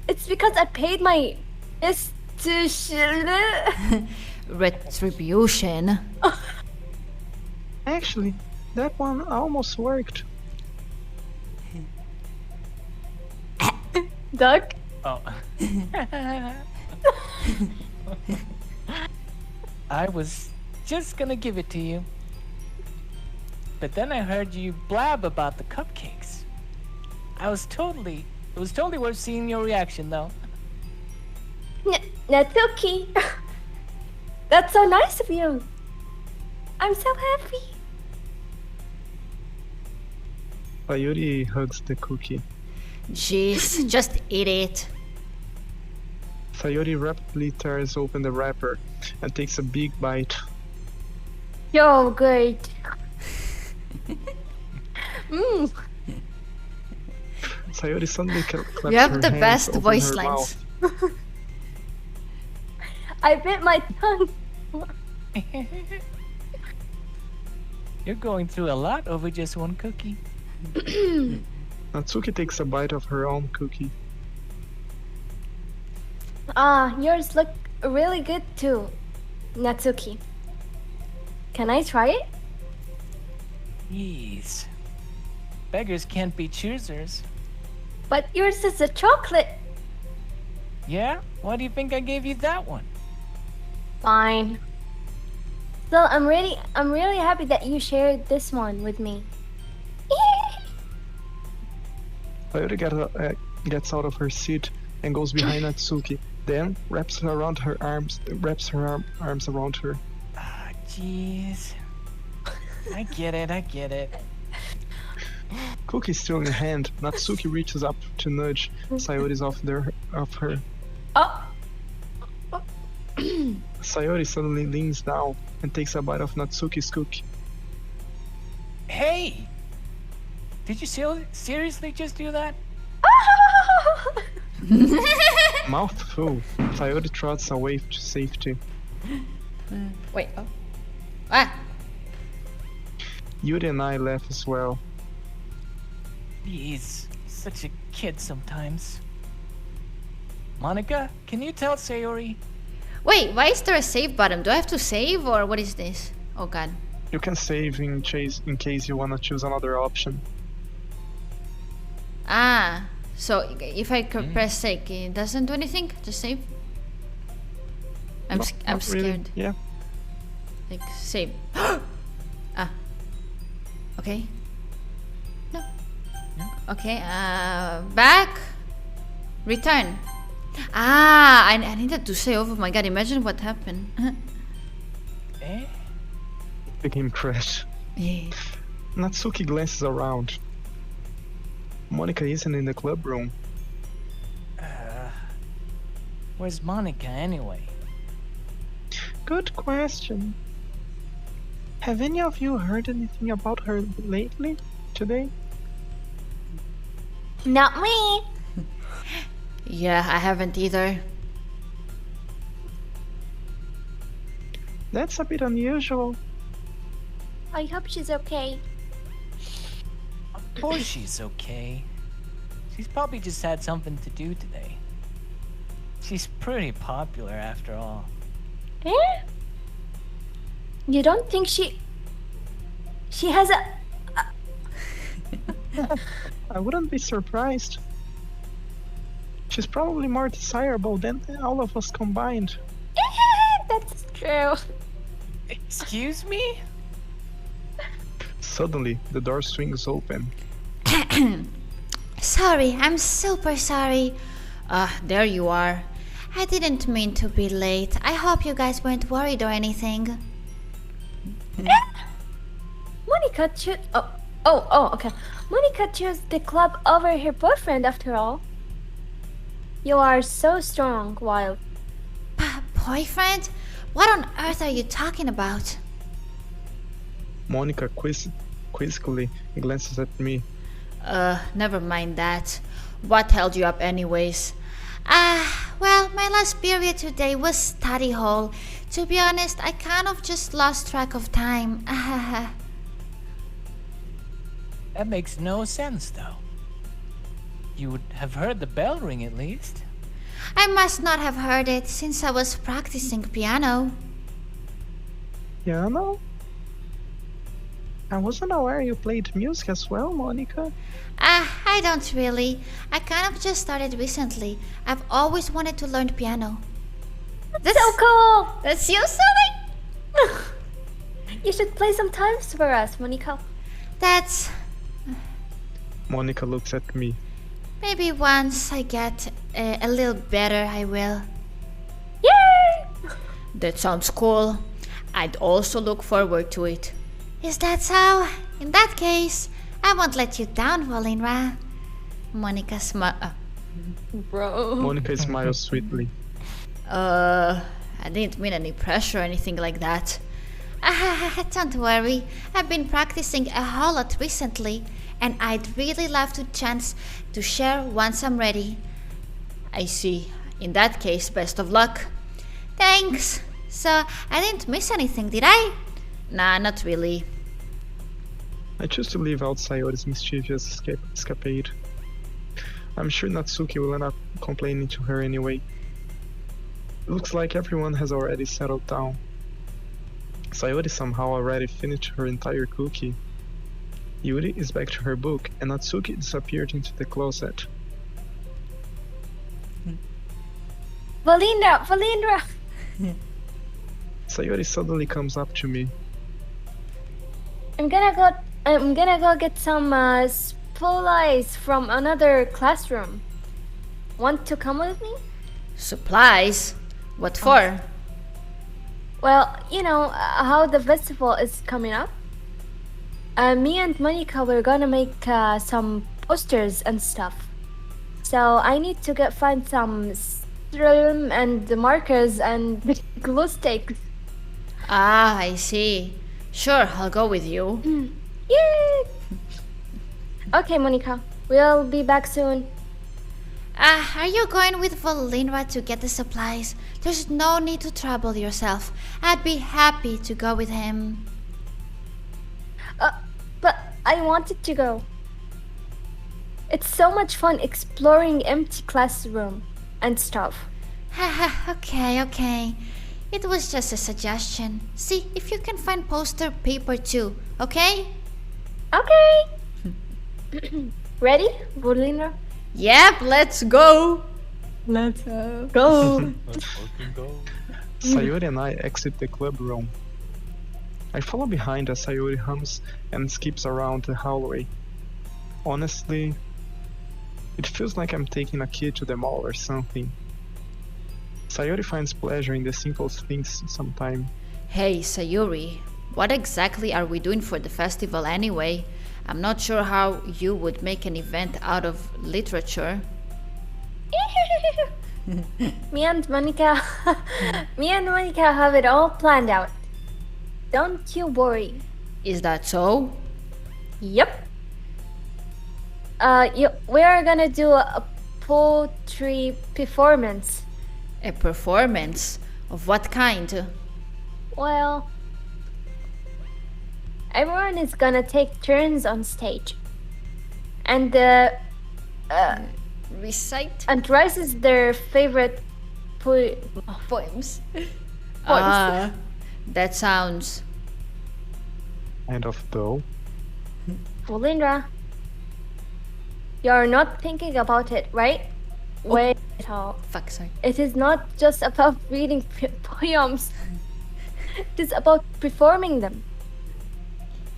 It's because I paid my institution. Retribution. Actually, that one almost worked. Duck? Oh. I was just gonna give it to you. But then I heard you blab about the cupcakes. I was totally It was totally worth seeing your reaction, though. Natsuki. That's so nice of you. I'm so happy. Sayori hugs the cookie. Jeez, just eat it. Sayori rapidly tears open the wrapper and takes a big bite. Yo, great. Mmm. Sayori suddenly claps You have her the hands best over voice her lines. mouth. I bit my tongue. You're going through a lot over just one cookie. Natsuki takes a bite of her own cookie. Ah, yours look really good too, Natsuki. Can I try it? Jeez. Beggars can't be choosers. But yours is a chocolate. Yeah? Why do you think I gave you that one? Fine. Still, I'm really happy that you shared this one with me. Sayori gets out of her seat and goes behind Natsuki. Then wraps her arms around her. Ah, jeez. I get it. Cookie still in hand, Natsuki reaches up to nudge Sayori's off her. Oh, Sayori suddenly leans down and takes a bite of Natsuki's cookie. Hey! Did you seriously just do that? Mouth full, Sayori trots away to safety. Wait, oh. Ah! Yuri and I laugh as well. He's such a kid sometimes. Monica, can you tell Sayori? Wait, why is there a save button? Do I have to save or what is this? Oh god. You can save in case you wanna choose another option. Ah, so if I press save, it doesn't do anything? Just save? I'm Not really, scared. Yeah. Like, save. Ah. Okay. No. Okay, back. Return. Ah, I needed to save. Oh my god, imagine what happened. Eh? The game crashed. Yeah. Natsuki glances around. Monica isn't in the club room. Where's Monica anyway? Good question. Have any of you heard anything about her lately? Today? not me. Yeah, I haven't either. That's a bit unusual. I hope she's okay. Of course she's okay. She's probably just had something to do today. She's pretty popular after all. Eh? You don't think she has a... I wouldn't be surprised. She's probably more desirable than all of us combined. That's true. Excuse me? Suddenly, the door swings open. Sorry, I'm super sorry. There you are. I didn't mean to be late. I hope you guys weren't worried or anything. Monica chose... okay. Monica chose the club over her boyfriend after all. You are so strong, Wild. Boyfriend? What on earth are you talking about? Monica quizzically glances at me. Never mind that. What held you up anyways? Well, my last period today was study hall. To be honest, I kind of just lost track of time. That makes no sense, though. You would have heard the bell ring at least. I must not have heard it since I was practicing piano. Piano? I wasn't aware you played music as well, Monica. I don't really. I kind of just started recently. I've always wanted to learn piano. That's So cool! That's you, silly? You should play some times for us, Monica. That's... Monica looks at me. Maybe once I get a little better, I will. Yay! That sounds cool. I'd also look forward to it. Is that so? In that case, I won't let you down, Volinra. Monica Bro. Monica smiles sweetly. I didn't mean any pressure or anything like that. Don't worry. I've been practicing a whole lot recently, and I'd really love the chance to share once I'm ready. I see. In that case, best of luck. Thanks. So, I didn't miss anything, did I? Nah, not really. I choose to leave out Sayori's mischievous escapade. I'm sure Natsuki will end up complaining to her anyway. Looks like everyone has already settled down. Sayori somehow already finished her entire cookie. Yuri is back to her book, and Natsuki disappeared into the closet. Volinra! Sayori suddenly comes up to me. I'm gonna go get some supplies from another classroom. Want to come with me? Supplies? What for? Well, you know how the festival is coming up. Me and Monica were gonna make some posters and stuff. So I need to find some strum and the markers and glue sticks. Ah, I see. Sure, I'll go with you. Yay! Okay, Monica, we'll be back soon. Are you going with Volinra to get the supplies? There's no need to trouble yourself. I'd be happy to go with him. But I wanted to go. It's so much fun exploring empty classroom and stuff. Okay. It was just a suggestion. See if you can find poster paper too, okay? Okay. Ready, Volinra? Yep, let's go. Let's go. Sayori and I exit the club room. I follow behind as Sayori hums and skips around the hallway. Honestly, it feels like I'm taking a kid to the mall or something. Sayori finds pleasure in the simplest things sometimes. Hey, Sayuri, what exactly are we doing for the festival anyway? I'm not sure how you would make an event out of literature. Me and Monica have it all planned out. Don't you worry. Is that so? Yep. We are gonna do a poetry performance. A performance? Of what kind? Well, everyone is gonna take turns on stage. And Recite raises their favorite poems. Ah, that sounds... Kind of dull. Volinra, you're not thinking about it, right? Wait at all. Fuck, sorry. It is not just about reading poems. It is about performing them.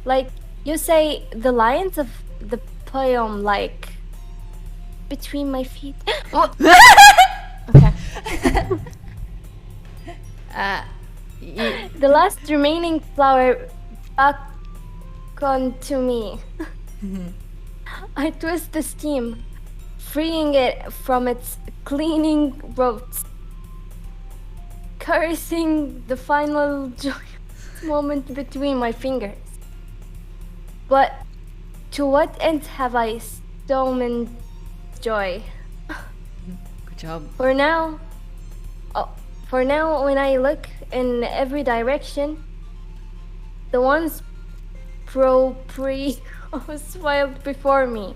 Like, you say the lines of the poem, like, between my feet. Okay. The last remaining flower back onto me. I twist the stem, freeing it from its clinging roots, caressing the final joyous moment between my fingers. But to what end have I stolen joy? Good job. For now, when I look in every direction, the ones smiled before me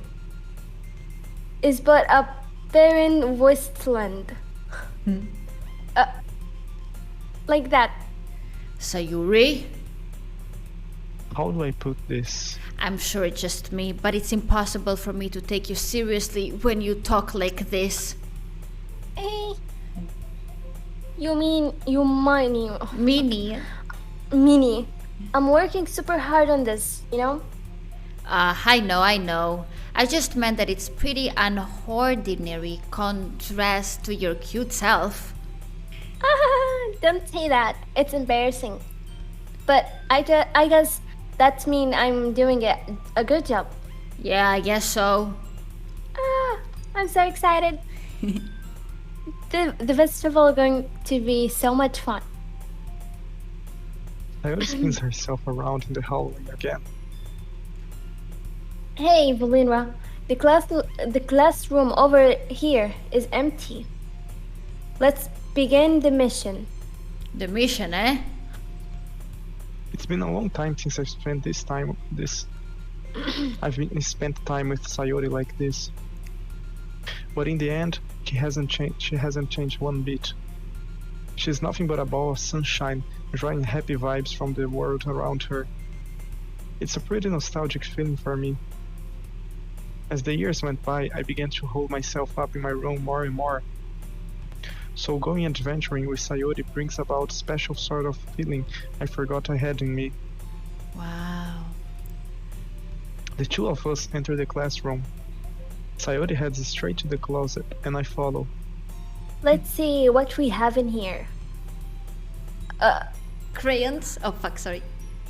is but a barren wasteland. Like that. Sayuri? How do I put this? I'm sure it's just me, but it's impossible for me to take you seriously when you talk like this. Eh? You mean you Minnie? Minnie? Minnie. I'm working super hard on this, you know? I know. I just meant that it's pretty unordinary contrast to your cute self. Don't say that. It's embarrassing. But I guess that means I'm doing a good job. Yeah, I guess so. I'm so excited. The festival is going to be so much fun. Sayori spins herself around in the hallway again. Hey, Volinra, the classroom over here is empty. Let's begin the mission. The mission, eh? It's been a long time since I've spent spent time with Sayori like this. But in the end, she hasn't changed one bit. She's nothing but a ball of sunshine, drawing happy vibes from the world around her. It's a pretty nostalgic feeling for me. As the years went by, I began to hold myself up in my room more and more. So going adventuring with Sayori brings about a special sort of feeling I forgot I had in me. Wow. The two of us enter the classroom. Sayori heads straight to the closet, and I follow. Let's see what we have in here. Crayons? Oh, fuck, sorry.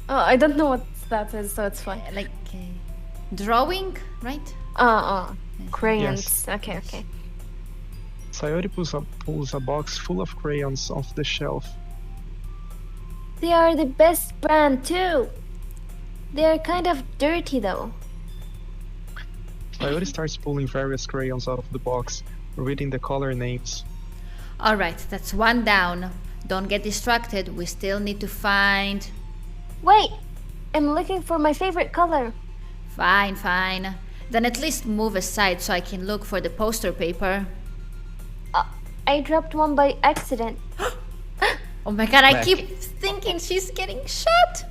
Oh, I don't know what that is, so it's fine. Like drawing, right? Crayons. Yes. Okay. Sayori pulls a box full of crayons off the shelf. They are the best brand too. They are kind of dirty though. Sayori starts pulling various crayons out of the box, reading the color names. Alright, that's one down. Don't get distracted, we still need to find... Wait! I'm looking for my favorite color. Fine. Then at least move aside so I can look for the poster paper. I dropped one by accident. Oh my god, I keep thinking she's getting shot!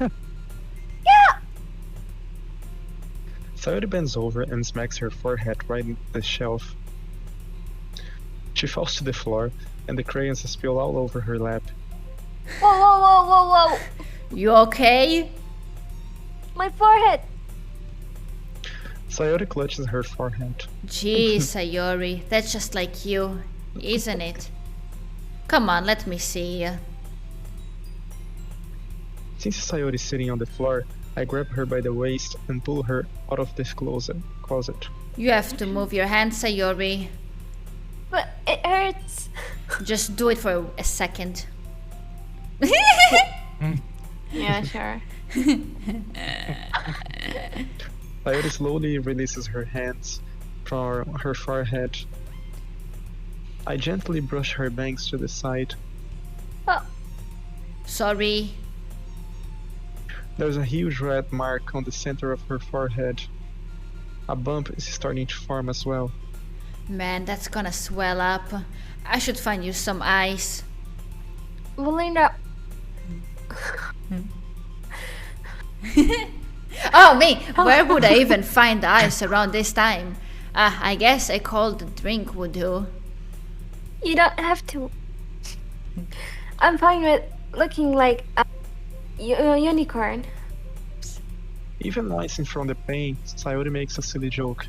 Yeah! Sayori bends over and smacks her forehead right in the shelf. She falls to the floor, and the crayons spill all over her lap. Whoa! You okay? My forehead! Sayori clutches her forehead. Gee, Sayori, that's just like you, isn't it? Come on, let me see. Since Sayori is sitting on the floor, I grab her by the waist and pull her out of this closet. You have to move your hand, Sayori. But it hurts. Just do it for a second. Yeah, sure. Sayori slowly releases her hands from her forehead. I gently brush her bangs to the side. Oh. Sorry. There's a huge red mark on the center of her forehead. A bump is starting to form as well. Man, that's gonna swell up. I should find you some ice. Volinra. Oh, me! Where would I even find ice around this time? I guess a cold drink would do. You don't have to. I'm fine with looking like a unicorn. Even wincing from the pain, Sayori makes a silly joke.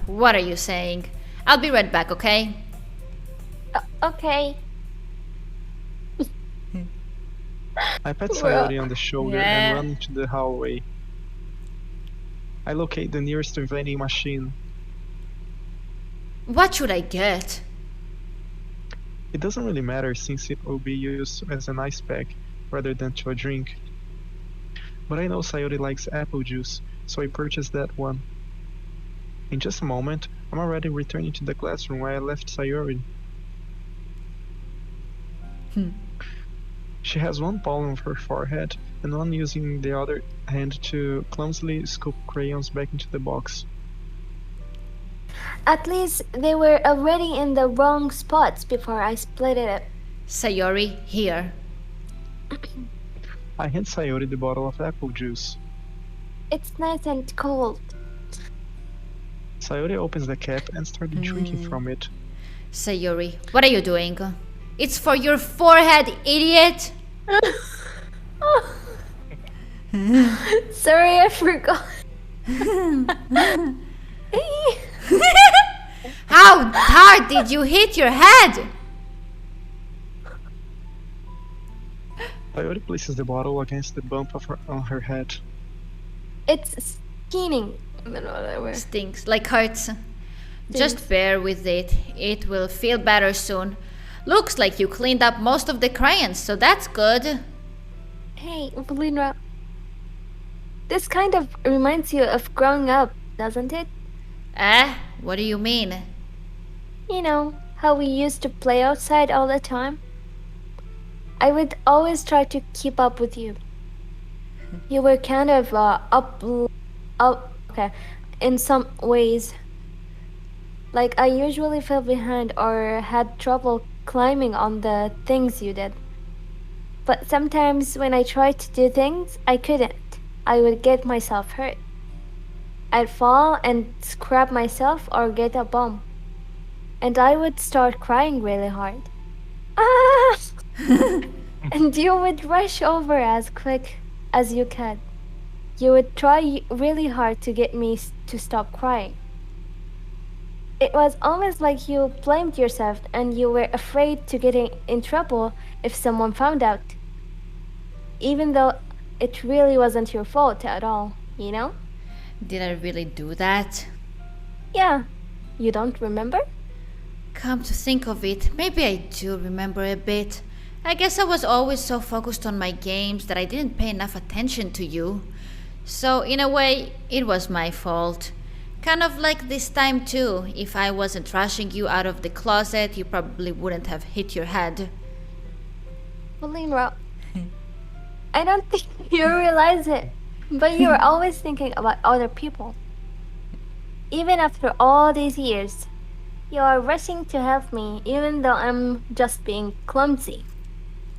What are you saying? I'll be right back, okay? Okay. I pat Sayori on the shoulder Yeah. and run into the hallway. I locate the nearest vending machine. What should I get? It doesn't really matter since it will be used as an ice pack rather than to a drink. But I know Sayori likes apple juice, so I purchased that one. In just a moment, I'm already returning to the classroom where I left Sayori. She has one palm of her forehead and one using the other hand to clumsily scoop crayons back into the box. At least they were already in the wrong spots before I split it up. Sayori, here. I hand Sayori the bottle of apple juice. It's nice and cold. Sayori opens the cap and starts drinking from it. Sayori, what are you doing? It's for your forehead, idiot! Sorry, I forgot. How hard did you hit your head? Coyote places the bottle against the bump on her head. It's skinning. Whatever. Stinks, like hurts. Just bear with it. It will feel better soon. Looks like you cleaned up most of the crayons, so that's good. Hey, Volinra. This kind of reminds you of growing up, doesn't it? What do you mean? You know, how we used to play outside all the time? I would always try to keep up with you. You were kind of okay, in some ways. Like I usually fell behind or had trouble climbing on the things you did. But sometimes when I tried to do things, I couldn't. I would get myself hurt. I'd fall and scrap myself or get a bump. And I would start crying really hard. Ah! And you would rush over as quick as you could. You would try really hard to get me to stop crying. It was almost like you blamed yourself and you were afraid to get in trouble if someone found out. Even though it really wasn't your fault at all, you know? Did I really do that? Yeah. You don't remember? Come to think of it, maybe I do remember a bit. I guess I was always so focused on my games that I didn't pay enough attention to you. So, in a way, it was my fault. Kind of like this time too. If I wasn't rushing you out of the closet, you probably wouldn't have hit your head. Volinra, I don't think you realize it, but you're always thinking about other people. Even after all these years, you are rushing to help me even though I'm just being clumsy.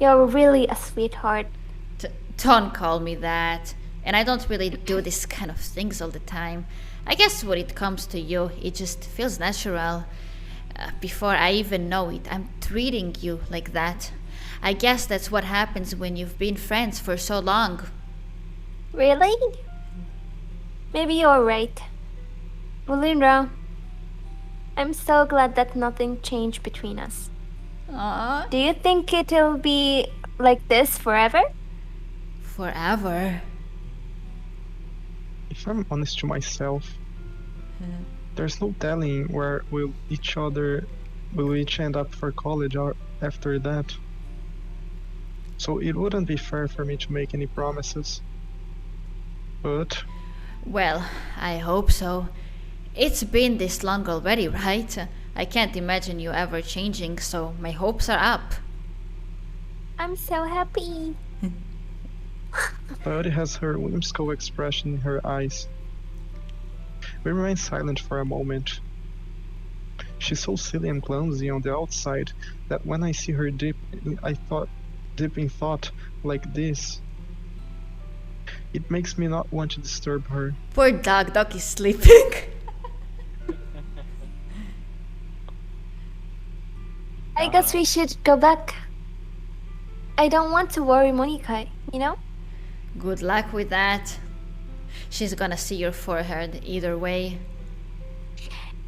You're really a sweetheart. Don't call me that. And I don't really do this kind of things all the time. I guess when it comes to you, it just feels natural. Before I even know it, I'm treating you like that. I guess that's what happens when you've been friends for so long. Really? Maybe you're right. Volinra, I'm so glad that nothing changed between us. Aww. Do you think it'll be like this forever? Forever? If I'm honest to myself, there's no telling where we'll each end up for college or after that. So it wouldn't be fair for me to make any promises. But Well, I hope so. It's been this long already, right? I can't imagine you ever changing, so my hopes are up. I'm so happy. Coyote has her whimsical expression in her eyes. We remain silent for a moment. She's so silly and clumsy on the outside that when I see her deep in thought like this, it makes me not want to disturb her. Poor dog, Doki's sleeping. I guess we should go back. I don't want to worry Monica, you know? Good luck with that. She's gonna see your forehead either way.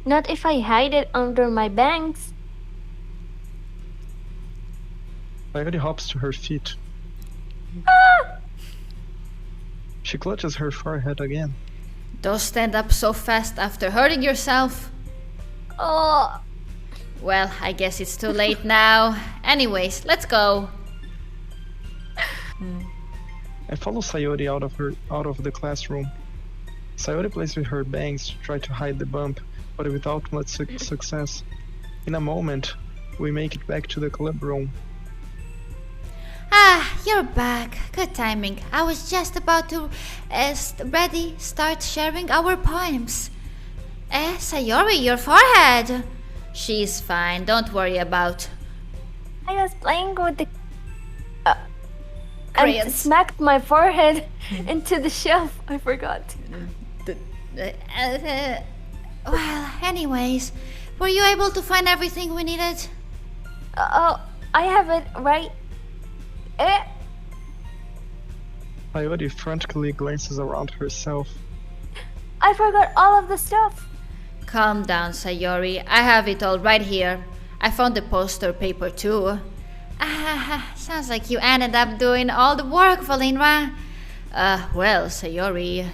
Not if I hide it under my bangs. Coyote hops to her feet. Ah! She clutches her forehead again. Don't stand up so fast after hurting yourself. Oh, Well, I guess it's too late now. Anyways, let's go. I follow Sayori out of the classroom. Sayori plays with her bangs to try to hide the bump, but without much success. In a moment, we make it back to the club room. Ah, you're back. Good timing. I was just about to start sharing our poems. Sayori, your forehead. She's fine. Don't worry about. I was playing with the and Crayons. smacked my forehead into the shelf. I forgot. Well, anyways, were you able to find everything we needed? Oh, I have it right. Eh. Sayori frantically glances around herself. I forgot all of the stuff. Calm down, Sayori. I have it all right here. I found the poster paper too. Sounds like you ended up doing all the work, Volinra. Well, Sayori.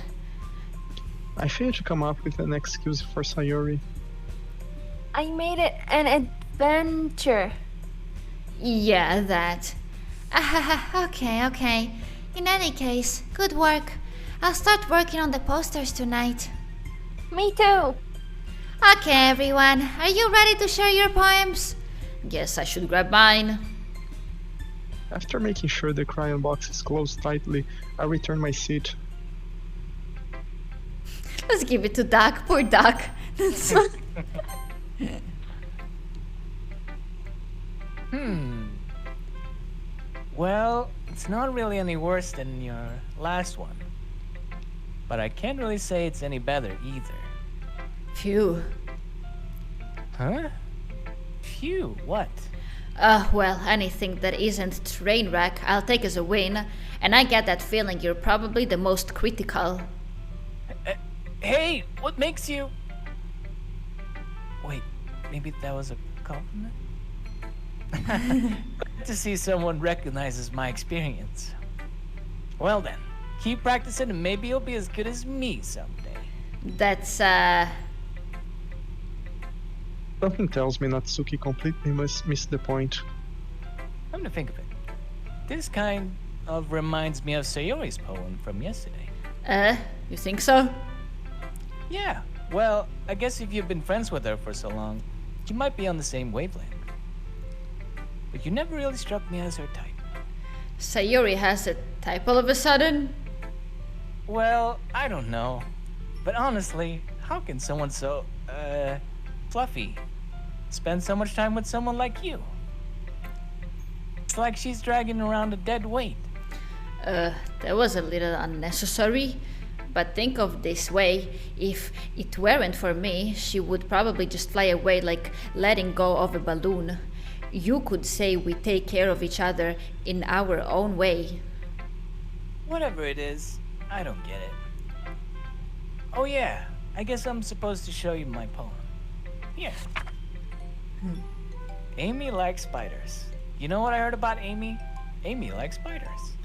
I fail to come up with an excuse for Sayori. I made it an adventure. Yeah, that. Okay. In any case, good work. I'll start working on the posters tonight. Me too. Okay, everyone. Are you ready to share your poems? Guess I should grab mine. After making sure the crayon box is closed tightly, I return my seat. Let's give it to Duck. Poor Duck. Well, it's not really any worse than your last one. But I can't really say it's any better either. Phew. Huh? Phew, what? Well, anything that isn't train wreck, I'll take as a win. And I get that feeling you're probably the most critical. Hey, what makes you... Wait, maybe that was a compliment? Glad to see someone recognizes my experience. Well then, keep practicing and maybe you'll be as good as me someday. That's, Something tells me Natsuki completely missed the point. Come to think of it, this kind of reminds me of Sayori's poem from yesterday. you think so? Yeah, well, I guess if you've been friends with her for so long, you might be on the same wavelength. But you never really struck me as her type. Sayori has a type all of a sudden? Well, I don't know. But honestly, how can someone so, fluffy spend so much time with someone like you? It's like she's dragging around a dead weight. That was a little unnecessary. But think of this way, if it weren't for me, she would probably just fly away like letting go of a balloon. You could say we take care of each other in our own way. Whatever it is, I don't get it. Oh yeah, I guess I'm supposed to show you my poem. Here. Amy likes spiders. You know what I heard about Amy? Amy likes spiders.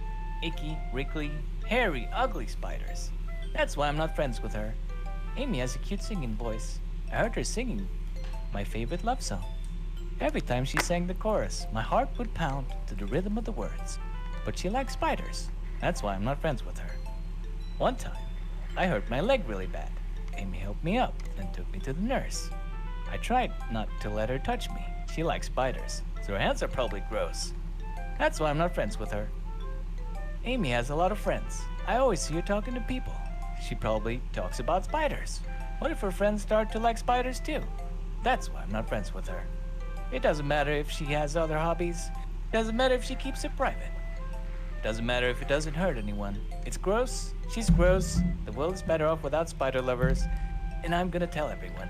Icky, wriggly, hairy, ugly spiders. That's why I'm not friends with her. Amy has a cute singing voice. I heard her singing my favorite love song. Every time she sang the chorus, my heart would pound to the rhythm of the words. But she likes spiders. That's why I'm not friends with her. One time, I hurt my leg really bad. Amy helped me up and took me to the nurse. I tried not to let her touch me. She likes spiders, so her hands are probably gross. That's why I'm not friends with her. Amy has a lot of friends. I always see her talking to people. She probably talks about spiders. What if her friends start to like spiders too? That's why I'm not friends with her. It doesn't matter if she has other hobbies. It doesn't matter if she keeps it private. It doesn't matter if it doesn't hurt anyone. It's gross. She's gross. The world is better off without spider lovers. And I'm gonna tell everyone.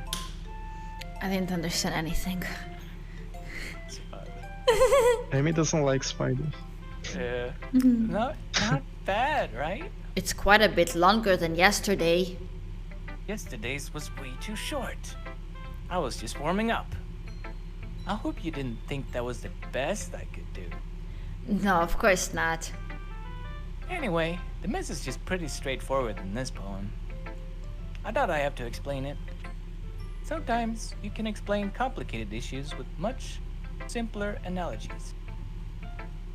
I didn't understand anything. Amy doesn't like spiders. Yeah. Not bad, right? It's quite a bit longer than yesterday. Yesterday's was way too short. I was just warming up. I hope you didn't think that was the best I could do. No, of course not. Anyway, the message is pretty straightforward in this poem. I doubt I have to explain it. Sometimes you can explain complicated issues with much simpler analogies.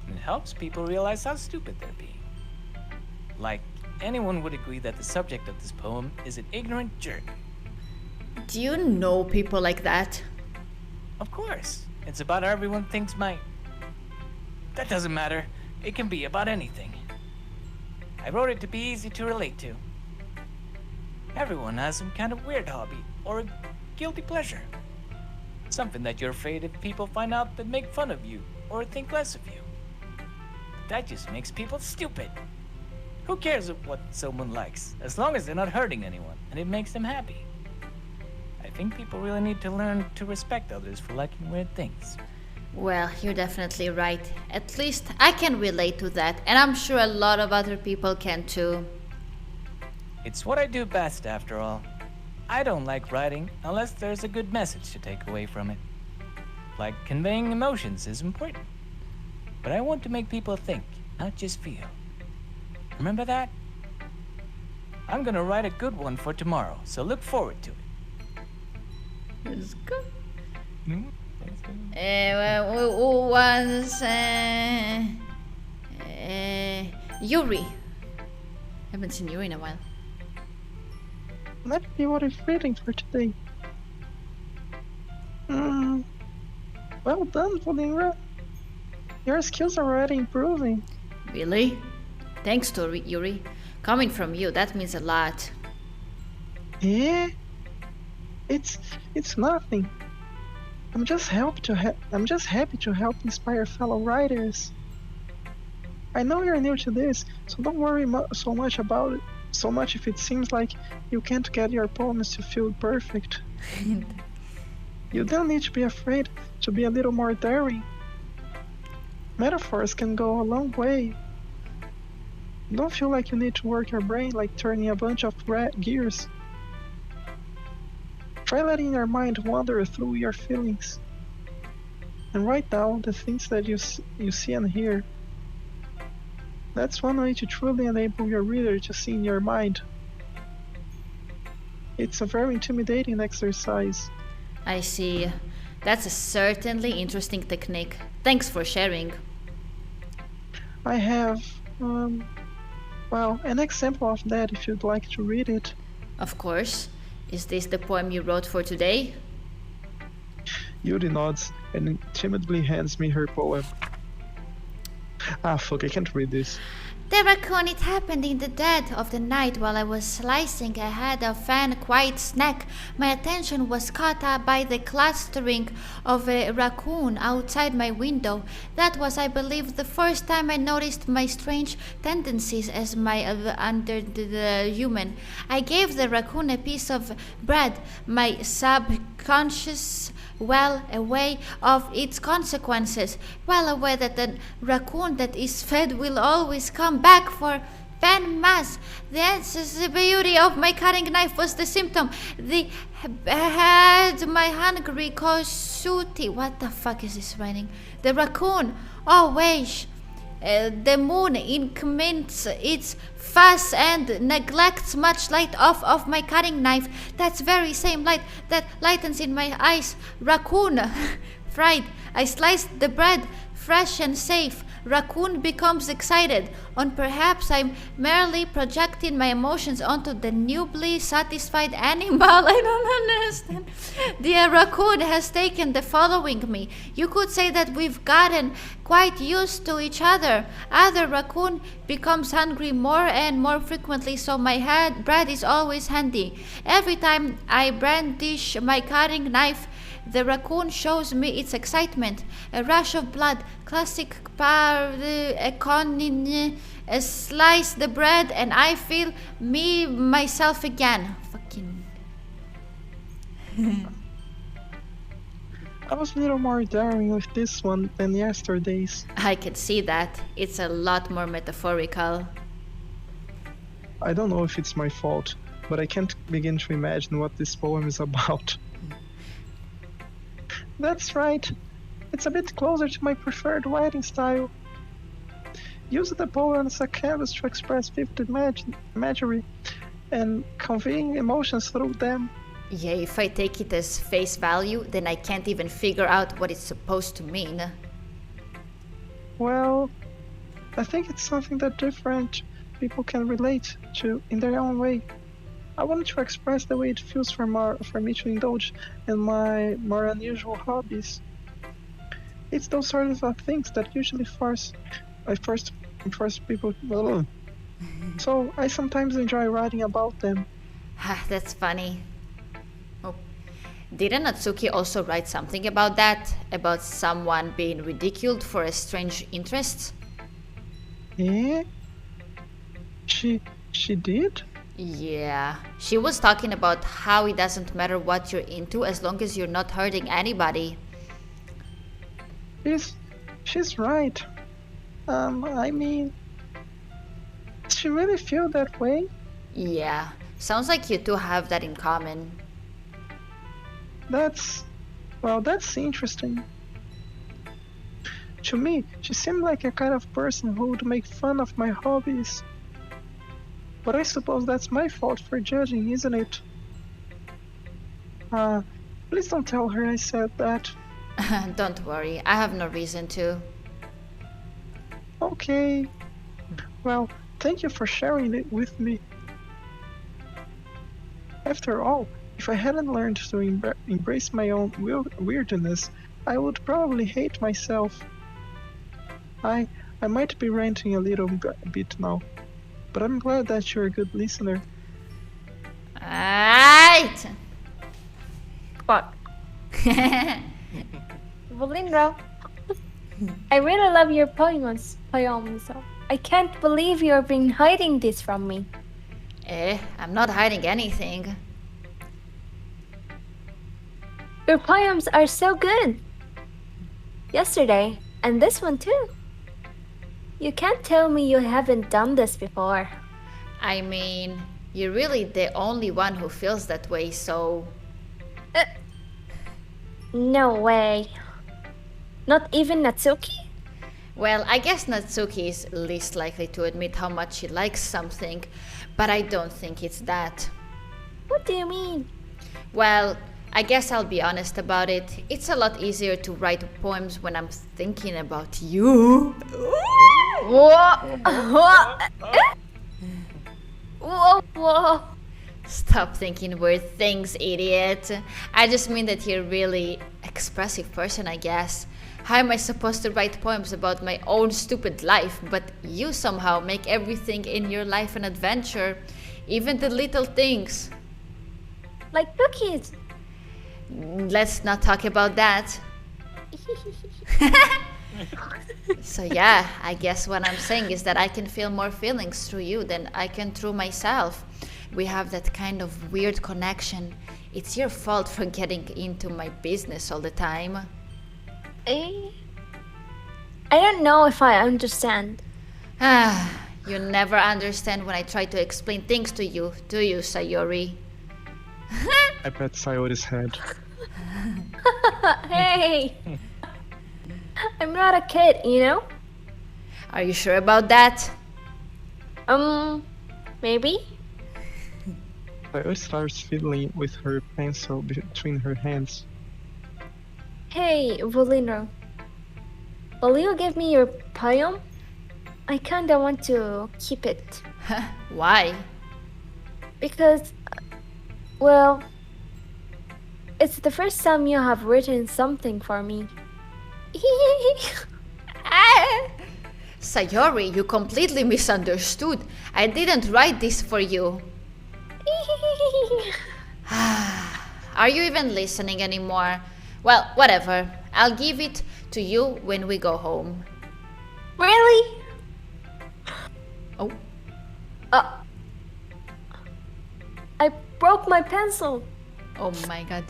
And it helps people realize how stupid they're being. Like, anyone would agree that the subject of this poem is an ignorant jerk. Do you know people like that? Of course, it's about how everyone thinks That doesn't matter. It can be about anything. I wrote it to be easy to relate to. Everyone has some kind of weird hobby or a guilty pleasure. Something that you're afraid if people find out that make fun of you or think less of you. That just makes people stupid. Who cares what someone likes, as long as they're not hurting anyone and it makes them happy? I think people really need to learn to respect others for liking weird things. Well, you're definitely right. At least I can relate to that, and I'm sure a lot of other people can too. It's what I do best, after all. I don't like writing unless there's a good message to take away from it. Like conveying emotions is important. But I want to make people think, not just feel. Remember that? I'm gonna write a good one for tomorrow, so look forward to it. It's good. Hmm? Thanks, good. Who was Yuri? Haven't seen Yuri in a while. Let me what I'm reading for today. Well done, Volinra. Your skills are already improving. Really? Thanks to Yuri. Coming from you, that means a lot. Yeah? It's nothing. I'm just happy to help inspire fellow writers. I know you're new to this, so don't worry so much about it. So much if it seems like you can't get your poems to feel perfect. You don't need to be afraid to be a little more daring. Metaphors can go a long way. Don't feel like you need to work your brain like turning a bunch of gears. Try letting your mind wander through your feelings. And write down the things that you see and hear. That's one way to truly enable your reader to see in your mind. It's a very intimidating exercise. I see. That's a certainly interesting technique. Thanks for sharing. I have, well, an example of that if you'd like to read it. Of course. Is this the poem you wrote for today? Yuri nods and timidly hands me her poem. Ah, fuck, I can't read this. The raccoon, it happened in the dead of the night while I was slicing ahead of an quiet snack. My attention was caught up by the clustering of a raccoon outside my window. That was, I believe, the first time I noticed my strange tendencies as my under the human. I gave the raccoon a piece of bread, my subconscious well aware of its consequences, well aware that the raccoon that is fed will always come back for fan mass. The beauty of my cutting knife was the symptom. The had my hungry cossuti. What the fuck is this writing? The raccoon. Oh wait. The moon increments its fuss and neglects much light off of my cutting knife. That's very same light that lightens in my eyes. Raccoon. Fried. I sliced the bread, fresh and safe. Raccoon becomes excited. Or perhaps I'm merely projecting my emotions onto the newly satisfied animal. I don't understand. The raccoon has taken to following me. You could say that we've gotten quite used to each other. Other raccoon becomes hungry more and more frequently, so my bread is always handy. Every time I brandish my cutting knife, the raccoon shows me its excitement. A rush of blood, classic slice the bread, and I feel myself again. Fucking. I was a little more daring with this one than yesterday's. I can see that. It's a lot more metaphorical. I don't know if it's my fault, but I can't begin to imagine what this poem is about. That's right. It's a bit closer to my preferred writing style. Use the poem as a canvas to express vivid imagery and conveying emotions through them. Yeah, if I take it as face value, then I can't even figure out what it's supposed to mean. Well, I think it's something that different people can relate to in their own way. I wanted to express the way it feels for me to indulge in my more unusual hobbies. It's those sorts of things that usually force people. So I sometimes enjoy writing about them. That's funny. Oh, didn't Natsuki also write something about that? About someone being ridiculed for a strange interest? Eh? She did? Yeah, she was talking about how it doesn't matter what you're into as long as you're not hurting anybody. She's right. I mean, does she really feel that way? Yeah, sounds like you two have that in common. That's interesting. To me, she seemed like a kind of person who would make fun of my hobbies. But I suppose that's my fault for judging, isn't it? Please don't tell her I said that. Don't worry, I have no reason to. Okay. Well, thank you for sharing it with me. After all, if I hadn't learned to embrace my own weirdness, I would probably hate myself. I might be ranting a little bit now, but I'm glad that you're a good listener. Alright! Fuck. Volinra, I really love your poems. I can't believe you've been hiding this from me. I'm not hiding anything. Your poems are so good. Yesterday, and this one too. You can't tell me you haven't done this before. I mean, you're really the only one who feels that way, so... No way. Not even Natsuki? Well, I guess Natsuki is least likely to admit how much she likes something, but I don't think it's that. What do you mean? Well, I guess I'll be honest about it. It's a lot easier to write poems when I'm thinking about you. Whoa. Stop thinking weird things, idiot. I just mean that you're a really expressive person, I guess. How am I supposed to write poems about my own stupid life, but you somehow make everything in your life an adventure, even the little things? Like cookies. Let's not talk about that. So yeah, I guess what I'm saying is that I can feel more feelings through you than I can through myself. We have that kind of weird connection. It's your fault for getting into my business all the time. I don't know if I understand. You never understand when I try to explain things to you, do you, Sayori? I pat Sayori's head. Hey! I'm not a kid, you know? Are you sure about that? Maybe? Sayori starts fiddling with her pencil between her hands. Hey, Volinra. Will you give me your poem? I kinda want to keep it. Why? Because, well, it's the first time you have written something for me. Sayori, you completely misunderstood. I didn't write this for you. Are you even listening anymore? Well, whatever. I'll give it to you when we go home. Really? Oh. I broke my pencil. Oh my god.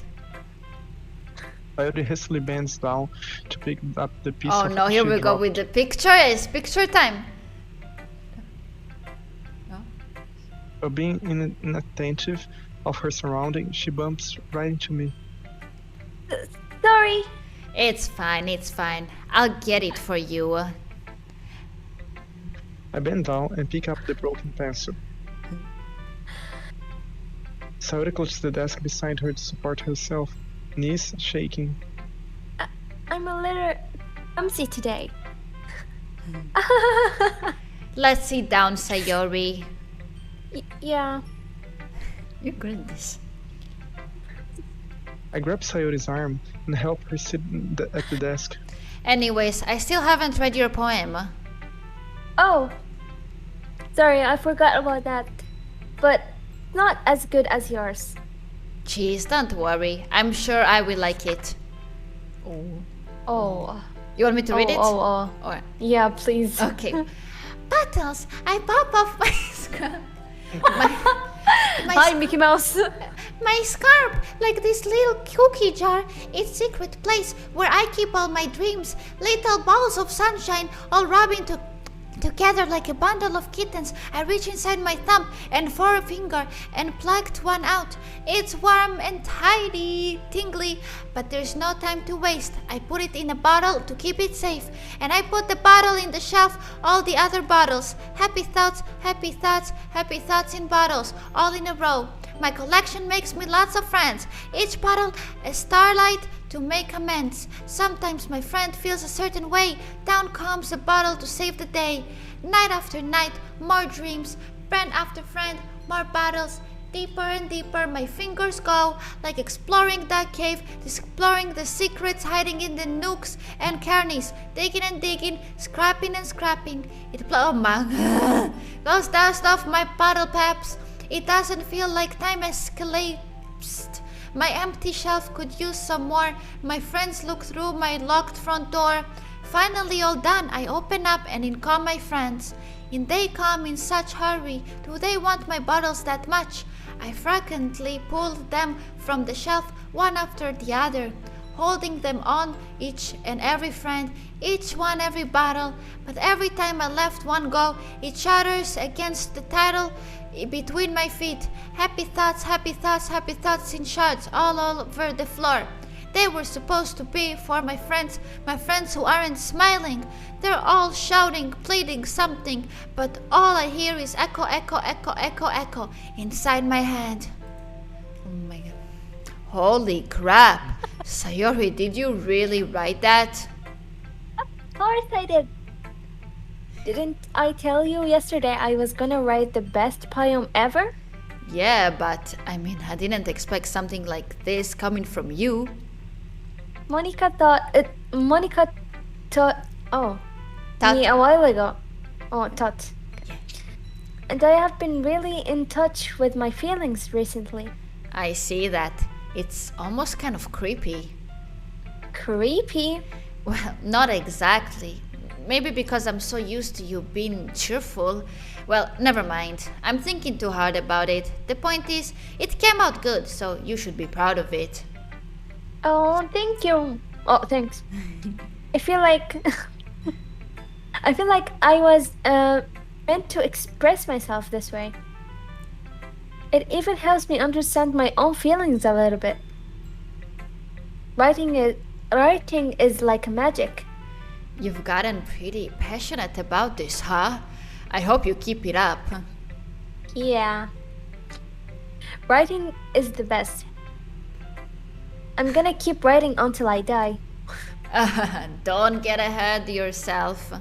Sayori hastily bends down to pick up the piece Oh of no, here she we go dropped. with the picture. It's picture time. While being inattentive of her surroundings, she bumps right into me. Sorry. It's fine, it's fine. I'll get it for you. I bend down and pick up the broken pencil. Sayori closes the desk beside her to support herself, knees shaking. I'm a little clumsy today. Let's sit down, Sayori. Yeah. You're good at this. I grab Sayori's arm and help her sit at the desk. Anyways, I still haven't read your poem. Oh. Sorry, I forgot about that. But not as good as yours. Jeez, don't worry. I'm sure I will like it. Oh. You want me to read it? Oh. Or... Yeah, please. Okay. Buttons, I pop off my skirt. My Hi, Mickey Mouse. My scarf, like this little cookie jar, it's secret place where I keep all my dreams. Little balls of sunshine all rubbing together like a bundle of kittens. I reach inside my thumb and forefinger and plucked one out. It's warm and tidy, tingly, but there's no time to waste. I put it in a bottle to keep it safe, and I put the bottle in the shelf, all the other bottles. Happy thoughts, happy thoughts, happy thoughts in bottles, all in a row. My collection makes me lots of friends. Each bottle a starlight to make amends. Sometimes my friend feels a certain way. Down comes a bottle to save the day. Night after night, more dreams. Friend after friend, more bottles. Deeper and deeper my fingers go, like exploring that cave, exploring the secrets hiding in the nooks and crannies, digging and digging, scrapping and scrapping. It goes dust off my bottle paps. It doesn't feel like time has collapsed. My empty shelf could use some more. My friends look through my locked front door. Finally all done, I open up and in come my friends. And they come in such hurry. Do they want my bottles that much? I frequently pull them from the shelf one after the other, holding them on each and every friend, each one every bottle. But every time I let one go, it shatters against the title between my feet. Happy thoughts, happy thoughts, happy thoughts in shards all over the floor. They were supposed to be for my friends who aren't smiling. They're all shouting, pleading something, but all I hear is echo, echo, echo, echo, echo inside my head. Oh my god. Holy crap. Sayori, did you really write that? Of course I did. Didn't I tell you yesterday I was gonna write the best poem ever? Yeah, but I didn't expect something like this coming from you. Monica thought me a while ago. Thought. And I have been really in touch with my feelings recently. I see that. It's almost kind of creepy. Creepy? Well, not exactly. Maybe because I'm so used to you being cheerful. Well, never mind. I'm thinking too hard about it. The point is, it came out good, so you should be proud of it. Oh, thank you. Oh, thanks. I feel like I was meant to express myself this way. It even helps me understand my own feelings a little bit. Writing is like magic. You've gotten pretty passionate about this, huh? I hope you keep it up. Yeah. Writing is the best. I'm gonna keep writing until I die. Don't get ahead yourself.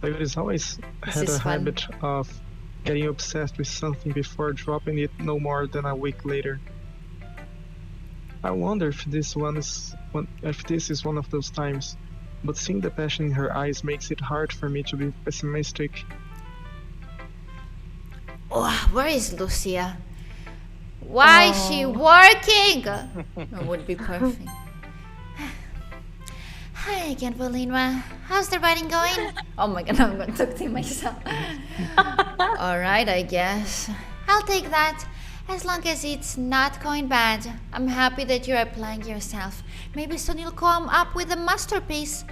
I've always had a habit of getting obsessed with something before dropping it no more than a week later. I wonder if this is one of those times, but seeing the passion in her eyes makes it hard for me to be pessimistic. Oh, where is Lucia? Why is she working? That would be perfect. Hi again, Volinra. How's the writing going? Oh my god, I'm going to talk to myself. Alright, I guess. I'll take that. As long as it's not going bad. I'm happy that you're applying yourself. Maybe soon you'll come up with a masterpiece.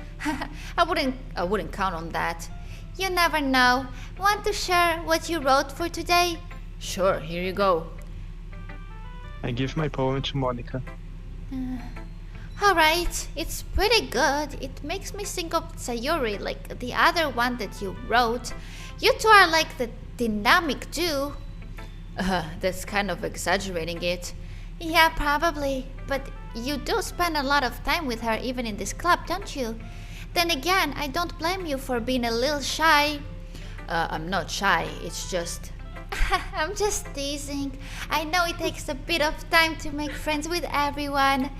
I wouldn't count on that. You never know. Want to share what you wrote for today? Sure, here you go. I give my poem to Monica. Alright, it's pretty good. It makes me think of Sayori, like the other one that you wrote. You two are like the dynamic duo. That's kind of exaggerating it. Yeah, probably. But you do spend a lot of time with her even in this club, don't you? Then again, I don't blame you for being a little shy. I'm not shy, it's just... I'm just teasing. I know it takes a bit of time to make friends with everyone.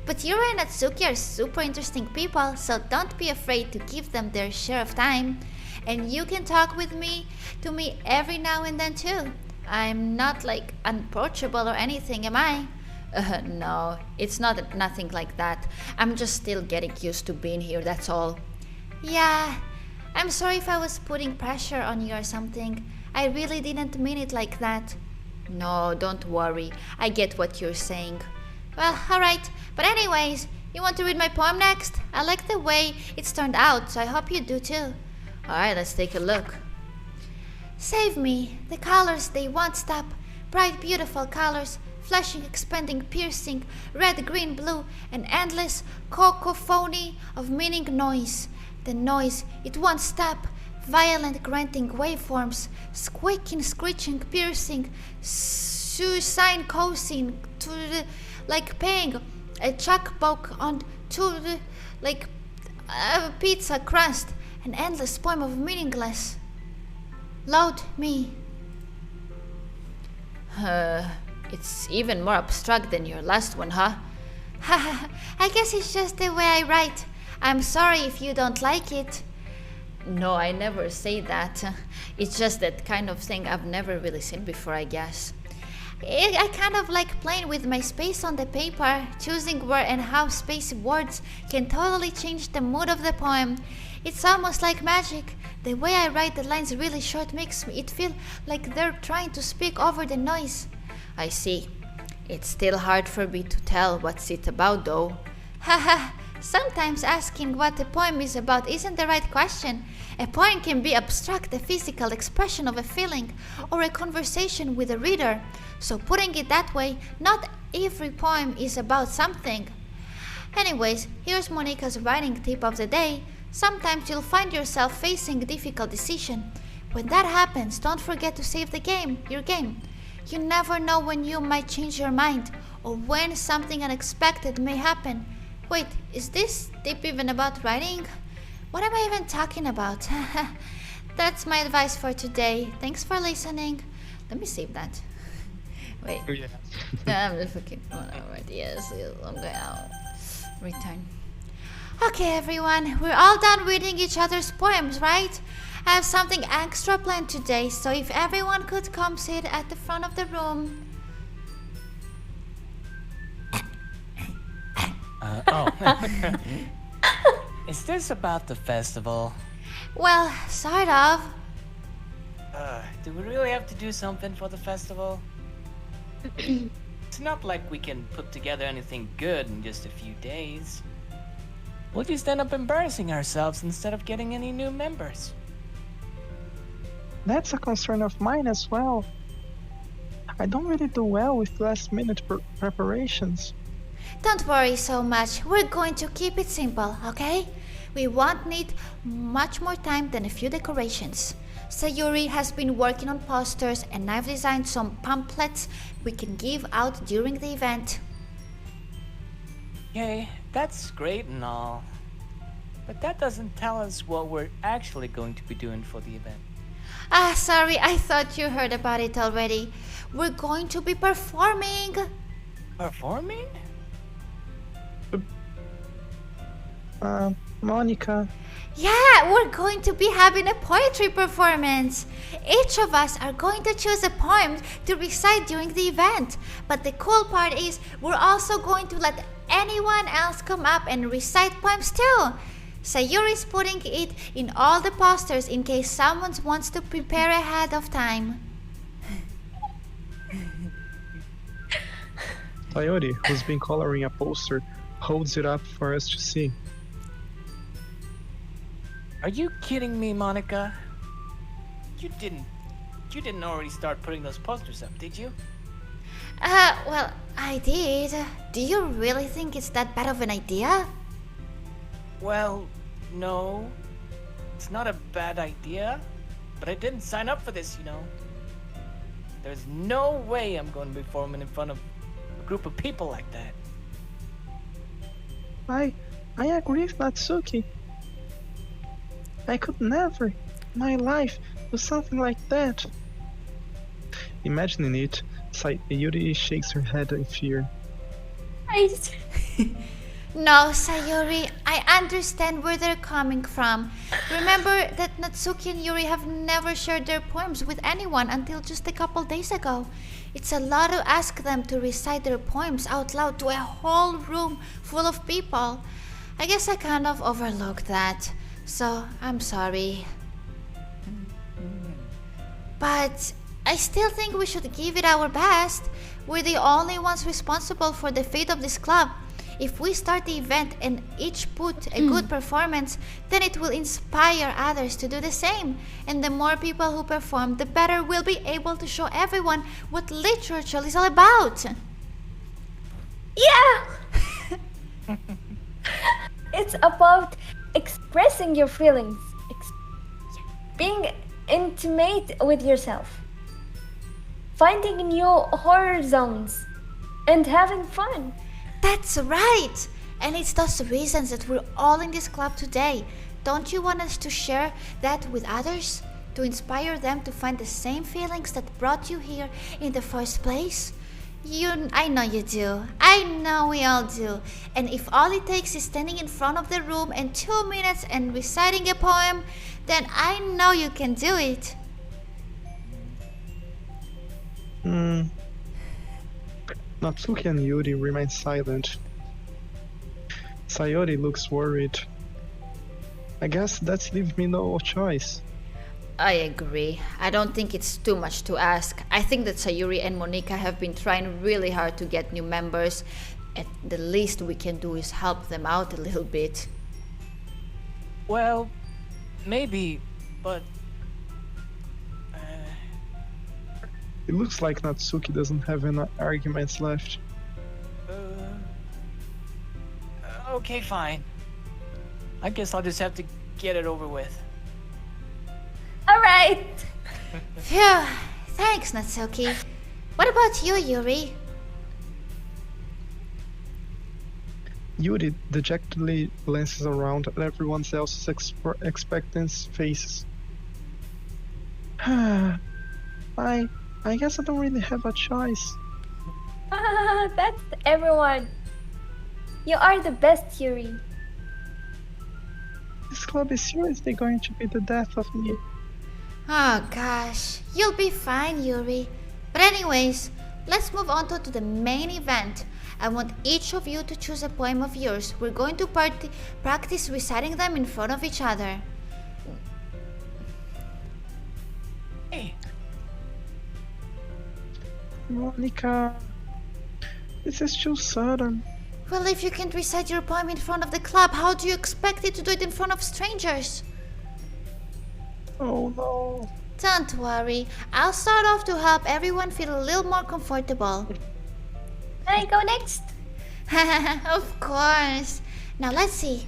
But Yura and Natsuki are super interesting people, so don't be afraid to give them their share of time. And you can talk to me every now and then too. I'm not like unapproachable or anything, am I? No, it's nothing like that. I'm just still getting used to being here, that's all. Yeah, I'm sorry if I was putting pressure on you or something. I really didn't mean it like that. No, don't worry. I get what you're saying. Well, alright. But anyways, you want to read my poem next? I like the way it's turned out, so I hope you do too. Alright, let's take a look. Save me. The colors, they won't stop. Bright, beautiful colors. Flashing, expanding, piercing. Red, green, blue. An endless cacophony of meaning noise. The noise, it won't stop. Violent, grunting waveforms. Squeaking, screeching, piercing. Suicide, causing. To the, like paying a checkbook on to the, like a pizza crust. An endless poem of meaningless. Load me. It's even more abstract than your last one, huh? I guess it's just the way I write. I'm sorry if you don't like it. No, I never say that. It's just that kind of thing I've never really seen before, I guess. I kind of like playing with my space on the paper, choosing where and how spacey words can totally change the mood of the poem. It's almost like magic. The way I write the lines really short makes it feel like they're trying to speak over the noise. I see. It's still hard for me to tell what's it about though. Haha, sometimes asking what a poem is about isn't the right question. A poem can be abstract, a physical expression of a feeling, or a conversation with a reader. So putting it that way, not every poem is about something. Anyways, here's Monica's writing tip of the day. Sometimes you'll find yourself facing a difficult decision. When that happens, don't forget to save your game. You never know when you might change your mind, or when something unexpected may happen. Wait, is this tip even about writing? What am I even talking about? That's my advice for today. Thanks for listening. Let me save that. Wait. Oh, yeah. I'm just fucking alright. Yes, I'm going out. Return. Okay, everyone, we're all done reading each other's poems, right? I have something extra planned today, so if everyone could come sit at the front of the room. Is this about the festival? Well, sort of. Do we really have to do something for the festival? It's not like we can put together anything good in just a few days. We'll just end up embarrassing ourselves instead of getting any new members. That's a concern of mine as well. I don't really do well with last-minute preparations. Don't worry so much. We're going to keep it simple, okay? We won't need much more time than a few decorations. Sayuri has been working on posters and I've designed some pamphlets we can give out during the event. Yay, that's great and all. But that doesn't tell us what we're actually going to be doing for the event. Sorry, I thought you heard about it already. We're going to be performing. Performing? Monica. Yeah, we're going to be having a poetry performance. Each of us are going to choose a poem to recite during the event. But the cool part is we're also going to let anyone else come up and recite poems too. Sayuri's putting it in all the posters in case someone wants to prepare ahead of time. Sayuri, who's been coloring a poster, holds it up for us to see. Are you kidding me, Monica? You didn't already start putting those posters up, did you? Well, I did. Do you really think it's that bad of an idea? Well, no. It's not a bad idea, but I didn't sign up for this, you know. There's no way I'm going to be performing in front of a group of people like that. I agree with Natsuki. I could never, in my life, do something like that. Imagining it, Sayuri shakes her head in fear. No, Sayuri, I understand where they're coming from. Remember that Natsuki and Yuri have never shared their poems with anyone until just a couple days ago. It's a lot to ask them to recite their poems out loud to a whole room full of people. I guess I kind of overlooked that, so I'm sorry. But I still think we should give it our best. We're the only ones responsible for the fate of this club. If we start the event and each put a good performance, then it will inspire others to do the same. And the more people who perform, the better we'll be able to show everyone what literature is all about. Yeah! It's about expressing your feelings, being intimate with yourself, finding new horror zones, and having fun. That's right! And it's those reasons that we're all in this club today. Don't you want us to share that with others? To inspire them to find the same feelings that brought you here in the first place? I know you do. I know we all do. And if all it takes is standing in front of the room in 2 minutes and reciting a poem, then I know you can do it. Natsuki and Yuri remain silent. Sayori looks worried. I guess that's leaves me no choice. I agree. I don't think it's too much to ask. I think that Sayuri and Monica have been trying really hard to get new members. At the least we can do is help them out a little bit. Well, maybe, but... It looks like Natsuki doesn't have any arguments left. Okay, fine. I guess I'll just have to get it over with. Alright! Phew, thanks Natsuki. What about you, Yuri? Yuri dejectedly glances around at everyone else's expectant faces. I guess I don't really have a choice. That's everyone. You are the best, Yuri. This club is seriously going to be the death of me. Oh gosh, you'll be fine, Yuri. But anyways, let's move on to the main event. I want each of you to choose a poem of yours. We're going to practice reciting them in front of each other. Hey, Monica, this is too sudden. Well, if you can't recite your poem in front of the club, how do you expect it to do it in front of strangers? Oh no. Don't worry, I'll start off to help everyone feel a little more comfortable. Can I go next? Of course. Now let's see.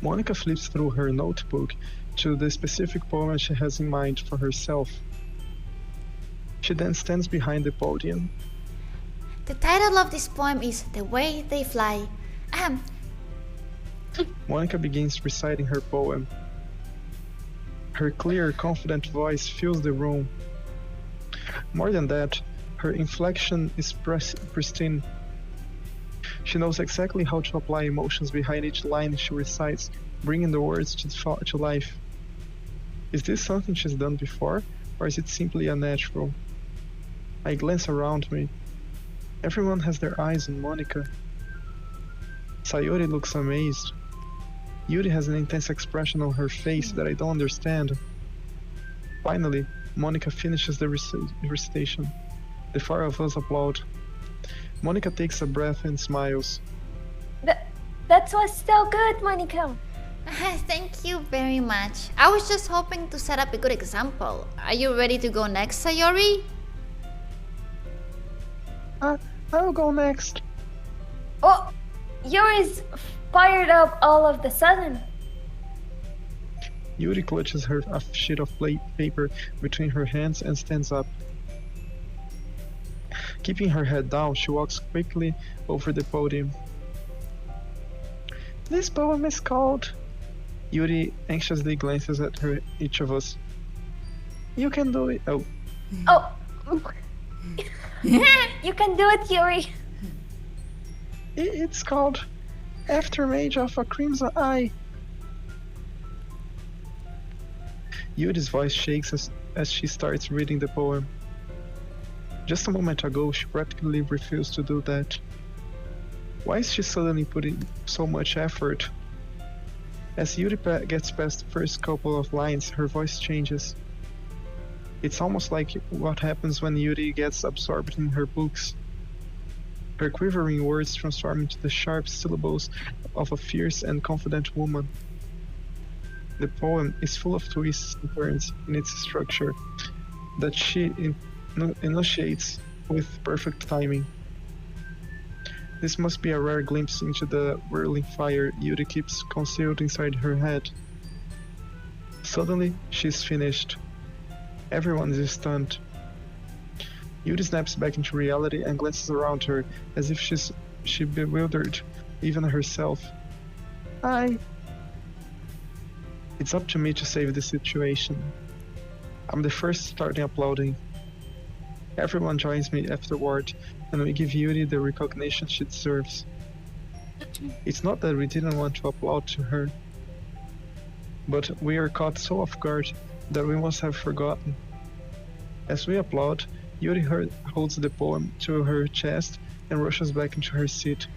Monica flips through her notebook to the specific poem she has in mind for herself. She then stands behind the podium. The title of this poem is The Way They Fly. Monica begins reciting her poem. Her clear, confident voice fills the room. More than that, her inflection is pristine. She knows exactly how to apply emotions behind each line she recites, bringing the words to life. Is this something she's done before, or is it simply unnatural? I glance around me. Everyone has their eyes on Monica. Sayori looks amazed. Yuri has an intense expression on her face that I don't understand. Finally, Monica finishes the recitation. The four of us applaud. Monica takes a breath and smiles. That was so good, Monica. Thank you very much. I was just hoping to set up a good example. Are you ready to go next, Sayori? I'll go next. Oh, Yuri's fired up all of the sudden. Yuri clutches a sheet of paper between her hands and stands up. Keeping her head down, she walks quickly over the podium. This poem is called... Yuri anxiously glances at each of us. You can do it. Oh. Oh. You can do it, Yuri. It's called Aftermage of a Crimson Eye. Yuri's voice shakes as she starts reading the poem. Just a moment ago, she practically refused to do that. Why is she suddenly putting so much effort? As Yuri gets past the first couple of lines, her voice changes. It's almost like what happens when Yuri gets absorbed in her books. Her quivering words transform into the sharp syllables of a fierce and confident woman. The poem is full of twists and turns in its structure that she enunciates with perfect timing. This must be a rare glimpse into the whirling fire Yuri keeps concealed inside her head. Suddenly, she's finished. Everyone is stunned. Yuri snaps back into reality and glances around her as if she bewildered even herself. It's up to me to save the situation. I'm the first starting applauding. Everyone joins me afterward, and we give Yuri the recognition she deserves. It's not that we didn't want to applaud to her, but we are caught so off guard that we must have forgotten. As we applaud, Yuri holds the poem to her chest and rushes back into her seat.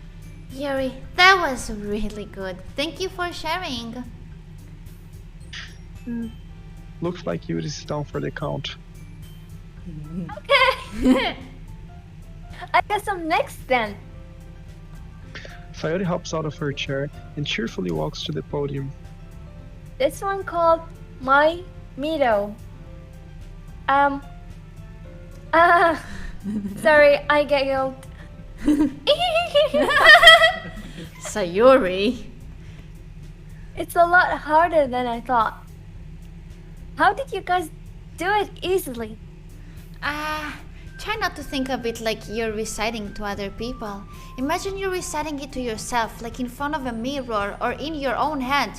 Yuri, that was really good. Thank you for sharing. Looks like Yuri's down for the count. Okay. I guess I'm next then. Sayori hops out of her chair and cheerfully walks to the podium. This one called My Mito. Sorry, I giggled. Sayori. It's a lot harder than I thought. How did you guys do it easily? Try not to think of it like you're reciting to other people. Imagine you're reciting it to yourself, like in front of a mirror or in your own head.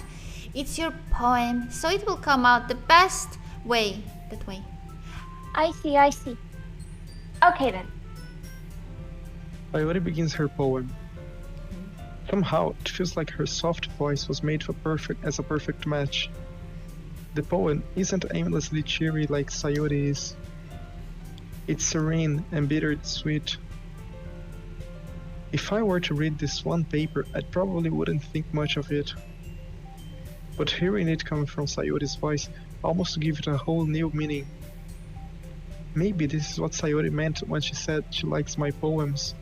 It's your poem, so it will come out the best way. That way. I see. Okay then. Sayori begins her poem. Somehow, it feels like her soft voice was made as a perfect match. The poem isn't aimlessly cheery like Sayori is. It's serene and bittersweet. If I were to read this one paper, I probably wouldn't think much of it. But hearing it coming from Sayori's voice almost gives it a whole new meaning. Maybe this is what Sayori meant when she said she likes my poems.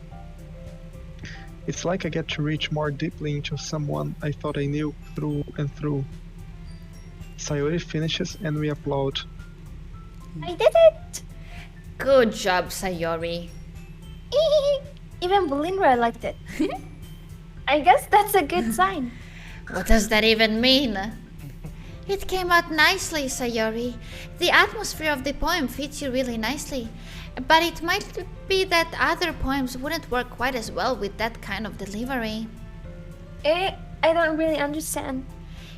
It's like I get to reach more deeply into someone I thought I knew through and through. Sayori finishes and we applaud. I did it! Good job, Sayori. Even Volinra liked it. I guess that's a good sign. What does that even mean? It came out nicely, Sayori. The atmosphere of the poem fits you really nicely. But it might be that other poems wouldn't work quite as well with that kind of delivery. I don't really understand.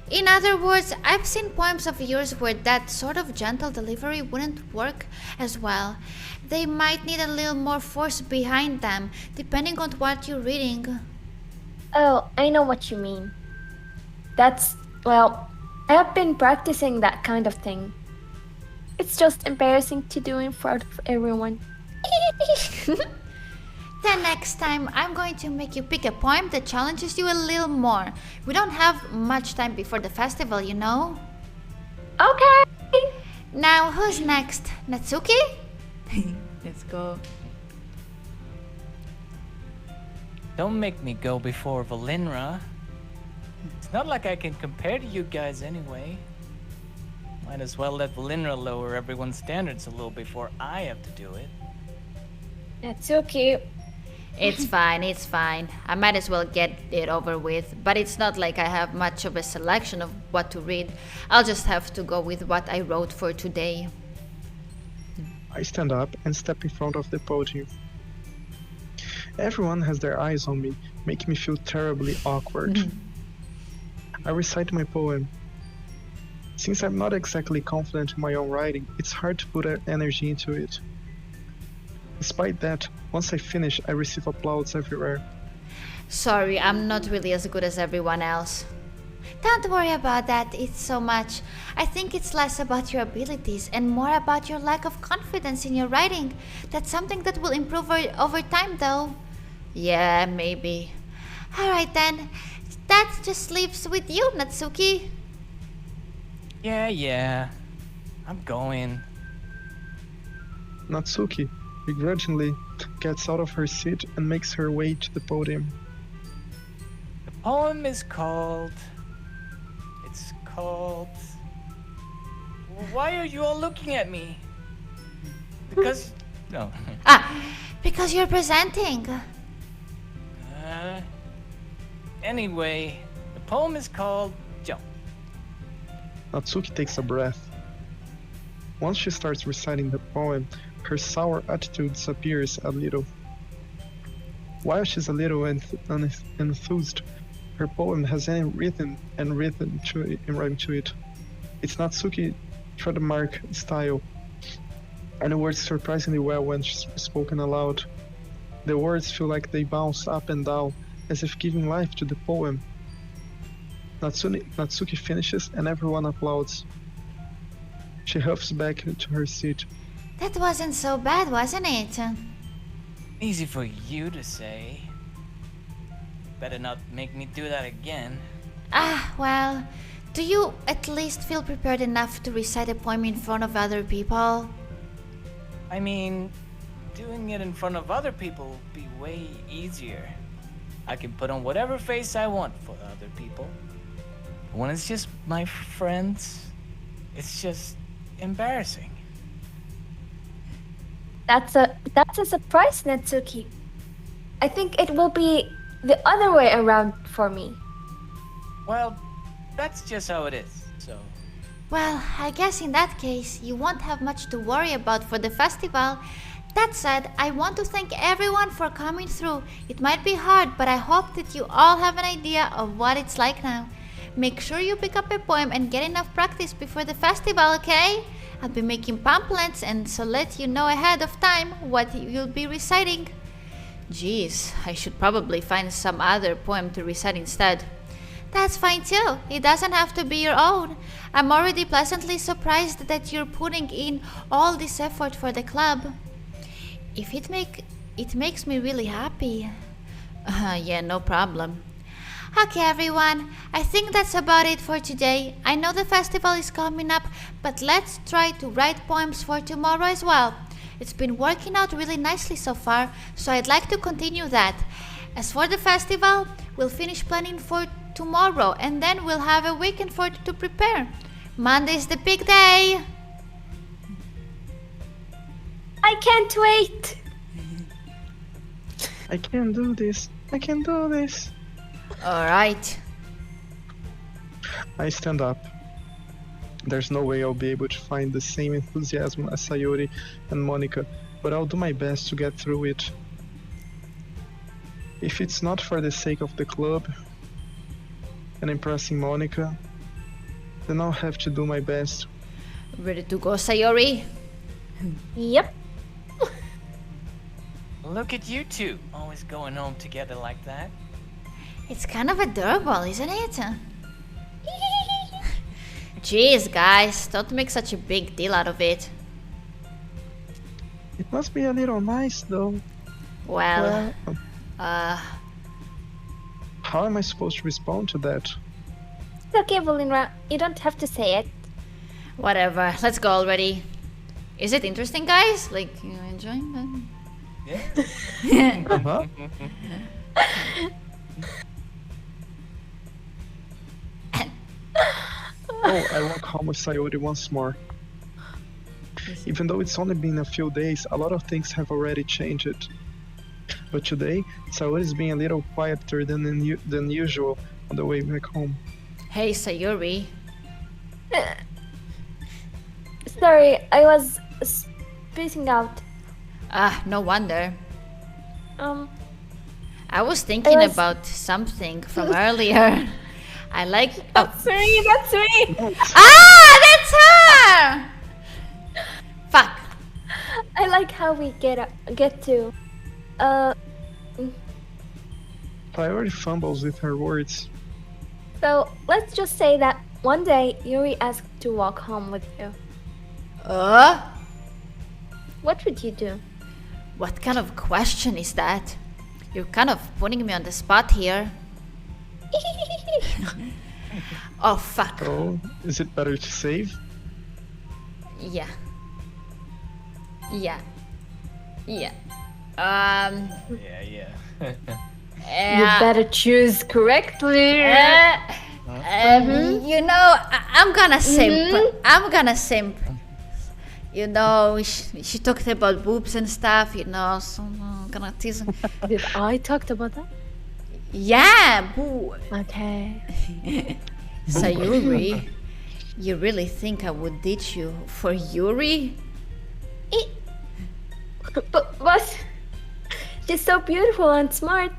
In other words, I've seen poems of yours where that sort of gentle delivery wouldn't work as well. They might need a little more force behind them, depending on what you're reading. Oh, I know what you mean. Well, I have been practicing that kind of thing. It's just embarrassing to do in front of everyone. Then next time, I'm going to make you pick a poem that challenges you a little more. We don't have much time before the festival, you know? Okay! Now, who's next? Natsuki? Let's go. Don't make me go before Volinra. It's not like I can compare to you guys anyway. Might as well let Volinra lower everyone's standards a little before I have to do it. That's okay. It's fine. I might as well get it over with, but it's not like I have much of a selection of what to read. I'll just have to go with what I wrote for today. I stand up and step in front of the podium. Everyone has their eyes on me, making me feel terribly awkward. I recite my poem. Since I'm not exactly confident in my own writing, it's hard to put energy into it. Despite that, once I finish, I receive applause everywhere. Sorry, I'm not really as good as everyone else. Don't worry about that, it's so much. I think it's less about your abilities and more about your lack of confidence in your writing. That's something that will improve over time, though. Yeah, maybe. Alright then, that just leaves with you, Natsuki. Yeah. I'm going. Natsuki begrudgingly gets out of her seat and makes her way to the podium. The poem is called... It's called... Why are you all looking at me? Because... No. Because you're presenting. Anyway, the poem is called Jump. Natsuki takes a breath. Once she starts reciting the poem, her sour attitude disappears a little. While she's a little enthused, her poem has any rhythm to it. It's Natsuki trademark style, and it works surprisingly well when she's spoken aloud. The words feel like they bounce up and down, as if giving life to the poem. Natsuki finishes and everyone applauds. She huffs back to her seat. That wasn't so bad, wasn't it? Easy for you to say. Better not make me do that again. Well, do you at least feel prepared enough to recite a poem in front of other people? I mean, doing it in front of other people would be way easier. I can put on whatever face I want for other people. When it's just my friends, it's just embarrassing. That's a surprise, Natsuki. I think it will be the other way around for me. Well, that's just how it is, so... Well, I guess in that case, you won't have much to worry about for the festival. That said, I want to thank everyone for coming through. It might be hard, but I hope that you all have an idea of what it's like now. Make sure you pick up a poem and get enough practice before the festival, okay? I'll be making pamphlets and so let you know ahead of time what you'll be reciting. Geez, I should probably find some other poem to recite instead. That's fine too. It doesn't have to be your own. I'm already pleasantly surprised that you're putting in all this effort for the club. If it makes me really happy. Yeah, no problem. Okay, everyone. I think that's about it for today. I know the festival is coming up, but let's try to write poems for tomorrow as well. It's been working out really nicely so far, so I'd like to continue that. As for the festival, we'll finish planning for tomorrow and then we'll have a weekend for it to prepare. Monday's the big day. I can't wait! I can do this. I can do this. Alright. I stand up. There's no way I'll be able to find the same enthusiasm as Sayori and Monica, but I'll do my best to get through it. If it's not for the sake of the club and impressing Monica, then I'll have to do my best. Ready to go, Sayori? Yep. Look at you two, always going home together like that. It's kind of adorable, isn't it? Jeez, guys, don't make such a big deal out of it. It must be a little nice, though. Well, How am I supposed to respond to that? It's okay, Volinra. You don't have to say it. whatever. Let's go already. Is it interesting, guys? Like, you enjoying that? Yeah. Uh-huh. Oh, I walk home with Sayori once more. Even though it's only been a few days, a lot of things have already changed. But today, Sayori's being a little quieter than usual on the way back home. Hey, Sayori. Sorry, I was spacing out. No wonder. Um, I was thinking was- about something from earlier. I like... Oh. that's me, that's me! That's her! Fuck. I like how we get to, Sayori fumbles with her words. so let's just say that one day Yuri asked to walk home with you. What would you do? What kind of question is that? You're kind of putting me on the spot here. Oh, fuck. Oh, is it better to save? Yeah. Yeah. Yeah. Yeah. You better choose correctly. You know, I'm gonna simp. I'm gonna simp. You know, she talked about boobs and stuff, you know, so I'm gonna tease. Did I talked about that? Yeah, boo. Okay. Sayuri, you really think I would ditch you for Yuri? But she's so beautiful and smart.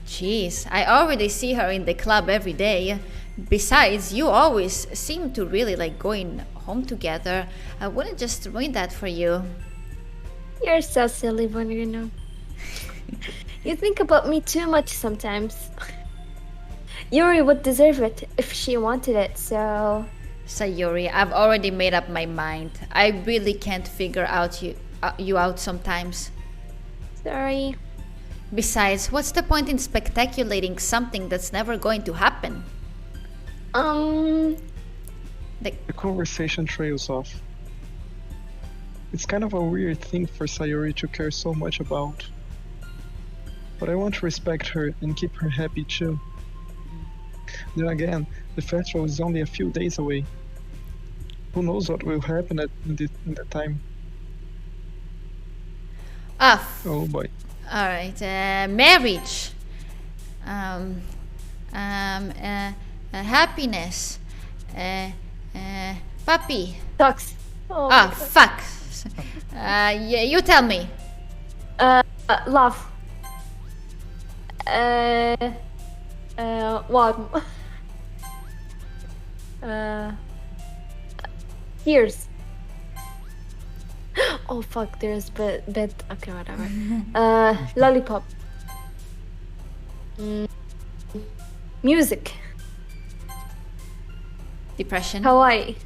Jeez, I already see her in the club every day. Besides, you always seem to really like going home together. I wouldn't just ruin that for you. You're so silly, Volinra. You think about me too much sometimes. Yuri would deserve it if she wanted it, so... Sayuri, I've already made up my mind. I really can't figure you out sometimes. Sorry. Besides, what's the point in speculating something that's never going to happen? The conversation trails off. It's kind of a weird thing for Sayori to care so much about. But I want to respect her and keep her happy too. Then again, the festival is only a few days away. Who knows what will happen in that time? Oh boy. Alright, marriage. Happiness. Puppy. Talks. Oh, my God. Fuck. Yeah, you tell me. Love. What? Tears. Oh fuck, there's bed. Okay, whatever. Lollipop. Music. Depression. Hawaii.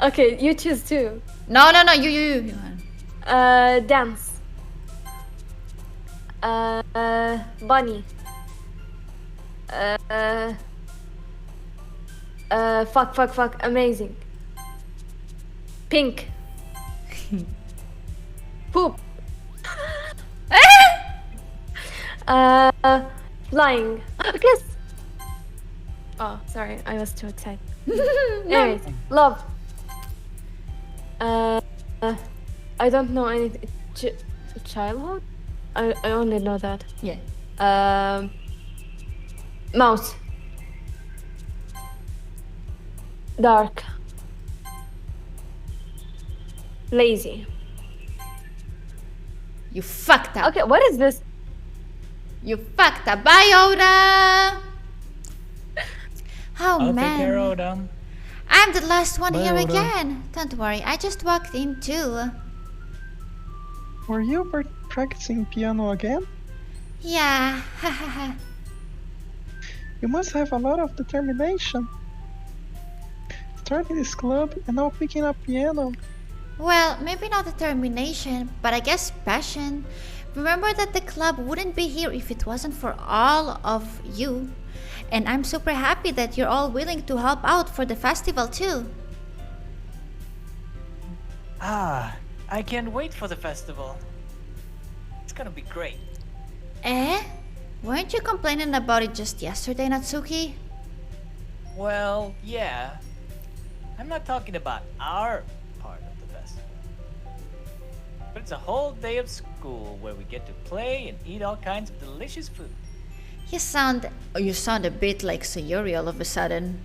Okay, you choose two. No, you. Dance. Bunny. Fuck. Amazing. Pink. Poop. Flying. Kiss. Oh, sorry, I was too excited. Anyways, love. I don't know anything. Childhood? I only know that. Yeah. Mouse. Dark. Lazy. You fucked up. Okay, what is this? You fucked up. Bye, Oda. Oh, I'll man. take care of them. I'm the last one Bye, here Oda. again. Don't worry, I just walked in too. Were you practicing piano again? Yeah. You must have a lot of determination. Starting this club and now picking up piano. Well, maybe not determination, but I guess passion. Remember that the club wouldn't be here if it wasn't for all of you. And I'm super happy that you're all willing to help out for the festival too. I can't wait for the festival. It's gonna be great. Weren't you complaining about it just yesterday, Natsuki? Well, yeah. I'm not talking about our part of the festival. But it's a whole day of school where we get to play and eat all kinds of delicious food. You sound a bit like Sayuri all of a sudden.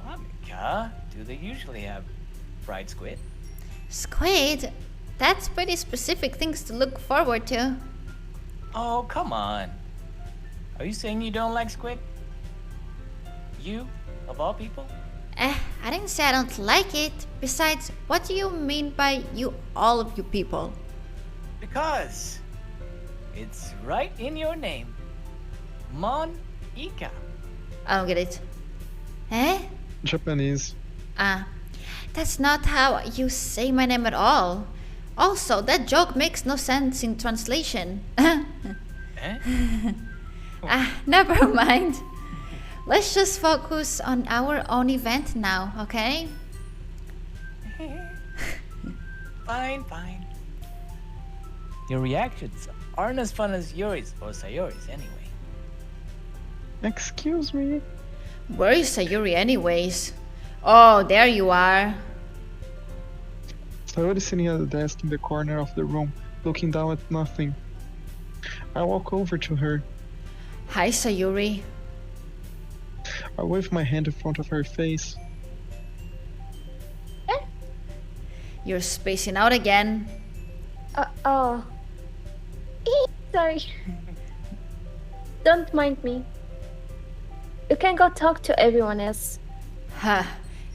Amika, do they usually have fried squid? Squid? That's pretty specific things to look forward to. Oh, come on. Are you saying you don't like squid? You, of all people? I didn't say I don't like it. Besides, what do you mean by you, all of you people? Because it's right in your name. Mon-ika. I don't get it. Japanese. That's not how you say my name at all. Also, that joke makes no sense in translation. Never mind. Let's just focus on our own event now, okay? Fine, fine. Your reactions aren't as fun as Yuri's or Sayori's anyway. Excuse me. Where is Sayuri anyways? Oh, there you are. Sayori sitting at the desk in the corner of the room, looking down at nothing. I walk over to her. Hi, Sayuri. I wave my hand in front of her face. You're spacing out again. Oh. Sorry. Don't mind me. You can go talk to everyone else. Huh.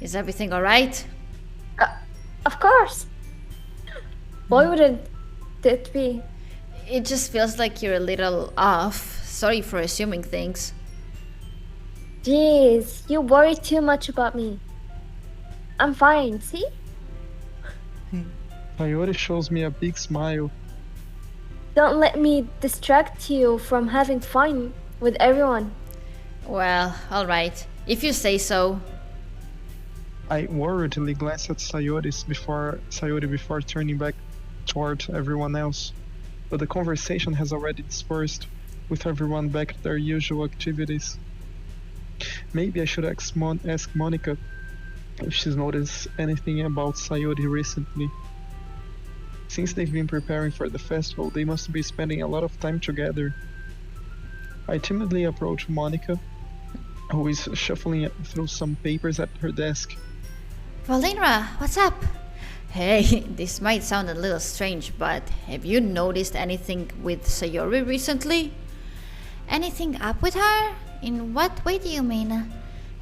Is everything alright? Of course. Why wouldn't it be? It just feels like you're a little off. Sorry for assuming things. Jeez, you worry too much about me. I'm fine, see? Sayori shows me a big smile. Don't let me distract you from having fun with everyone. Well, alright. If you say so. I worriedly glance at Sayori before turning back toward everyone else. But the conversation has already dispersed, with everyone back at their usual activities. Maybe I should ask Monica if she's noticed anything about Sayori recently. Since they've been preparing for the festival, they must be spending a lot of time together. I timidly approach Monica, who is shuffling through some papers at her desk. Volinra, what's up? Hey, this might sound a little strange, but have you noticed anything with Sayori recently? Anything up with her? In what way do you mean?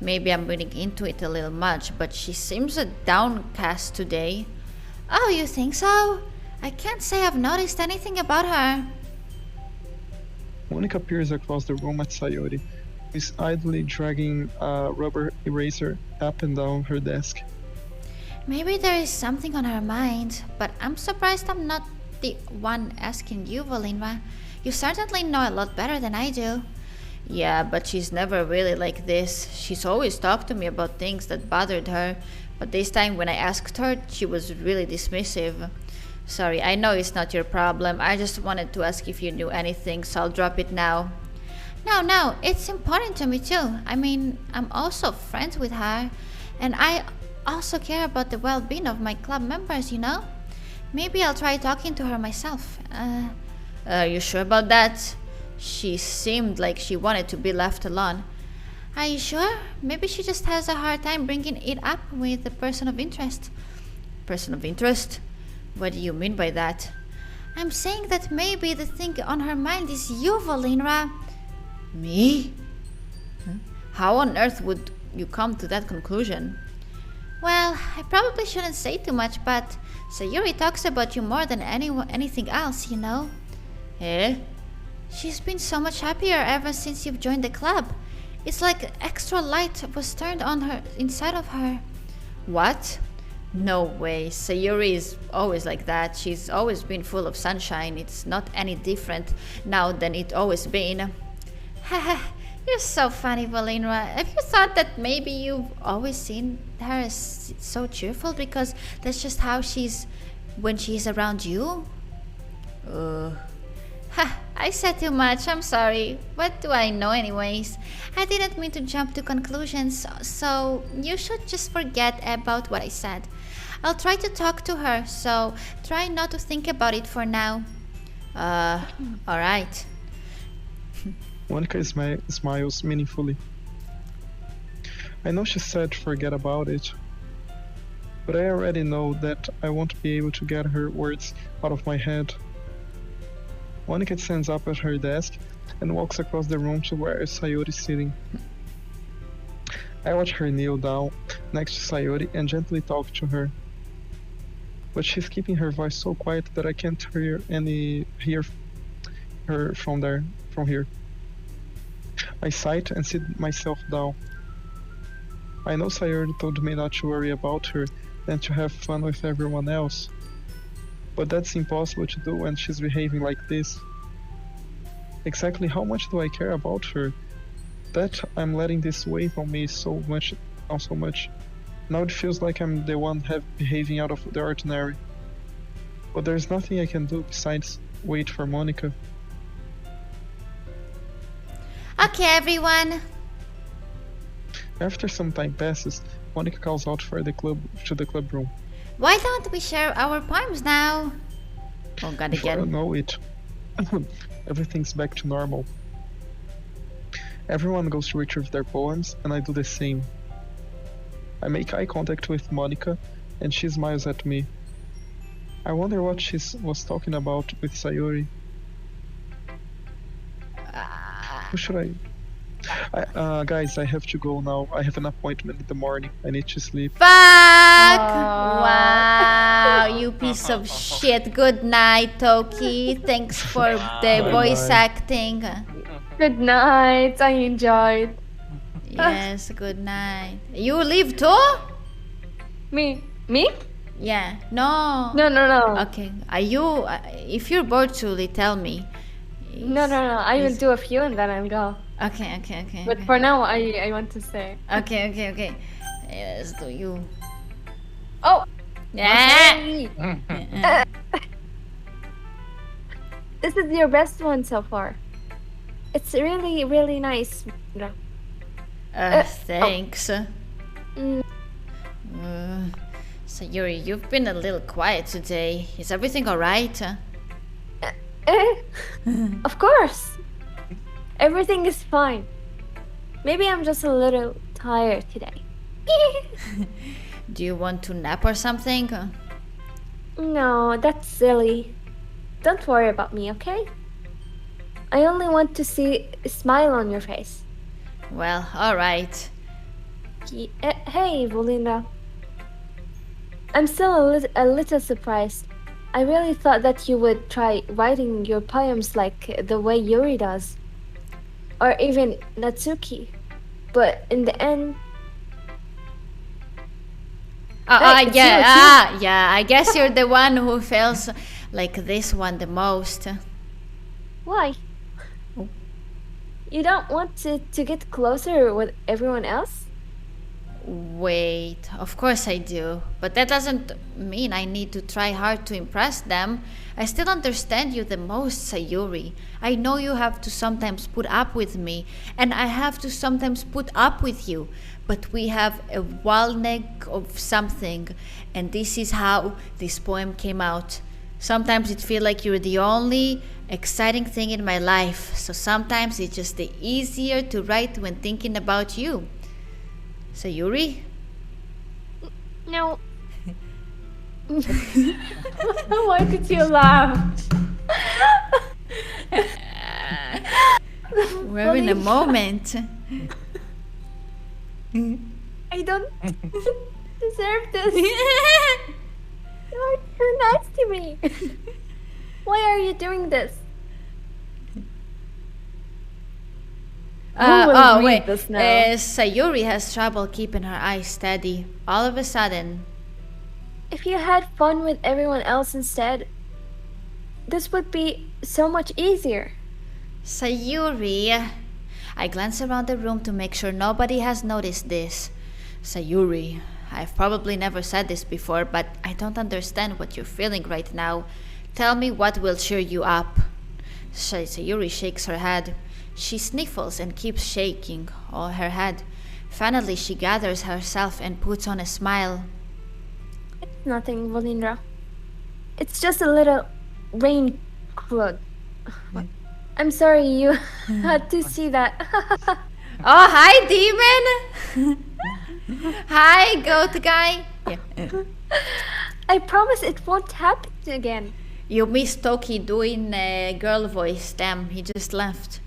Maybe I'm reading into it a little much, but she seems a downcast today. Oh, you think so? I can't say I've noticed anything about her. Monica peers across the room at Sayori, who is idly dragging a rubber eraser up and down her desk. Maybe there is something on her mind, but I'm surprised I'm not the one asking you, Volinra. You certainly know a lot better than I do. Yeah, but she's never really like this. She's always talked to me about things that bothered her, but this time when I asked her, she was really dismissive. Sorry, I know it's not your problem. I just wanted to ask if you knew anything, so I'll drop it now. No, it's important to me too. I mean, I'm also friends with her, and I also care about the well-being of my club members, you know? Maybe I'll try talking to her myself. Are you sure about that? She seemed like she wanted to be left alone. Are you sure? Maybe she just has a hard time bringing it up with the person of interest. Person of interest? What do you mean by that? I'm saying that maybe the thing on her mind is you, Volinra. Me? How on earth would you come to that conclusion? Well, I probably shouldn't say too much, but Sayuri talks about you more than anything else, you know? Eh? She's been so much happier ever since you've joined the club. It's like extra light was turned on her inside of her. What? No way. Sayuri is always like that. She's always been full of sunshine. It's not any different now than it always been. Haha, you're so funny, Volinra. Have you thought that maybe you've always seen her as so cheerful because that's just how she's when she's around you? I said too much, I'm sorry. What do I know anyways? I didn't mean to jump to conclusions, so you should just forget about what I said. I'll try to talk to her, so try not to think about it for now. Alright. Monica smiles meaningfully. I know she said forget about it, but I already know that I won't be able to get her words out of my head. Monica stands up at her desk and walks across the room to where Sayori is sitting. I watch her kneel down next to Sayori and gently talk to her. But she's keeping her voice so quiet that I can't hear her from here. I sigh and sit myself down. I know Sayori told me not to worry about her and to have fun with everyone else. But that's impossible to do when she's behaving like this. Exactly how much do I care about her? That I'm letting this weigh on me so much. Now it feels like I'm the one behaving out of the ordinary. But there's nothing I can do besides wait for Monica. Okay, everyone. After some time passes, Monica calls out for the club room. Why don't we share our poems now? Oh god, Before I again. know it, everything's back to normal. Everyone goes to retrieve their poems, and I do the same. I make eye contact with Monica, and she smiles at me. I wonder what she was talking about with Sayuri. Who should I... guys, I have to go now. I have an appointment in the morning. I need to sleep. Fuck! Wow, you piece of shit. Good night, Doki. Thanks for the voice acting. Good night. I enjoyed. Yes, good night. You leave too? Me? Yeah. No. No. Okay. Are you? If you're bored, truly, tell me. No. I will do a few and then I'll go. Okay. But for now, I want to stay. Okay. Yes, do you? Oh! Yeah. Sorry. This is your best one so far. It's really, really nice. Thanks. Mm. Sayuri, you've been a little quiet today. Is everything alright? Of course. Everything is fine. Maybe I'm just a little tired today. Do you want to nap or something? No, that's silly. Don't worry about me, okay? I only want to see a smile on your face. Well, alright. Hey, Volinra. I'm still a little surprised. I really thought that you would try writing your poems like the way Yuri does. Or even Natsuki. But in the end... Yeah, I guess you're the one who feels like this one the most. Why? Oh. You don't want to get closer with everyone else? Wait, of course I do. But that doesn't mean I need to try hard to impress them. I still understand you the most, Sayuri. I know you have to sometimes put up with me, and I have to sometimes put up with you. But we have a wall neck of something, and this is how this poem came out. Sometimes it feels like you're the only exciting thing in my life, so sometimes it's just the easier to write when thinking about you. Sayuri? No. Why did you laugh? We're in a moment. I don't deserve this. You're nice to me. Why are you doing this? Wait. This now? Sayuri has trouble keeping her eyes steady. All of a sudden. If you had fun with everyone else instead, this would be so much easier. Sayuri. I glance around the room to make sure nobody has noticed this. Sayuri, I've probably never said this before, but I don't understand what you're feeling right now. Tell me what will cheer you up. Sayuri shakes her head. She sniffles and keeps shaking all her head. Finally, she gathers herself and puts on a smile. It's nothing, Volinra. It's just a little rain cloud. I'm sorry you had to see that. Oh, hi, demon! Hi, goat guy. Yeah. I promise it won't happen again. You missed Doki doing a girl voice. Damn, he just left.